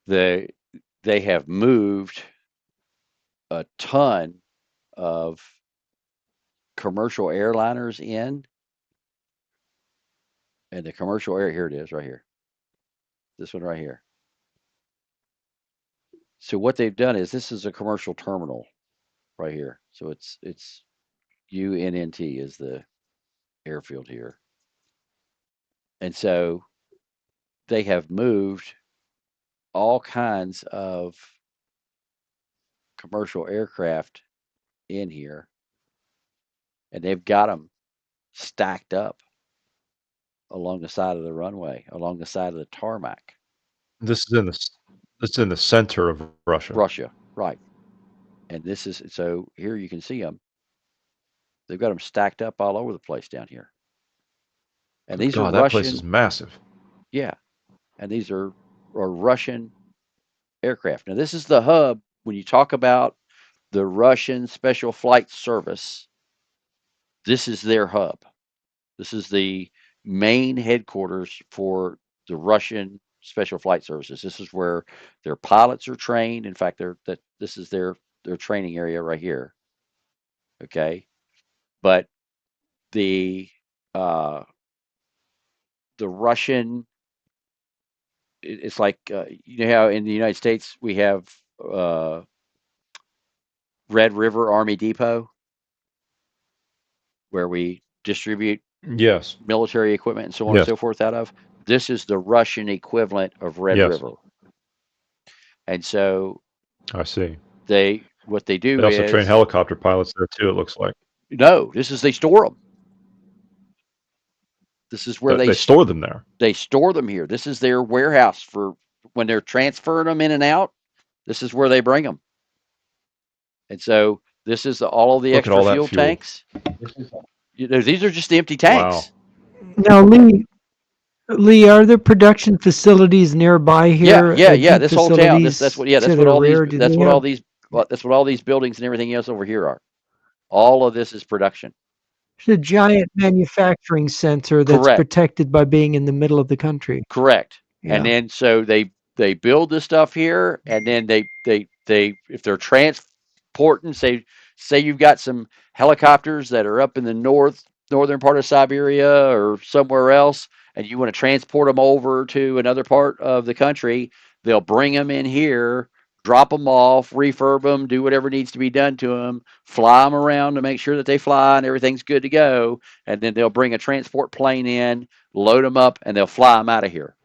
They they have moved a ton of commercial airliners in, and the commercial air here it is right here. This one right here. So what they've done is this is a commercial terminal right here. So it's UNNT is the airfield here. And so they have moved all kinds of commercial aircraft in here, and they've got them stacked up along the side of the runway, along the side of the tarmac. This is in the c this is in the center of Russia. Russia, right. And this is so here you can see them. They've got them stacked up all over the place down here. And Good these are God, that place is Russian, massive. yeah, and these are Russian aircraft. Now, this is the hub when you talk about the Russian Special Flight Service. This is their hub. This is the main headquarters for the Russian Special Flight Services. This is where their pilots are trained. In fact, this is their training area right here. Okay, but the uh, the Russian it's like you know how in the United States we have uh, Red River Army Depot where we distribute Yes. military equipment and so on and Yes. so forth out of. This is the Russian equivalent of Red Yes. River, and so I see. they what they They do also train is helicopter pilots there too, it looks like. no, this is they store them. This is where They store them there. they store them here. This is their warehouse for when they're transferring them in and out. This is where they bring them. And so this is all of the Look at extra all that fuel fuel. tanks. You know, these are just empty Wow. tanks. Now, Lee, are there production facilities nearby Yeah, here? yeah, yeah. Deep This whole town. That's facilities what. Yeah, to the rear? Do That's they what have? all these. That's what all these buildings and everything else over here are. All of this is production. It's a giant manufacturing center that's Correct. protected by being in the middle of the country. Correct. And Yeah. then so they build this stuff here, and then they if they're transporting, say you've got some helicopters that are up in the northern part of Siberia or somewhere else, and you want to transport them over to another part of the country, they'll bring them in here, drop them off, refurb them, do whatever needs to be done to them, fly them around to make sure that they fly and everything's good to go, and then they'll bring a transport plane in, load them up, and they'll fly them out of here.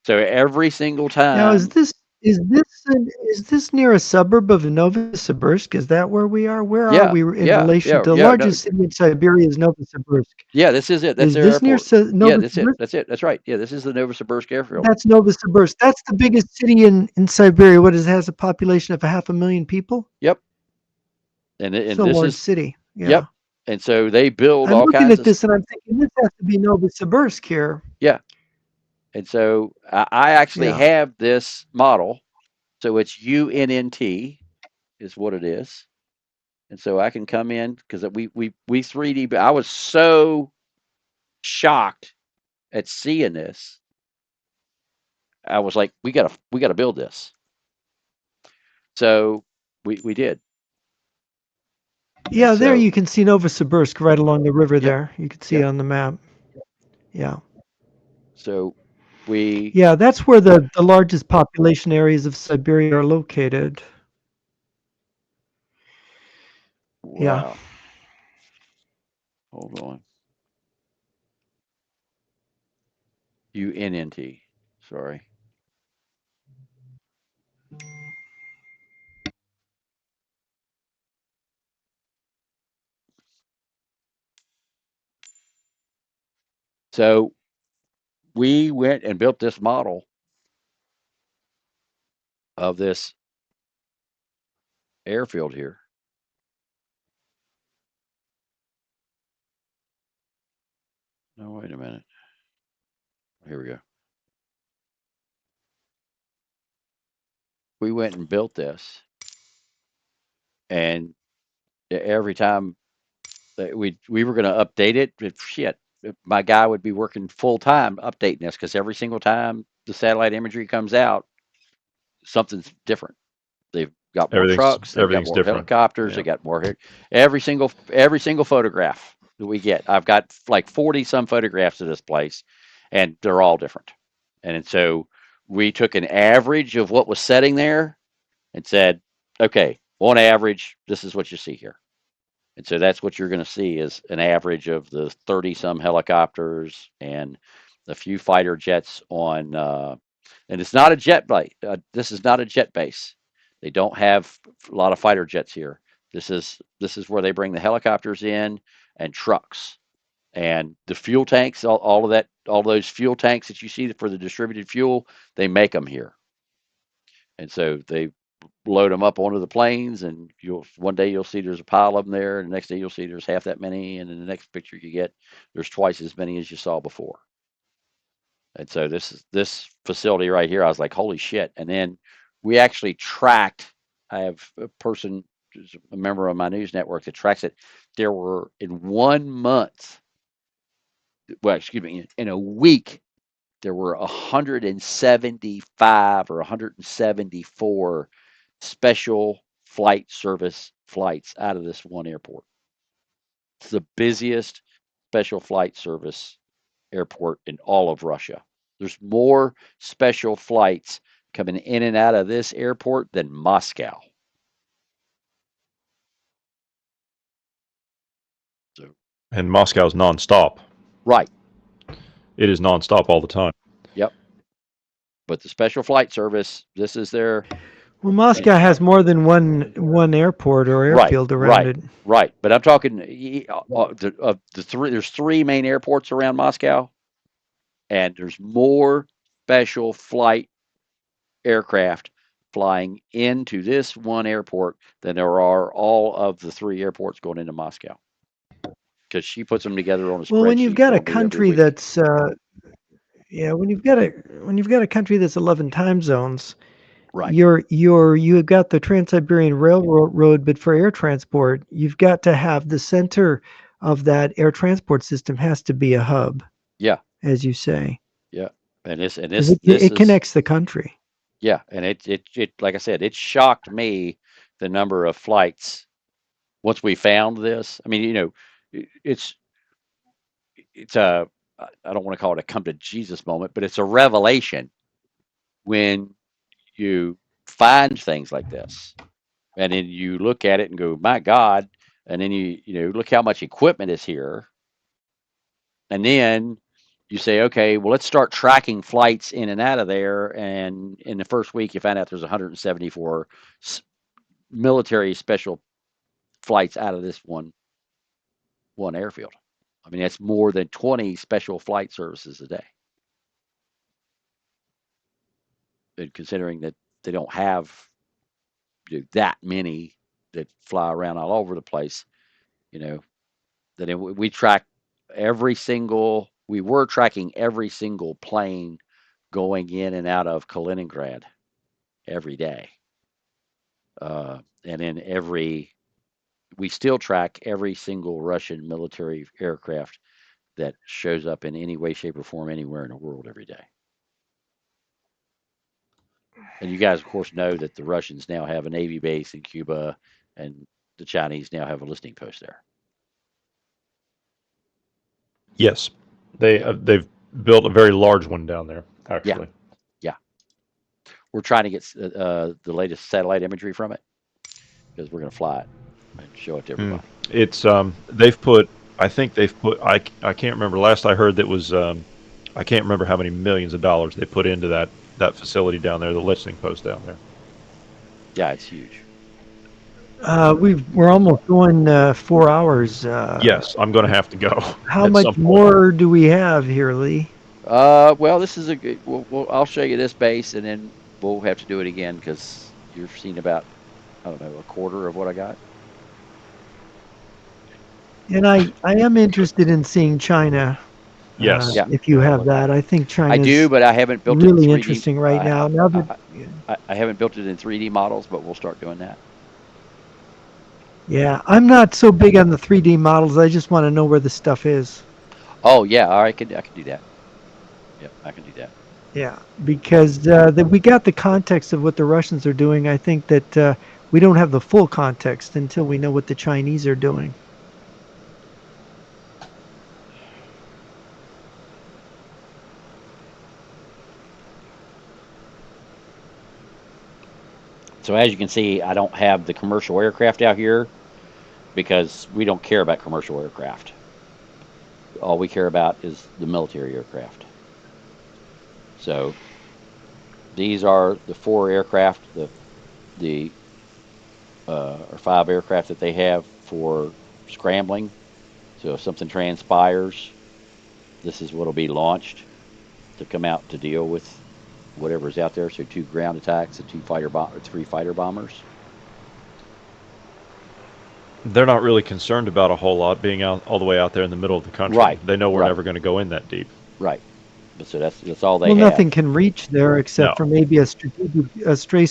So every single Now, time, is this near a suburb of Novosibirsk? Is that where we are? Where are yeah, we in yeah, relation yeah, to the yeah, no, largest city in Siberia is Novosibirsk? yeah, this is it. That's Is their this near airport. Yeah, that's it. Novosibirsk? That's it. That's right. Yeah, this is the Novosibirsk airfield. That's Novosibirsk. That's the biggest city in Siberia. What is has a population of 500,000 people? Yep. It's And a this large is city. yep. Yeah. And so they build I'm all looking kinds at of this and I'm thinking this has to be Novosibirsk here. yeah. And so I actually Yeah. have this model. So it's UNNT is what it is. And so I can come in because we 3D. But I was so shocked at seeing this. I was like, we gotta build this. So we did. And Yeah, there so you can see Novosibirsk right along the river yep, there. You can see it yep. on the map. Yeah. So we Yeah, that's where the largest population areas of Siberia are located. Yeah. wow. Hold on. UNNT. Sorry. So we went and built this model of this airfield here. No, wait a minute. Here we go. We went and built this, and every time that we were going to update it, shit, my guy would be working full time updating this because every single time the satellite imagery comes out, something's different. They've got more trucks, they've got Everything's more different. helicopters, they Yeah. got more. Every single photograph that we get, I've got like 40 some photographs of this place, and they're all different. And so we took an average of what was setting there and said, okay, on average, this is what you see here. And so that's what you're going to see is an average of the 30 some helicopters and a few fighter jets on, and it's not a jet base. This is not a jet base. They don't have a lot of fighter jets here. This is where they bring the helicopters in and trucks and the fuel tanks. All of that, all those fuel tanks that you see for the distributed fuel, they make them here. And so they load them up onto the planes, and you'll one day you'll see there's a pile of them there, and the next day you'll see there's half that many, and in the next picture you get there's twice as many as you saw before. And so this facility right here, I was like, holy shit! And then we actually tracked. I have a person, a member of my news network that tracks it. There were in 1 month, well, excuse me, in a week, there were 175 or 174 special flight service flights out of this one airport. It's the busiest special flight service airport in all of Russia. There's more special flights coming in and out of this airport than Moscow. So, And Moscow's nonstop. right. It is nonstop all the time. Yep. But the special flight service, this is their Well, and Moscow has more than one airport or right, airfield around right, it. right. But I'm talking the three. There's three main airports around Moscow, and there's more special flight aircraft flying into this one airport than there are all of the three airports going into Moscow. Because she puts them together on a Well, when you've spreadsheet got a for me every country week. that's yeah, when you've got a country that's 11 time zones, Right. you've got the Trans-Siberian Railroad, but for air transport, you've got to have the center of that air transport system has to be a hub, Yeah. as you say, Yeah. And because this it is connects the country. yeah. And it like I said, it shocked me the number of flights once we found this. I mean, it's it's a I don't want to call it a come to Jesus moment, but it's a revelation when you find things like this, and then you look at it and go, "My God!" And then look how much equipment is here, and then you say, "Okay, well, let's start tracking flights in and out of there." And in the first week, you find out there's 174 military special flights out of this one airfield. I mean, that's more than 20 special flight services a day. And considering that they don't have that many that fly around all over the place, you know, that we track we were tracking every single plane going in and out of Kaliningrad every day. And then we still track every single Russian military aircraft that shows up in any way, shape, or form anywhere in the world every day. And you guys, of course, know that the Russians now have a Navy base in Cuba, and the Chinese now have a listening post there. Yes, they've built a very large one down there. Yeah, Actually, yeah. We're trying to get the latest satellite imagery from it because we're going to fly it and show it to hmm. everybody. It's they've put. I think they've put. I can't remember. Last I heard, that was I can't remember how many millions of dollars they put into that facility down there, the listening post down there. Yeah, it's huge. We're almost going 4 hours. Yes, I'm going to have to go How at some much point. more do we have here, Lee? Well, this is a good. I'll show you this base, and then we'll have to do it again because you've seen about I don't know a quarter of what I got. And I am interested in seeing China. Yes, Yeah, If you have that, I think I do, China's but I haven't built it in really 3D. interesting right now. Now that I, I haven't built it in 3D models, but we'll start doing that. yeah, I'm not so big on the 3D models. I just want to know where the stuff is. Oh yeah, all right, I can do that. Yep, I can do that. Yeah, because we got the context of what the Russians are doing. I think that we don't have the full context until we know what the Chinese are doing. So as you can see, I don't have the commercial aircraft out here because we don't care about commercial aircraft. All we care about is the military aircraft. So these are the four aircraft, the or five aircraft that they have for scrambling. So if something transpires, this is what will be launched to come out to deal with whatever's out there. So two ground attacks and three fighter bombers. they're not really concerned about a whole lot being out all the way out there in the middle of the country. Right, They know we're right, never going to go in that deep. right. But so that's all they Well, have. nothing can reach there except No. for maybe a stray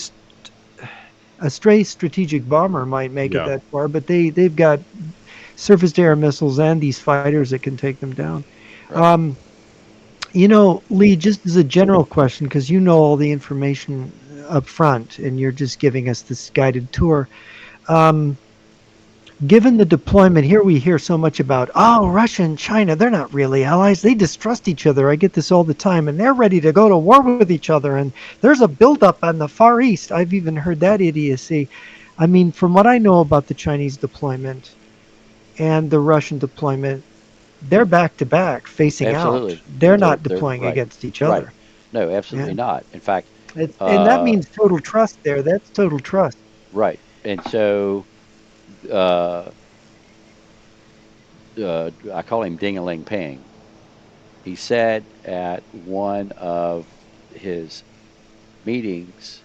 strategic bomber might make it Yeah. that far. But they've got surface to air missiles and these fighters that can take them down. Right. Um, Lee, just as a general question, because you know all the information up front and you're just giving us this guided tour. Um, given the deployment here, we hear so much about, oh, Russia and China, they're not really allies. They distrust each other. I get this all the time, and they're ready to go to war with each other. And there's a buildup on the Far East. I've even heard that idiocy. I mean, from what I know about the Chinese deployment and the Russian deployment, they're back to back facing out. Absolutely. They're not They're deploying right. against each Right. other. No, Yeah. absolutely not. In fact, And that uh, means total trust there. That's total trust. right. And so uh, I call him Ding-a-ling Ping. He said at one of his meetings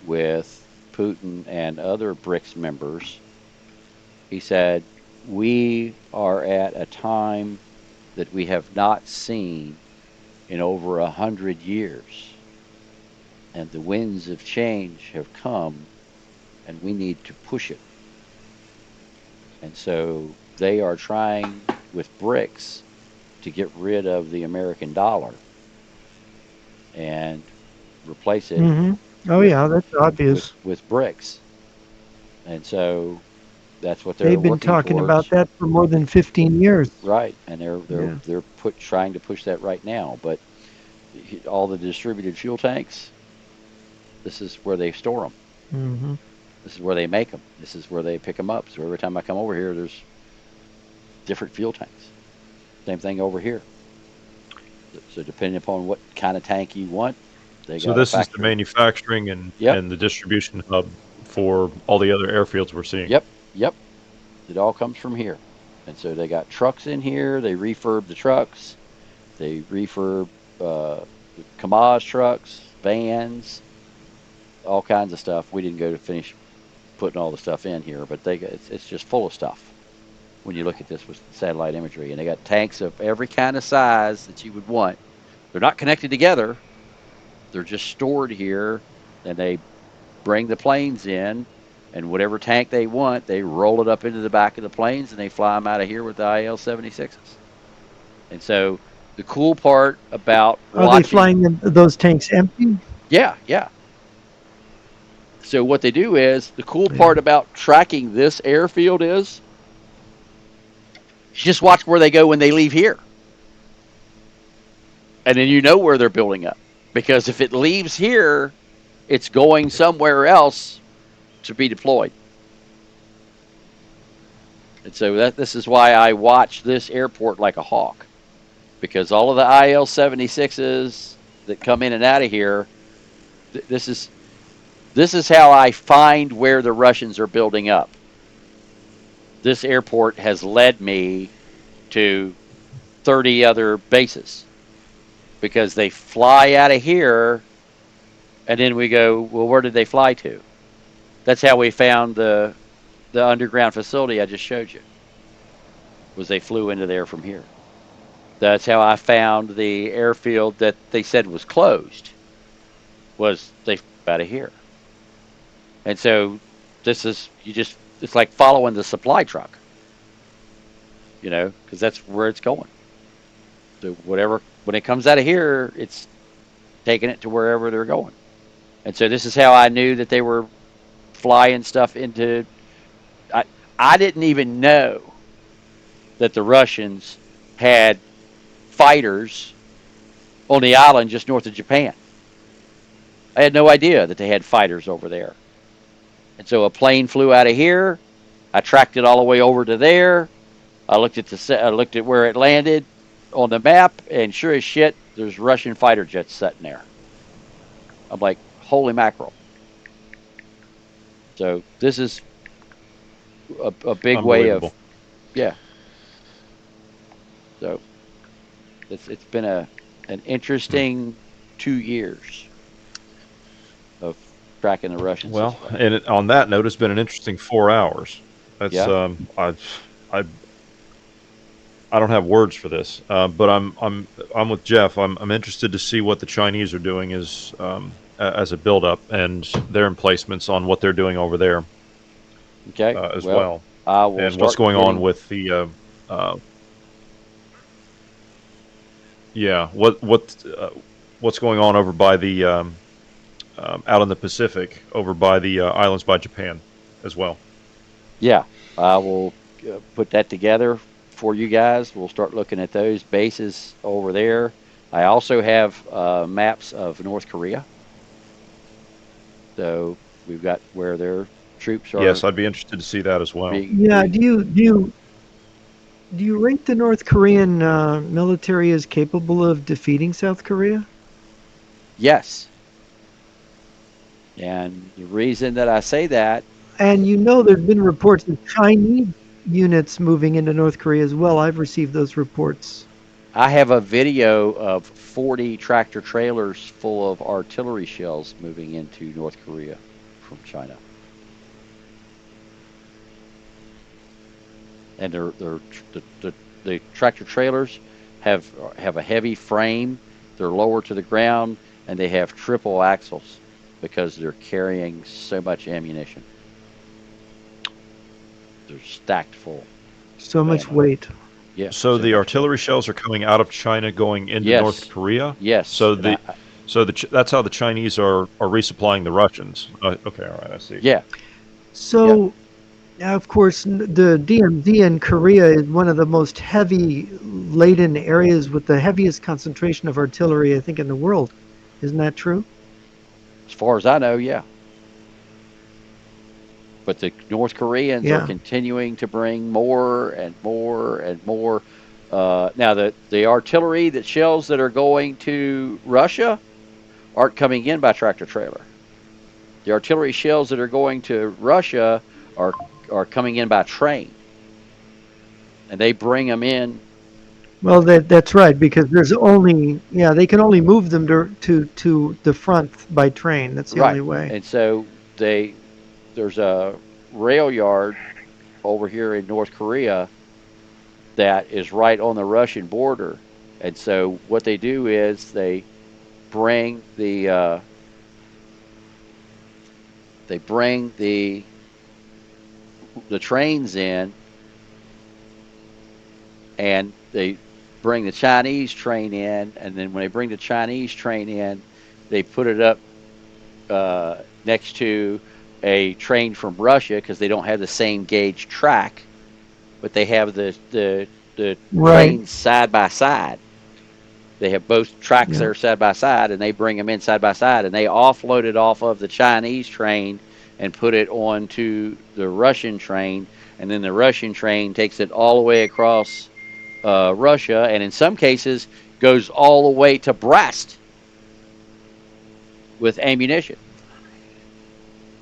with Putin and other BRICS members, he said, we are at a time that we have not seen in over 100 years. And the winds of change have come, and we need to push it. And so they are trying with BRICS to get rid of the American dollar and replace it Hmm. Oh, with yeah, that's obvious. BRICS. And so that's what they're They've been working talking about towards. that for more than 15 years. Right, and they're they're Yeah. they're put trying to push that right now. But all the distributed fuel tanks, this is where they store them. Hmm. This is where they make them. This is where they pick them up. So every time I come over here, there's different fuel tanks. Same thing over here. So depending upon what kind of tank you want, they So got a this is the factory. manufacturing Yep, and the distribution hub for all the other airfields we're seeing. yep, yep. It all comes from here. And so they got trucks in here. They refurb the trucks. They refurb the Kamaz trucks, vans, all kinds of stuff. We didn't go to finish putting all the stuff in here, but it's just full of stuff when you look at this with satellite imagery. And they got tanks of every kind of size that you would want. They're not connected together. They're just stored here, and they bring the planes in, and whatever tank they want, they roll it up into the back of the planes, and they fly them out of here with the IL-76s. And so the cool part about Are they watching, flying those tanks empty? yeah, yeah. So what they do is the cool Yeah. part about tracking this airfield is you just watch where they go when they leave here, and then you know where they're building up. Because if it leaves here, it's going somewhere else to be deployed. And so this is why I watch this airport like a hawk, because all of the IL-76s that come in and out of here, this is how I find where the Russians are building up. This airport has led me to 30 other bases because they fly out of here, and then we go, well, where did they fly to? That's how we found the underground facility I just showed you. Was they flew into there from here. That's how I found the airfield that they said was closed. Was they flew out of here? And so this is you just it's like following the supply truck, because that's where it's going. So whatever when it comes out of here, it's taking it to wherever they're going. And so this is how I knew that they were flying stuff into. I I didn't even know that the Russians had fighters on the island just north of Japan. I had no idea that they had fighters over there. And so a plane flew out of here. I tracked it all the way over to there. I looked at where it landed on the map, and sure as shit, there's Russian fighter jets sitting there. I'm like, holy mackerel! So this is a big way of Unbelievable. yeah. So it's been an Hmm. interesting 2 years of tracking the Russians Well, this way. and on that note, it's been an interesting 4 hours. That's Yeah. I I don't have words for this, but I'm with Jeff. I'm interested to see what the Chinese are doing as a buildup and their emplacements on what they're doing over there Okay. as Well, well, I will and what's start going on getting. with the yeah what's going on over by the out in the Pacific over by the islands by Japan as well. Yeah. I will put that together for you guys. We'll start looking at those bases over there. I also have maps of North Korea. So we've got where their troops Yes, are I'd be interested to see that as well. Yeah, being. do you rate the North Korean military as capable of defeating South Korea? Yes. And the reason that I say that, And there's been reports of Chinese units moving into North Korea as well. I've received those reports. I have a video of 40 tractor trailers full of artillery shells moving into North Korea from China. And the tractor trailers have a heavy frame. They're lower to the ground, and they have triple axles because they're carrying so much ammunition. They're stacked full So of much ammo. weight. Yeah, So so the much weight. artillery shells are coming out of China, going into North Yes, Korea. yes, So and I that's how the Chinese are resupplying the Russians. Okay, all right, I see. yeah, yeah, So, of course, the DMZ in Korea is one of the most heavy laden areas with the heaviest concentration of artillery, I think, in the world. Isn't that true? as far as I know, yeah. But the North Koreans are Yeah. continuing to bring more and more and more. Now, the artillery, the shells that are going to Russia aren't coming in by tractor trailer. The artillery shells that are going to Russia are are coming in by train, and they bring them in Well, that's right because there's only they can only move them to the front by train. That's the only right. way. And so there's a rail yard over here in North Korea that is right on the Russian border. And so what they do is bring the uh, they bring the trains in, and they bring the Chinese train in, and then when they bring the Chinese train in, they put it up next to a train from Russia because they don't have the same gauge track, but they have the Right. trains side by side. They have both tracks Yeah. there side by side, and they bring them in side by side, and they offload it off of the Chinese train and put it onto the Russian train, and then the Russian train takes it all the way across Russia, and in some cases goes all the way to Brest with ammunition.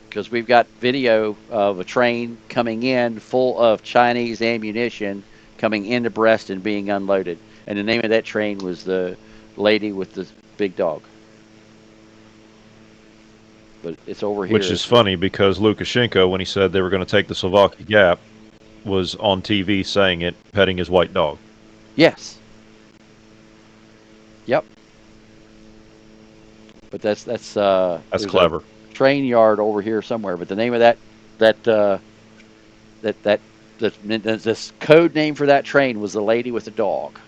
Because we've got video of a train coming in full of Chinese ammunition coming into Brest and being unloaded. And the name of that train was the lady with the big dog. But it's over Which here. is It's not. funny because Lukashenko, when he said they were going to take the Slovakia Gap, was on TV saying it, petting his white dog. Yes. Yep. But That's there's a clever. train yard over here somewhere. But the name of that that that this code name for that train was the lady with the dog.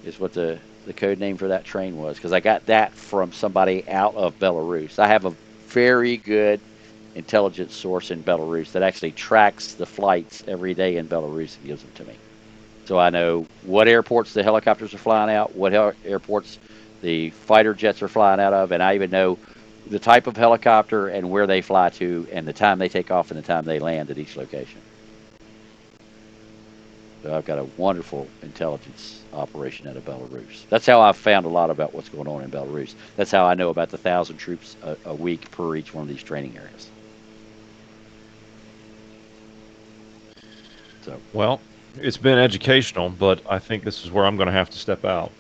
Is what the code name for that train was because I got that from somebody out of Belarus. I have a very good intelligence source in Belarus that actually tracks the flights every day in Belarus and gives them to me. So I know what airports the helicopters are flying out, what airports the fighter jets are flying out of, and I even know the type of helicopter and where they fly to, and the time they take off and the time they land at each location. So I've got a wonderful intelligence operation out of Belarus. That's how I've found a lot about what's going on in Belarus. That's how I know about the 1,000 troops a week per each one of these training areas. So, Well, it's been educational, but I think this is where I'm going to have to step out.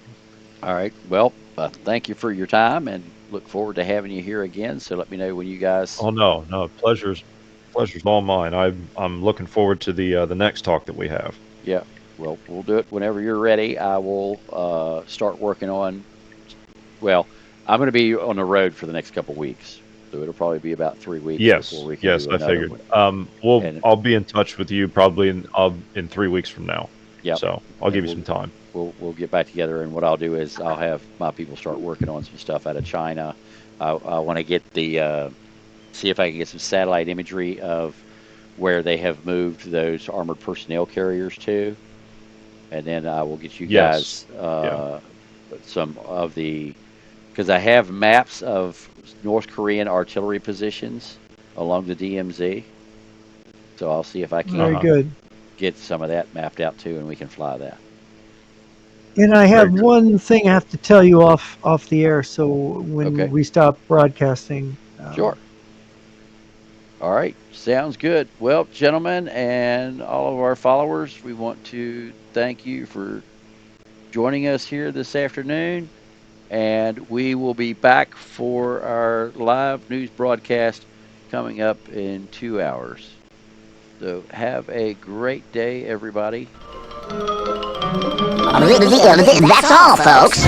all right. Well, thank you for your time and look forward to having you here again. So let me know when you guys. Oh no, no, pleasure's all mine. I'm looking forward to the next talk that we have. Yeah. Well, we'll do it whenever you're ready. I will start working on. Well, I'm going to be on the road for the next couple weeks, so it'll probably be about 3 weeks before Yes, we can yes, do I another figured. one. And I'll be in touch with you probably in 3 weeks from now. yeah, So I'll and give you some time. we'll get back together. And what I'll do is I'll have my people start working on some stuff out of China. I want to get the see if I can get some satellite imagery of where they have moved those armored personnel carriers to, and then I will get you Yes. guys Yeah. some of the because I have maps of North Korean artillery positions along the DMZ. So I'll see if I Very can't Uh-huh. good. get some of that mapped out too, and we can fly that. And I have Very good. one thing I have to tell you off the air. So when Okay, we stop broadcasting, sure. All right, sounds good. Well, gentlemen, and all of our followers, we want to thank you for joining us here this afternoon. And we will be back for our live news broadcast coming up in 2 hours. So have a great day, everybody. That's all, folks.